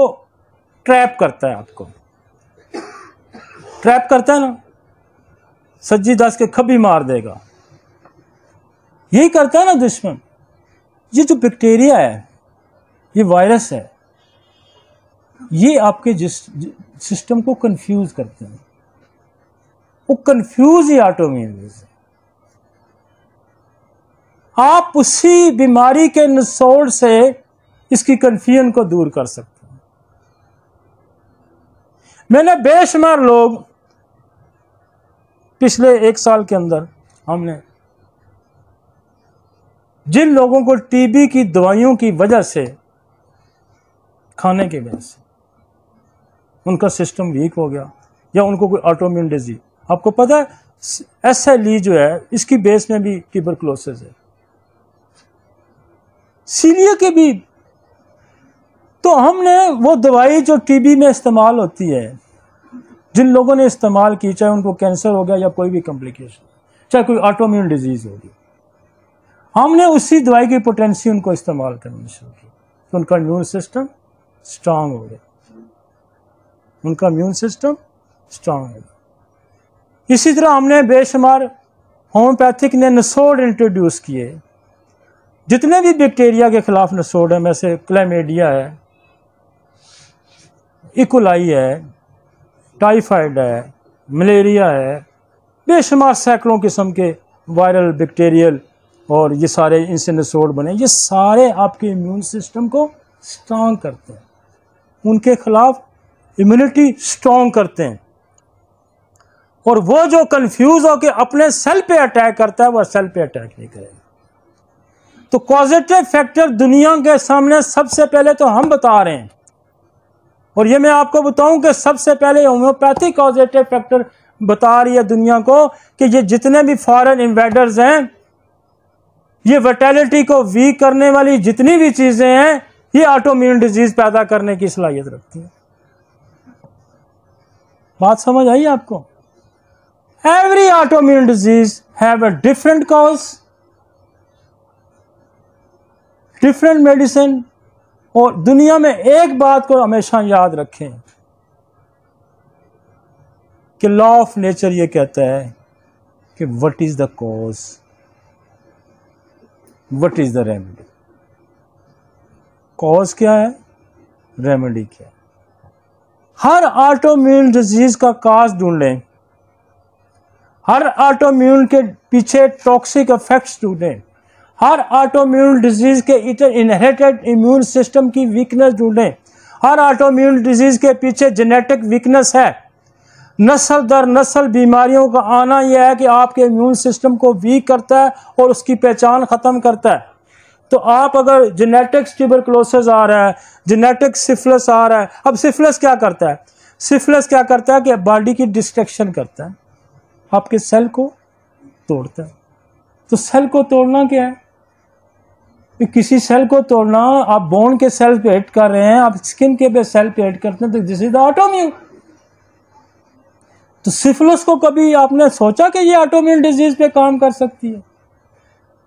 ट्रैप करता है, आपको ट्रैप करता है ना, सज्जी दस के खबी मार देगा, यही करता है ना दुश्मन। ये जो बैक्टीरिया है, ये वायरस है, ये आपके सिस्टम को कंफ्यूज करते हैं। वो कंफ्यूज ही ऑटोइम्यून डिजीज है। आप उसी बीमारी के निचोड़ से इसकी कंफ्यूजन को दूर कर सकते हैं। मैंने बेशुमार लोग पिछले 1 साल के अंदर हमने जिन लोगों को टीबी की दवाइयों की वजह से, खाने की वजह से उनका सिस्टम वीक हो गया, या उनको कोई ऑटोइम्यून डिजीज, आपको पता है SLE जो है इसकी बेस में भी ट्यूबरकुलोसिस है, सीलिया के भी। तो हमने वो दवाई जो टीबी में इस्तेमाल होती है, जिन लोगों ने इस्तेमाल की, चाहे उनको कैंसर हो गया या कोई भी कॉम्प्लिकेशन, चाहे कोई ऑटोइम्यून डिजीज होगी, हमने उसी दवाई की पोटेंसी उनको इस्तेमाल करनी शुरू की, तो उनका इम्यून सिस्टम स्ट्रांग हो गया, उनका इम्यून सिस्टम स्ट्रांग हो गया। इसी तरह हमने बेशुमार होम्योपैथिक ने नसोड इंट्रोड्यूस किए, जितने भी बैक्टीरिया के खिलाफ नसोड है, में से क्लैमिडिया है, इकोलाई है, टाइफाइड है, मलेरिया है, बेशुमार सैकड़ों किस्म के वायरल, बैक्टीरियल, और ये सारे इनसे नसोड बने, ये सारे आपके इम्यून सिस्टम को स्ट्रांग करते हैं, उनके खिलाफ इम्यूनिटी स्ट्रांग करते हैं। और वो जो कंफ्यूज होकर अपने सेल पे अटैक करता है, वह सेल पे अटैक नहीं करेगा। तो कॉजेटिव फैक्टर दुनिया के सामने सबसे पहले तो हम बता रहे हैं, और ये मैं आपको बताऊं कि सबसे पहले होम्योपैथी कॉजेटिव फैक्टर बता रही है दुनिया को कि ये जितने भी फॉरेन इन्वेडर्स हैं, ये विटैलिटी को वीक करने वाली जितनी भी चीजें हैं, ये ऑटोइम्यून डिजीज पैदा करने की सलाहियत रखती है। बात समझ आई आपको? Every autoimmune disease have a different cause, different medicine. और दुनिया में एक बात को हमेशा याद रखें कि लॉ ऑफ नेचर ये कहता है कि what is the cause, what is the remedy. Cause क्या है, रेमेडी क्या है। हर ऑटोइम्यून डिजीज का कॉज ढूंढ लें, हर ऑटोइम्यून के पीछे टॉक्सिक इफेक्ट्स ढूंढें, हर ऑटोइम्यून डिजीज के इनहेरिटेड इम्यून सिस्टम की वीकनेस ढूंढें, हर ऑटोइम्यून डिजीज के पीछे जेनेटिक वीकनेस है। नस्ल दर नस्ल बीमारियों का आना यह है कि आपके इम्यून सिस्टम को वीक करता है और उसकी पहचान खत्म करता है। तो आप अगर जेनेटिक्स ट्यूबरकुलोसिस आ रहा है, जेनेटिक सिफिलिस आ रहा है, अब सिफिलिस क्या करता है, सिफिलिस क्या करता है कि बॉडी की डिस्ट्रक्शन करता है, आपके सेल को तोड़ता है। तो सेल को तोड़ना क्या है, किसी सेल को तोड़ना, आप बोन के सेल पे हिट कर रहे हैं, आप स्किन के पे सेल पे हिट करते हैं, तो दिस इज द ऑटोइम्यून। तो सिफिलिस को कभी आपने सोचा कि ये ऑटोइम्यून डिजीज पे काम कर सकती है?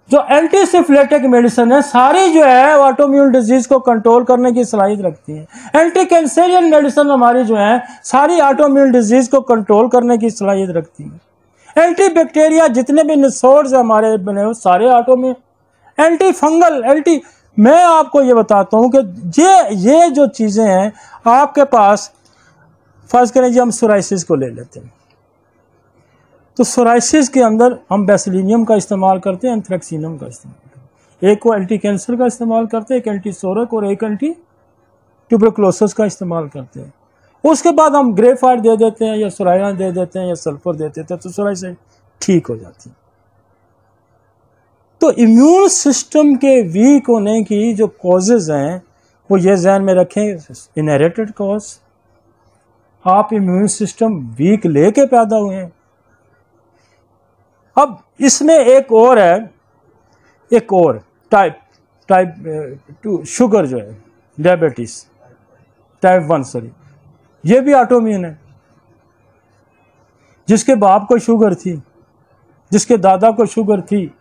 जो एंटी सिफिलिटिक मेडिसिन है सारी जो है ऑटोइम्यून डिजीज को कंट्रोल करने की सलाहियत रखती है। एंटी कैंसरियन मेडिसिन हमारी जो है सारी ऑटोइम्यून डिजीज को कंट्रोल करने की सलाहियत रखती है। एंटी बैक्टीरिया जितने भी निसोड्स हमारे बने हो सारे ऑटोइम्यून, एंटी फंगल, एंटी, मैं आपको ये बताता हूँ कि ये जो चीजें हैं आपके पास, फर्ज करें जी हम सोराइसिस को ले लेते हैं, तो सोराइसिस के अंदर हम बेसिलिनियम का इस्तेमाल करते हैं, एंथ्रेक्सिनम का इस्तेमाल करते हैं, एक को एंटी कैंसर का इस्तेमाल करते हैं, एक एंटी सोरक और एक एंटी ट्यूबरकुलोसिस का इस्तेमाल करते हैं। उसके बाद हम ग्रेफाइट दे देते हैं या सोराया दे देते हैं या सल्फर दे देते हैं, तो सोराइसिस ठीक हो जाती है। तो इम्यून सिस्टम के वीक होने की जो कॉजेज हैं वो ये ध्यान में रखें, इनहेरिटेड कॉज, आप इम्यून सिस्टम वीक लेके पैदा हुए हैं। अब इसमें एक और है, एक और टाइप 2 शुगर जो है, डायबिटीज टाइप 1, सॉरी, ये भी ऑटोइम्यून है। जिसके बाप को शुगर थी, जिसके दादा को शुगर थी,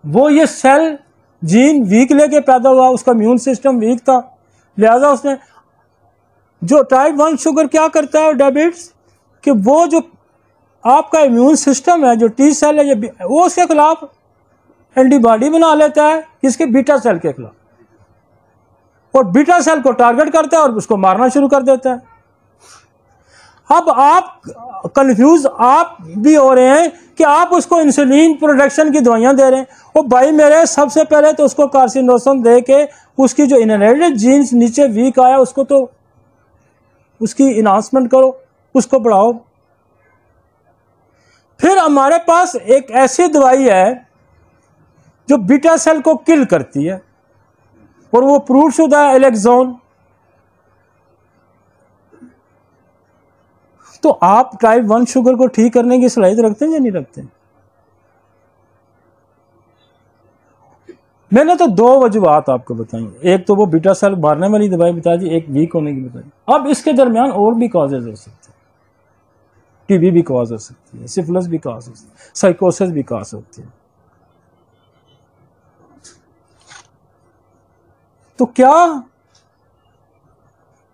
वो ये सेल जीन वीक लेके पैदा हुआ, उसका इम्यून सिस्टम वीक था, लिहाजा उसने जो टाइप 1 शुगर क्या करता है डायबिटीज, कि वो जो आपका इम्यून सिस्टम है, जो टी सेल है, ये वो उसके खिलाफ एंटीबॉडी बना लेता है, इसके बीटा सेल के खिलाफ, और बीटा सेल को टारगेट करता है और उसको मारना शुरू कर देता है। अब आप कंफ्यूज आप भी हो रहे हैं कि आप उसको इंसुलिन प्रोडक्शन की दवाइयां दे रहे हैं। वो भाई मेरे, सबसे पहले तो उसको कार्सिनोसम दे के उसकी जो इनहेरिटेड जीन्स नीचे वीक आया उसको तो उसकी इनहांसमेंट करो, उसको बढ़ाओ। फिर हमारे पास एक ऐसी दवाई है जो बीटा सेल को किल करती है और वो प्रूव शुदा है, एलेक्सोन। तो आप टाइप 1 शुगर को ठीक करने की सलाहियत रखते हैं या नहीं रखते? मैंने तो दो वजूहत आपको बताई, एक तो वो बीटा सेल मारने वाली दवाई बता दी, एक वीक होने की बताई। अब इसके दरमियान और भी कॉजेज हो सकते हैं, टीबी भी कॉज हो सकती है, सिफिलिस भी कॉज हो सकती है, साइकोसिस भी कॉज होती है। तो क्या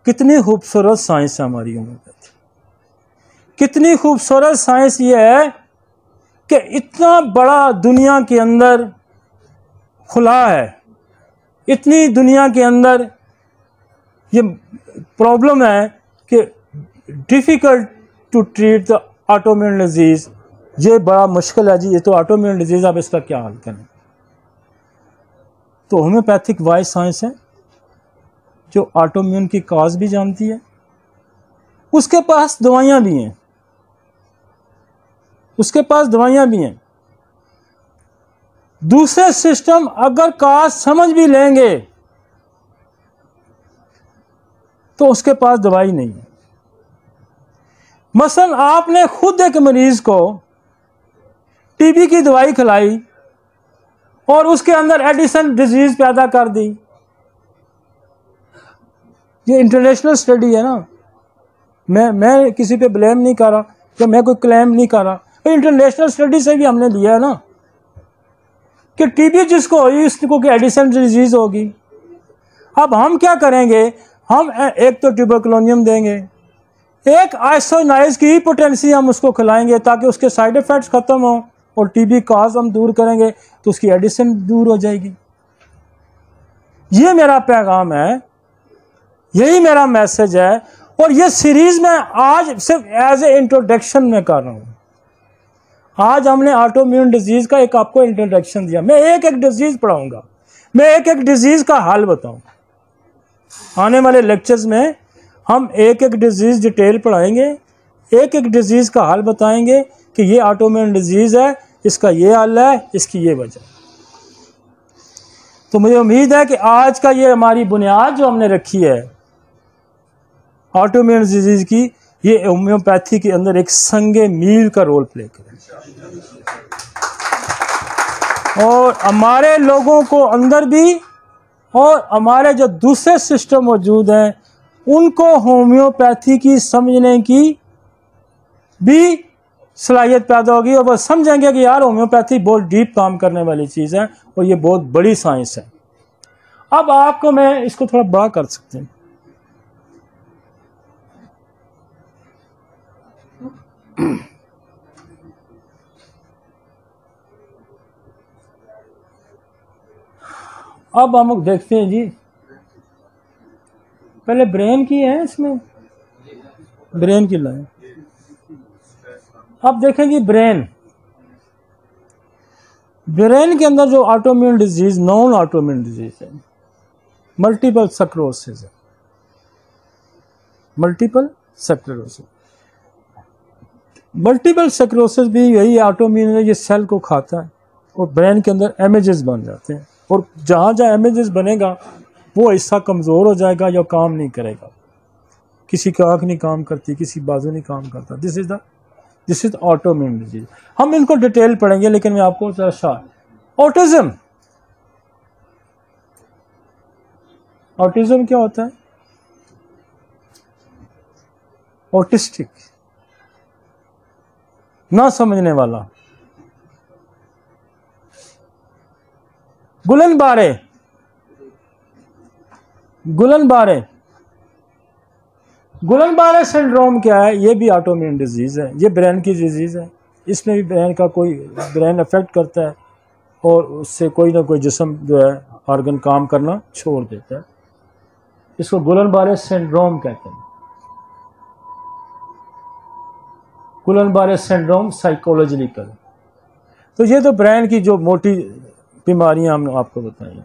कितनी खूबसूरत साइंस है हमारी होम्योपैथी, कितनी खूबसूरत साइंस ये है कि इतना बड़ा दुनिया के अंदर खुला है, इतनी दुनिया के अंदर ये प्रॉब्लम है कि difficult to treat the autoimmune disease, ये बड़ा मुश्किल है जी, ये तो ऑटोइम्यून डिजीज, अब इसका क्या हल करें? तो होम्योपैथिक वाइज साइंस है जो ऑटोइम्यून की कॉज भी जानती है, उसके पास दवाइयां भी हैं, उसके पास दवाइयां भी हैं। दूसरे सिस्टम अगर काज समझ भी लेंगे तो उसके पास दवाई नहीं है। मसलन आपने खुद एक मरीज को टीबी की दवाई खिलाई और उसके अंदर एडिसन डिजीज पैदा कर दी। ये इंटरनेशनल स्टडी है ना, मैं किसी पे ब्लेम नहीं कर रहा या मैं कोई क्लेम नहीं कर रहा, इंटरनेशनल स्टडी से भी हमने लिया है ना कि टीबी जिसको हुई उसको कि एडिसन डिजीज होगी। अब हम क्या करेंगे, हम एक तो ट्यूबरकुलोनियम देंगे, एक आइसोनाइज की पोटेंसी हम उसको खिलाएंगे ताकि उसके साइड इफेक्ट्स खत्म हो और टीबी काज हम दूर करेंगे तो उसकी एडिशन दूर हो जाएगी। ये मेरा पैगाम है, यही मेरा मैसेज है। और ये सीरीज में आज सिर्फ एज ए इंट्रोडक्शन में कर रहा हूं। आज हमने ऑटोइम्यून डिजीज का एक आपको इंट्रोडक्शन दिया, मैं एक एक डिजीज पढ़ाऊंगा, मैं एक एक डिजीज का हाल बताऊंगा। आने वाले लेक्चर्स में हम एक एक डिजीज डिटेल पढ़ाएंगे, एक एक डिजीज का हाल बताएंगे कि ये ऑटोइम्यून डिजीज है, इसका ये हल है, इसकी ये वजह। तो मुझे उम्मीद है कि आज का ये हमारी बुनियाद जो हमने रखी है ऑटोइम्यून डिजीज की, ये होम्योपैथी के अंदर एक संगे मील का रोल प्ले करे और हमारे लोगों को अंदर भी और हमारे जो दूसरे सिस्टम मौजूद हैं उनको होम्योपैथी की समझने की भी सलाहियत पैदा होगी और वह समझेंगे कि यार होम्योपैथी बहुत डीप काम करने वाली चीज़ है और ये बहुत बड़ी साइंस है। अब आपको मैं इसको थोड़ा बड़ा कर सकते हैं। अब हम लोग देखते हैं जी, पहले ब्रेन की है, इसमें ब्रेन की लाइन। अब देखें जी, ब्रेन के अंदर जो autoimmune disease, non autoimmune disease है, मल्टीपल स्क्लेरोसिस है, मल्टीपल स्क्लेरोसिस। मल्टीपल स्क्लेरोसिस भी यही ऑटोइम्यून है, ये सेल को खाता है और ब्रेन के अंदर एमेजेस बन जाते हैं और जहाँ जहाँ एमेजेस बनेगा वो हिस्सा कमज़ोर हो जाएगा या काम नहीं करेगा। किसी की आँख नहीं काम करती, किसी बाजू नहीं काम करता। This is autoimmune disease. हम इनको डिटेल पढ़ेंगे, लेकिन मैं आपको जरा शार्ट। ऑटिज्म क्या होता है? ऑटिस्टिक, ना समझने वाला। गुलन-बारे सिंड्रोम क्या है? ये भी ऑटोइम्यून डिजीज है, ये ब्रेन की डिजीज है। इसमें भी ब्रेन अफेक्ट करता है और उससे कोई ना कोई जिस्म जो है ऑर्गन काम करना छोड़ देता है। इसको गुलन-बारे सिंड्रोम कहते हैं। गुलन-बारे सिंड्रोम साइकोलॉजिकल। तो ये तो ब्रेन की जो मोटी बीमारियां हमने आपको बताई।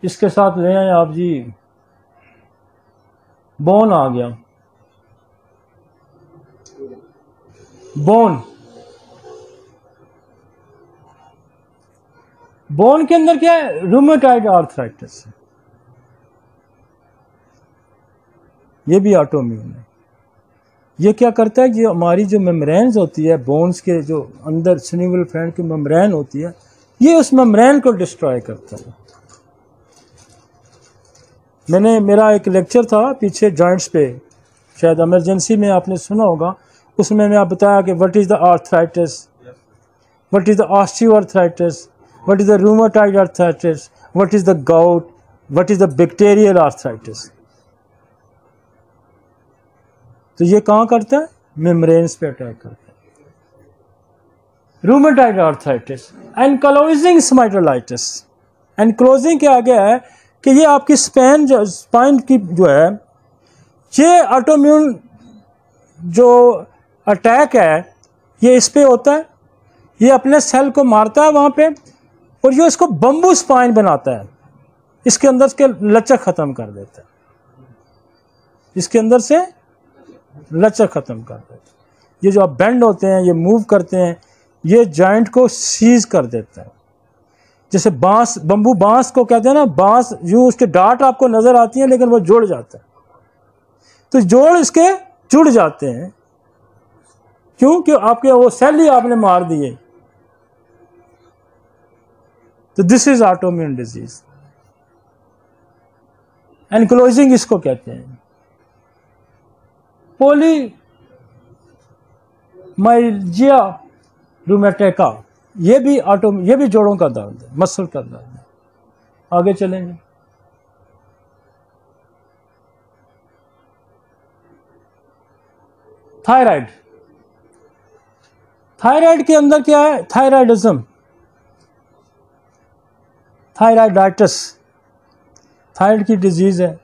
इसके साथ ले आए आप जी, बोन आ गया। बोन के अंदर क्या है? रूमेटॉइड आर्थराइटिस, ये भी ऑटोइम्यून है। ये क्या करता है? ये हमारी जो मेम्ब्रेन्स होती है बोन्स के, जो अंदर सिनेवल फ्लूइड की मेम्ब्रेन होती है, ये उस मेम्ब्रेन को डिस्ट्रॉय करता है। मेरा एक लेक्चर था पीछे जॉइंट्स पे, शायद इमरजेंसी में आपने सुना होगा, उसमें मैं आप बताया कि what is the arthritis, what is the osteoarthritis, what is the rheumatoid arthritis, what is the gout, what is the bacterial arthritis. तो ये कहाँ करता है? मेम्ब्रेन्स पे अटैक करता है। Rheumatoid arthritis, ankylosing spondylitis. Ankylosing क्या गया है कि ये आपकी स्पाइन की जो है, ये ऑटोइम्यून जो अटैक है ये इस पे होता है, ये अपने सेल को मारता है वहाँ पे, और ये इसको बम्बू स्पाइन बनाता है, इसके अंदर के लचक ख़त्म कर देता है, इसके अंदर से लचक ख़त्म कर देता है। ये जो आप बेंड होते हैं, ये मूव करते हैं, ये जॉइंट को सीज कर देता है। जैसे बांस, बम्बू बांस को कहते हैं ना, बांस यूँ उसके डांट आपको नज़र आती हैं लेकिन वो जुड़ जाता है, तो जोड़ इसके जुड़ जाते हैं, क्योंकि आपके वो सेल ही आपने मार दिए। तो this is autoimmune disease, enclosing इसको कहते हैं। पोलीमाइल्जिया रूमेटिका, ये भी जोड़ों का दर्द है, मसल का दर्द है। आगे चलेंगे। थायराइड, थायराइड के अंदर क्या है? थायराइडिज्म, थायराइडाइटिस, थायराइड की डिजीज है।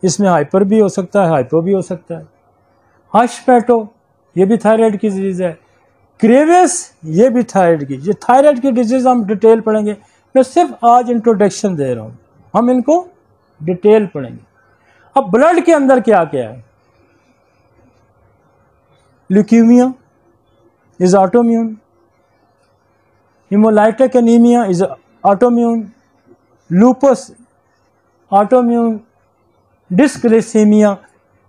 इसमें हाइपर भी हो सकता है, हाइपो भी हो सकता है। हशपेटो, ये भी थायराइड की डिजीज है। क्रेवियस, ये भी थायराइड की। ये थायराइड की डिजीज हम डिटेल पढ़ेंगे, मैं सिर्फ आज इंट्रोडक्शन दे रहा हूँ, हम इनको डिटेल पढ़ेंगे। अब ब्लड के अंदर क्या क्या है? Leukaemia is autoimmune, hemolytic anemia is autoimmune, lupus autoimmune, dysglycemia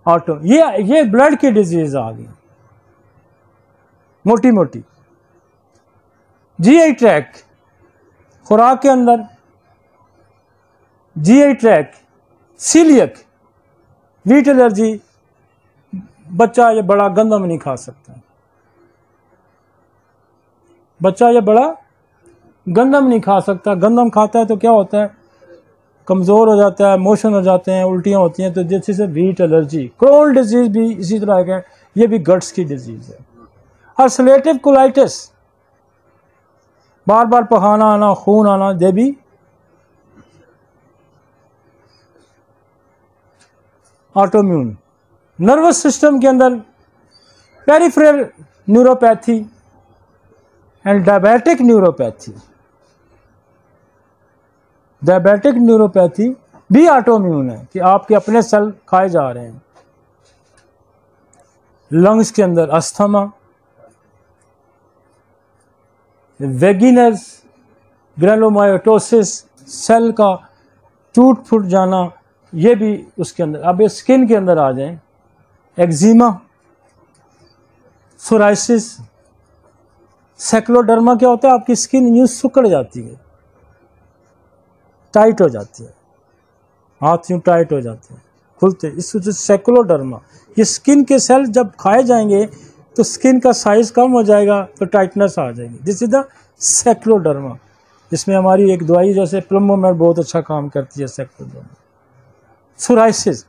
auto, ये ब्लड की डिजीज आ गई मोटी मोटी। जीआई ट्रैक्ट, खुराक के अंदर GI tract, coeliac, wheat allergy, बच्चा ये बड़ा गंदम नहीं खा सकता, बच्चा ये बड़ा गंदम नहीं खा सकता। गंदम खाता है तो क्या होता है? कमज़ोर हो जाता है, मोशन हो जाते हैं, उल्टियाँ होती हैं। तो जैसे से वीट एलर्जी, क्रोन डिजीज़ भी इसी तरह का है, ये भी गट्स की डिजीज़ है। अल्सरेटिव कोलाइटिस, बार बार पखाना आना, खून आना, ये भी ऑटोइम्यून। नर्वस सिस्टम के अंदर peripheral neuropathy and diabetic neuropathy, diabetic neuropathy भी ऑटोइम्यून है कि आपके अपने सेल खाए जा रहे हैं। लंग्स के अंदर अस्थमा, वेगिनस ग्रेनुलोमायोसिस, सेल का टूट फूट जाना, ये भी उसके अंदर। अब ये स्किन के अंदर आ जाएं, एक्जिमा, सोराइसिस, सेक्लोडर्मा क्या होता है? आपकी स्किन यूँ सिकुड़ जाती है, टाइट हो जाती है, हाथ यूँ टाइट हो जाते हैं, खुलते, इस वजह से सेक्लोडर्मा। ये स्किन के सेल जब खाए जाएंगे तो स्किन का साइज कम हो जाएगा, तो टाइटनेस आ जाएगी। This is the scleroderma. इसमें हमारी एक दवाई जैसे प्लम्बोमेड बहुत अच्छा काम करती है, scleroderma. Psoriasis,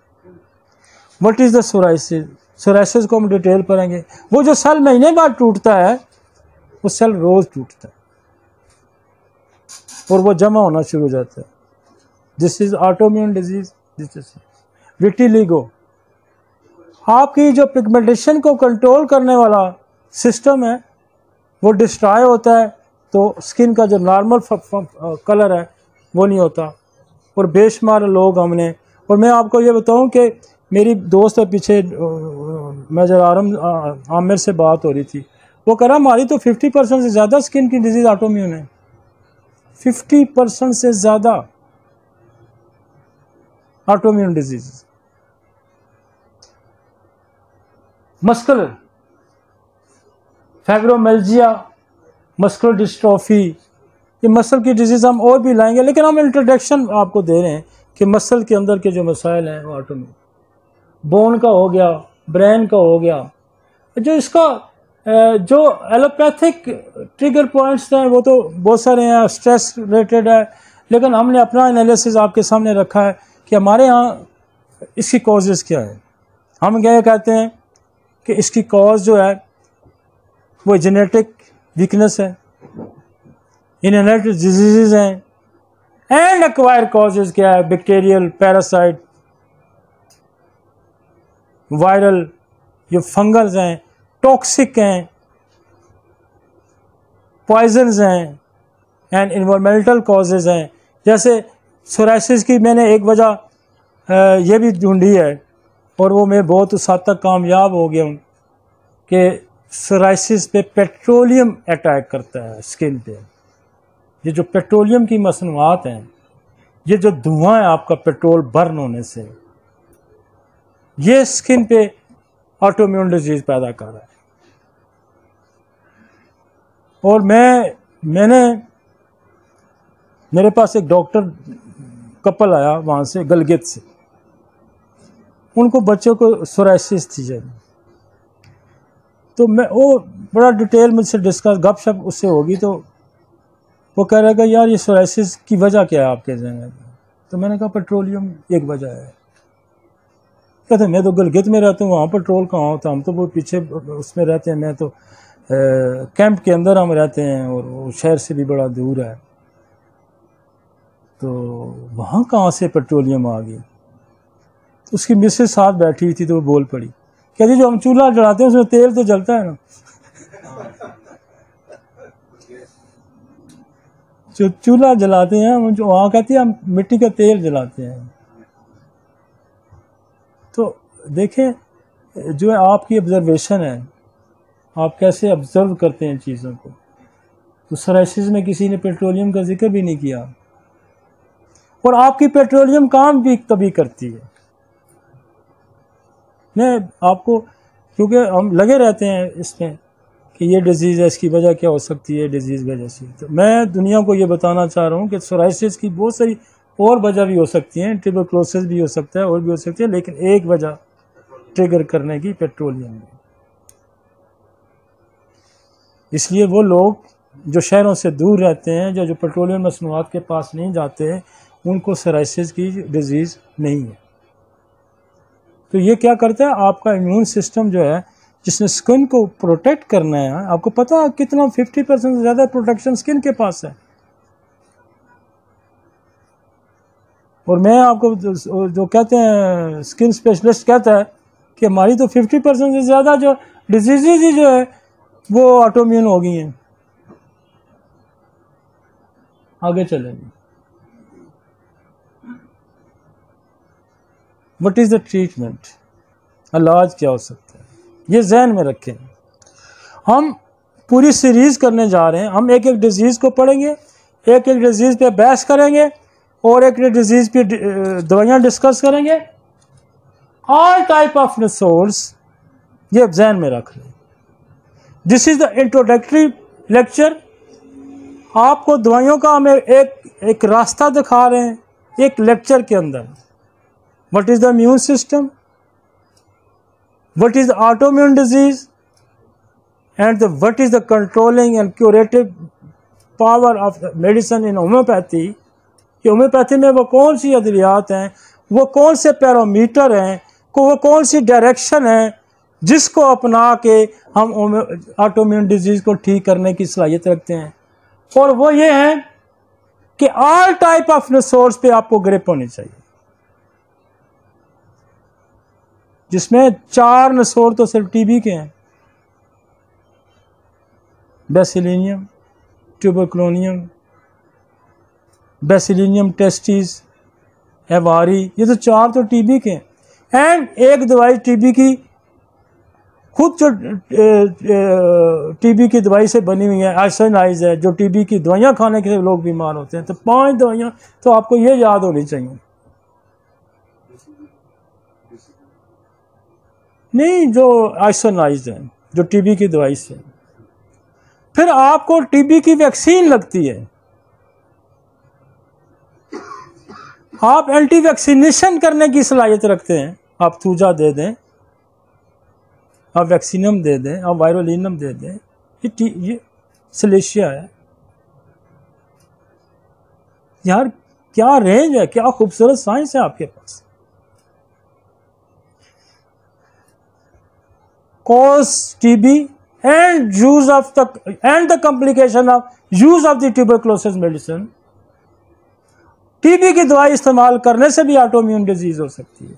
what is the psoriasis? Psoriasis को हम डिटेल पढ़ेंगे। वो जो सेल महीने बाद टूटता है, वो सेल रोज टूटता है और वो जमा होना शुरू हो जाता है। This is autoimmune disease. This is vitiligo, आपकी जो पिगमेंटेशन को कंट्रोल करने वाला सिस्टम है वो डिस्ट्रॉय होता है, तो स्किन का जो नॉर्मल कलर है वो नहीं होता। और बेशुमार लोग हमने, और मैं आपको ये बताऊं कि मेरी दोस्त है पीछे मेजर आमिर से बात हो रही थी, वो कह रहा हमारी तो 50% से ज़्यादा स्किन की डिजीज़ ऑटोइम्यून है, 50% से ज़्यादा autoimmune disease. Muscular fibromyalgia, muscular dystrophy, ये मसल की डिजीज़ हम और भी लाएंगे, लेकिन हम इंट्रोडक्शन आपको दे रहे हैं कि मसल के अंदर के जो मसाइल हैं वो ऑटोइम्यून, बोन का हो गया, ब्रेन का हो गया। जो इसका जो एलोपैथिक ट्रिगर पॉइंट्स हैं वो तो बहुत सारे हैं, स्ट्रेस रिलेटेड है, लेकिन हमने अपना एनालिसिस आपके सामने रखा है कि हमारे यहाँ इसकी कॉजेज़ क्या है। हम क्या कहते हैं कि इसकी कॉज जो है वो जेनेटिक वीकनेस है, इनहेरिटेड डिजीज़ हैं, एंड एक्वायर्ड कॉजेज़ क्या है, बैक्टीरियल, पैरासाइट, वायरल, जो फंगल्स हैं, टॉक्सिक हैं, पॉइजन्स हैं, एंड इन्वायरमेंटल कॉजेज़ हैं। जैसे सोराइसिस की मैंने एक वजह ये भी ढूंढी है, और वो मैं बहुत उस हद तक कामयाब हो गया हूँ कि सोराइसिस पे पेट्रोलियम अटैक करता है स्किन पे। ये जो पेट्रोलियम की मसनूआत हैं, ये जो धुआं है आपका पेट्रोल बर्न होने से, ये स्किन पे ऑटोइम्यून डिजीज पैदा कर रहा है। और मेरे पास एक डॉक्टर कपल आया वहाँ से, गलगित से, उनको बच्चों को सोराइसिस थी जब, तो मैं वो बड़ा डिटेल मुझसे डिस्कस गपशप उससे होगी, तो वो कह रहा है यार ये सोराइसिस की वजह क्या है आपके जहन में। तो मैंने कहा पेट्रोलियम एक वजह है। कहते मैं तो गलगित में रहता हूँ, वहाँ पेट्रोल कहाँ होता, हम तो वो पीछे उसमें रहते हैं, मैं तो कैंप के अंदर हम रहते हैं और वो शहर से भी बड़ा दूर है, तो वहाँ कहाँ से पेट्रोलियम आ गई। तो उसकी मिसेस साथ बैठी हुई थी, तो वो बोल पड़ी, कहती जो हम चूल्हा जलाते हैं उसमें तेल तो जलता है ना, जो चूल्हा जलाते हैं हम, जो वहाँ कहती है हम मिट्टी का तेल जलाते हैं। तो देखें जो है आपकी ऑब्जर्वेशन है, आप कैसे ऑब्जर्व करते हैं चीज़ों को। तो सोराइसिस में किसी ने पेट्रोलियम का जिक्र भी नहीं किया, और आपकी पेट्रोलियम काम भी तभी करती है। मैं आपको, क्योंकि हम लगे रहते हैं इसमें कि ये डिजीज़ है, इसकी वजह क्या हो सकती है, डिजीज़ वजह से, तो मैं दुनिया को ये बताना चाह रहा हूँ कि सोराइसिस की बहुत सारी और वजह भी हो सकती हैं, ट्यूबरकुलोसिस भी हो सकता है, और भी हो सकती है, लेकिन एक वजह ट्रिगर करने की पेट्रोलियम है। इसलिए वो लोग जो शहरों से दूर रहते हैं, जो पेट्रोलियम मसनूआत के पास नहीं जाते, उनको सोराइसिस की डिजीज़ नहीं है। तो ये क्या करता है, आपका इम्यून सिस्टम जो है, जिसने स्किन को प्रोटेक्ट करना है, आपको पता है कितना 50% से ज़्यादा प्रोटेक्शन स्किन के पास है। और मैं आपको जो कहते हैं स्किन स्पेशलिस्ट कहता है कि हमारी तो 50% से ज़्यादा जो डिजीज़ ही जो है वो ऑटोइम्यून हो गई हैं। आगे चलेंगे। व्हाट इज़ द ट्रीटमेंट, इलाज क्या हो सकता है, ये जहन में रखें। हम पूरी सीरीज़ करने जा रहे हैं, हम एक एक डिजीज़ को पढ़ेंगे, एक एक डिजीज़ पे बहस करेंगे, और एक डिजीज़ पे दवाइयाँ डिस्कस करेंगे। ऑल टाइप ऑफ रिसोर्स, ये जहन में रख लें। This is the introductory lecture. आपको दवाइयों का हम एक रास्ता दिखा रहे हैं एक लेक्चर के अंदर। What is the immune system, what is the autoimmune disease, and what is the controlling and curative power of medicine in homeopathy. कि होम्योपैथी में वो कौन सी अद्वियात हैं, वो कौन से पैरामीटर हैं, वो कौन सी डायरेक्शन है जिसको अपना के हम ऑटोइम्यून डिजीज़ को ठीक करने की सलाहियत रखते हैं। और वो ये है कि ऑल टाइप ऑफ रिसोर्स पे आपको ग्रिप होनी चाहिए, जिसमें 4 नसोर तो सिर्फ टीबी के हैं, बेसिलिनियम, ट्यूबरकुलोनियम, बेसिलिनियम टेस्टिस, एवारी, ये तो 4 तो टीबी के हैं। एंड एक दवाई टीबी की खुद जो टीबी की दवाई से बनी हुई है, आइसोनाइज है, जो टीबी की दवाइयाँ खाने के लोग बीमार होते हैं, तो 5 दवाइयाँ तो आपको ये याद होनी चाहिए। नहीं, जो आइसोनाइज है, जो टीबी की दवाई से। फिर आपको टीबी की वैक्सीन लगती है, आप एंटी वैक्सीनेशन करने की सलाहियत रखते हैं। आप थूजा दे दें, आप वैक्सीनम दे दें, आप वायरोलिनम दे दें, ये सलेशिया है। यार क्या रेंज है, क्या खूबसूरत साइंस है आपके पास। cause TB and use of the complication of use of the tuberculosis medicine। TB की दवाई इस्तेमाल करने से भी ऑटोइम्यून डिजीज हो सकती है,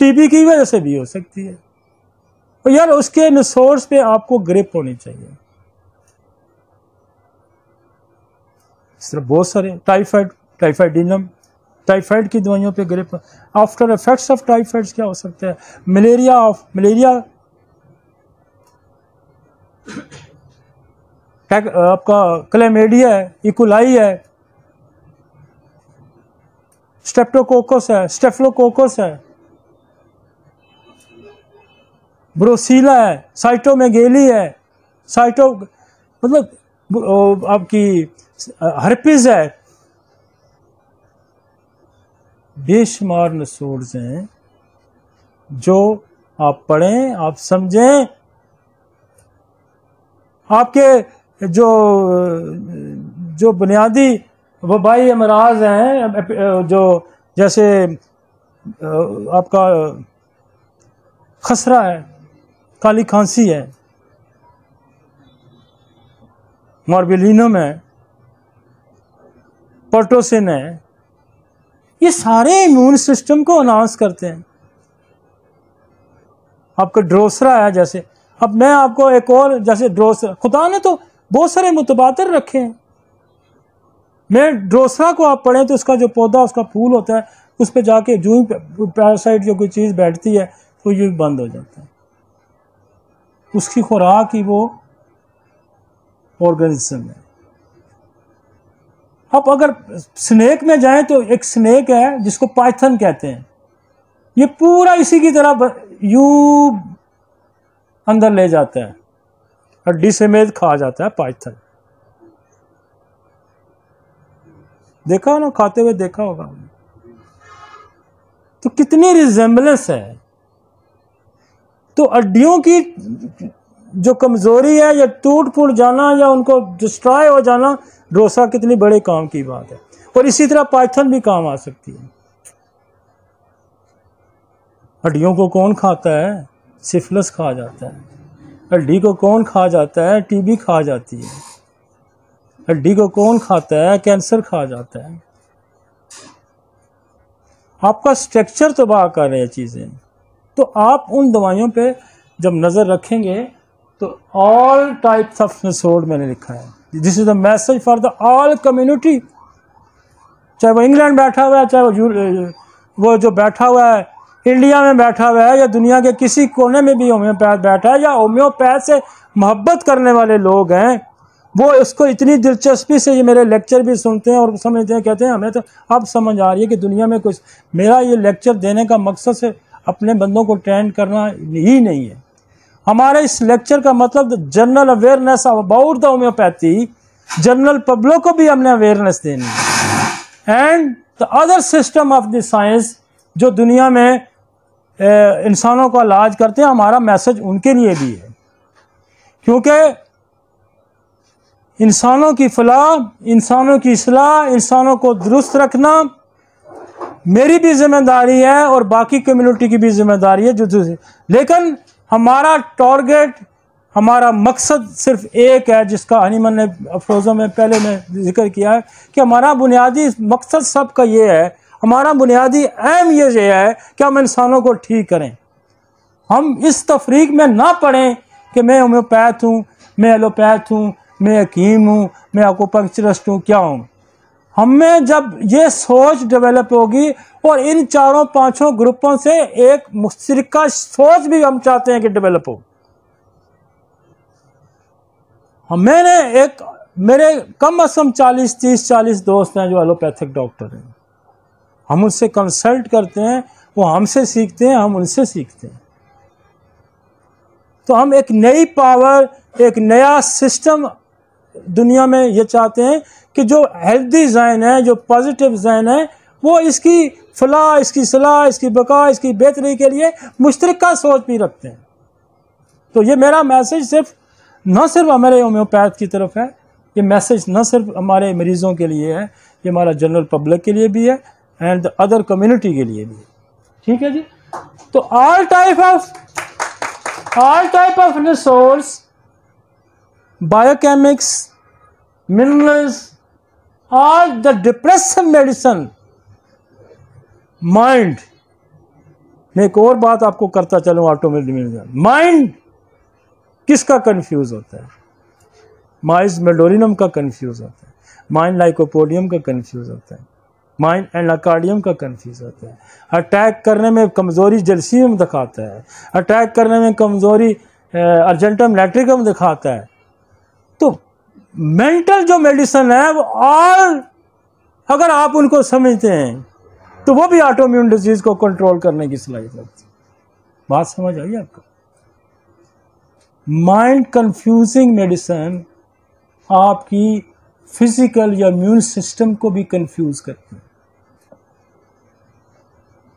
टीबी की वजह से भी हो सकती है। और यार उसके निसोर्स पे आपको ग्रिप होनी चाहिए। इस तरह बहुत सारे टाइफाइड, टाइफाइडिनम, टाइफाइड की दवाइयों पे grip. After effects of typhoid क्या हो सकता है? मलेरिया आपका क्लेमेडिया है, इकोलाई है, स्टेप्टोकोकस है, स्टेफलोकोकस है, ब्रोसीला है, साइटोमेगेली है, मतलब आपकी हर्पिस है। बेशुमार नसूर्स हैं जो आप पढ़ें, आप समझें। आपके जो बुनियादी वबाई अमराज हैं, जो जैसे आपका खसरा है, काली खांसी है, मॉर्बिलिनम है, पर्टोसिन है, ये सारे इम्यून सिस्टम को अनाउंस करते हैं। आपका ड्रोसरा है, जैसे अब मैं आपको एक और, जैसे ड्रोसरा, खुदा ने तो बहुत सारे मुतबादर रखे हैं। मैं ड्रोसरा को आप पढ़ें तो उसका जो पौधा, उसका फूल होता है, उस पर जाके जो ही पैरासाइट जो कोई चीज़ बैठती है तो ये बंद हो जाता है। उसकी खुराक ही वो ऑर्गेनिज्म है। अब अगर स्नेक में जाएं तो एक स्नेक है जिसको पाइथन कहते हैं, ये पूरा इसी की तरह यू अंदर ले जाता है, हड्डी समेत खा जाता है पाइथन। देखा ना, खाते हुए देखा होगा। तो कितनी रिजेम्बलेंस है। तो हड्डियों की जो कमजोरी है या टूट फूट जाना या उनको डिस्ट्रॉय हो जाना, डोसा कितनी बड़े काम की बात है। और इसी तरह पाइथन भी काम आ सकती है। हड्डियों को कौन खाता है? सिफिलिस खा जाता है। हड्डी को कौन खा जाता है? टीबी खा जाती है। हड्डी को कौन खाता है? कैंसर खा जाता है। आपका स्ट्रक्चर तबाह कर रहे हैं चीज़ें। तो आप उन दवाइयों पे जब नज़र रखेंगे तो ऑल टाइप्स ऑफ नसोड मैंने लिखा है, this is the message for the all community. चाहे वो इंग्लैंड बैठा हुआ है, चाहे वो जो बैठा हुआ है इंडिया में बैठा हुआ है, या दुनिया के किसी कोने में भी होम्योपैथ बैठा है, या होम्योपैथ से मोहब्बत करने वाले लोग हैं, वो उसको इतनी दिलचस्पी से ये मेरे लेक्चर भी सुनते हैं और समझते हैं, कहते हैं हमें तो अब समझ आ रही है कि दुनिया में कुछ, मेरा ये लेक्चर देने का मकसद से अपने बंदों को ट्रेंड करना ही नहीं है। हमारे इस लेक्चर का मतलब general awareness about the homeopathy, general public को भी हमने अवेयरनेस देनी है। And the other system of the science जो दुनिया में इंसानों का इलाज करते हैं, हमारा मैसेज उनके लिए भी है, क्योंकि इंसानों की फलाह, इंसानों की इस्लाह, इंसानों को दुरुस्त रखना मेरी भी जिम्मेदारी है और बाकी कम्युनिटी की भी जिम्मेदारी है। लेकिन हमारा टारगेट, हमारा मकसद सिर्फ एक है, जिसका हनीमन ने अफरोज़ों में पहले में जिक्र किया है कि हमारा बुनियादी मकसद सबका ये है, हमारा बुनियादी अहम ये है कि हम इंसानों को ठीक करें। हम इस तफरीक में ना पड़ें कि मैं होम्योपैथ हूँ, मैं एलोपैथ हूँ, मैं हकीम हूँ, मैं एक्यूपंक्चरिस्ट हूँ, क्या हूँ। हमें जब ये सोच डेवलप होगी और इन चारों पांचों ग्रुपों से एक मुश्तरका सोच भी हम चाहते हैं कि डेवलप हो, मैंने मेरे कम से कम 30-40 दोस्त हैं जो एलोपैथिक डॉक्टर हैं। हम उनसे कंसल्ट करते हैं, वो हमसे सीखते हैं, हम उनसे सीखते हैं। तो हम एक नई पावर, एक नया सिस्टम दुनिया में ये चाहते हैं कि जो हेल्दी ज़हन है, जो पॉजिटिव ज़हन है, वो इसकी फलाह, इसकी सलाह, इसकी बका, इसकी बेहतरी के लिए मुश्तरका सोच भी रखते हैं। तो ये मेरा मैसेज न सिर्फ हमारे होम्योपैथ की तरफ है, ये मैसेज न सिर्फ हमारे मरीज़ों के लिए है, ये हमारा जनरल पब्लिक के लिए भी है एंड अदर कम्युनिटी के लिए भी है। ठीक है जी। तो all type of resource, biochemics, minerals, और द डिप्रेसिव मेडिसिन, माइंड में एक और बात आपको करता चलूं, ऑटोमेटिक माइंड किसका कंफ्यूज होता है? माइज मेडोरिनम का कंफ्यूज होता है, माइंड लाइकोपोडियम का कंफ्यूज होता है, माइंड एंडाकार्डियम का कंफ्यूज होता है। अटैक करने में कमजोरी जलसीयम दिखाता है, अटैक करने में कमजोरी अर्जेंटम लैट्रिकम दिखाता है। तो मेंटल जो मेडिसिन है वो ऑल, अगर आप उनको समझते हैं तो वो भी ऑटोइम्यून डिजीज को कंट्रोल करने की सलाहियत रखती है। बात समझ आई आपको? माइंड कंफ्यूजिंग मेडिसिन आपकी फिजिकल या इम्यून सिस्टम को भी कंफ्यूज करती है।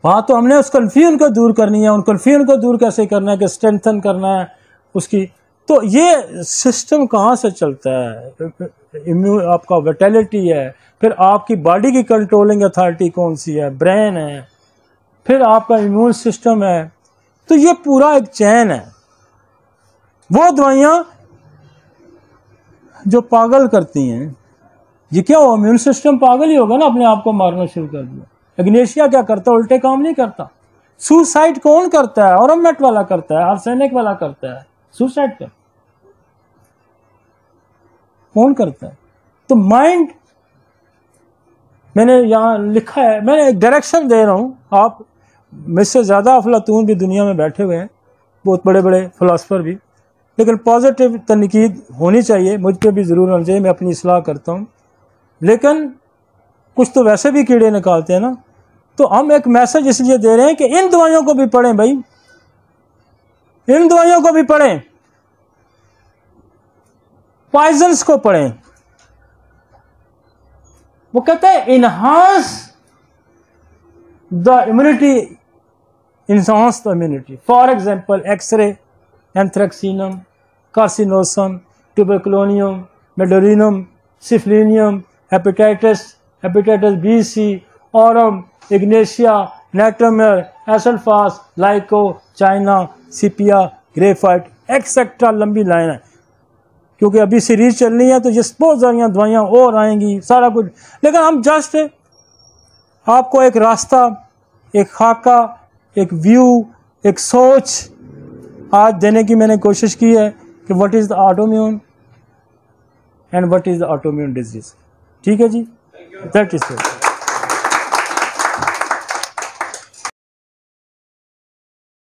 बात तो हमने उस कंफ्यूजन को दूर करनी है। उन कंफ्यूजन को दूर कैसे करना है कि स्ट्रेंथन करना है उसकी। तो ये सिस्टम कहाँ से चलता है? इम्यून आपका विटैलिटी है, फिर आपकी बॉडी की कंट्रोलिंग अथॉरिटी कौन सी है? ब्रेन है, फिर आपका इम्यून सिस्टम है। तो ये पूरा एक चैन है। वो दवाइयाँ जो पागल करती हैं, ये क्या हो, इम्यून सिस्टम पागल ही होगा ना, अपने आप को मारना शुरू कर दिया। एग्नेशिया क्या करता है? उल्टे काम नहीं करता। सुसाइड कौन करता है? ऑरोमेट वाला करता है, आर्सेनिक वाला करता है। सुसाइड कर कौन करता है? तो माइंड, मैंने यहां लिखा है, मैंने एक डायरेक्शन दे रहा हूं। आप मुझसे ज्यादा अफलातून भी दुनिया में बैठे हुए हैं, बहुत बड़े बड़े फिलोसफर भी, लेकिन पॉजिटिव तनकीद होनी चाहिए, मुझ पर भी जरूर होनी चाहिए। मैं अपनी इस्लाह करता हूं, लेकिन कुछ तो वैसे भी कीड़े निकालते हैं ना। तो हम एक मैसेज इसलिए दे रहे हैं कि इन दवाइयों को भी पढ़ें भाई, इन दवाइयों को भी पढ़ें, पॉइजन्स को पढ़ें। वो कहते हैं enhance the immunity, enhance the immunity. For example X ray, anthracinum, carcinosin, tuberculinum, medorrhinum, syphilinum, hepatitis B C, aurum, ignatia, natrum mur, एसल्फास, lyco, China, sepia, graphite, etcetera. लंबी लाइन है, क्योंकि अभी सीरीज चलनी है तो ये बहुत सारी दवाइयाँ और आएंगी, सारा कुछ। लेकिन हम जस्ट आपको एक रास्ता, एक खाका, एक व्यू, एक सोच आज देने की मैंने कोशिश की है कि what is the autoimmune and what is the autoimmune disease. ठीक है जी, दैट इज इट।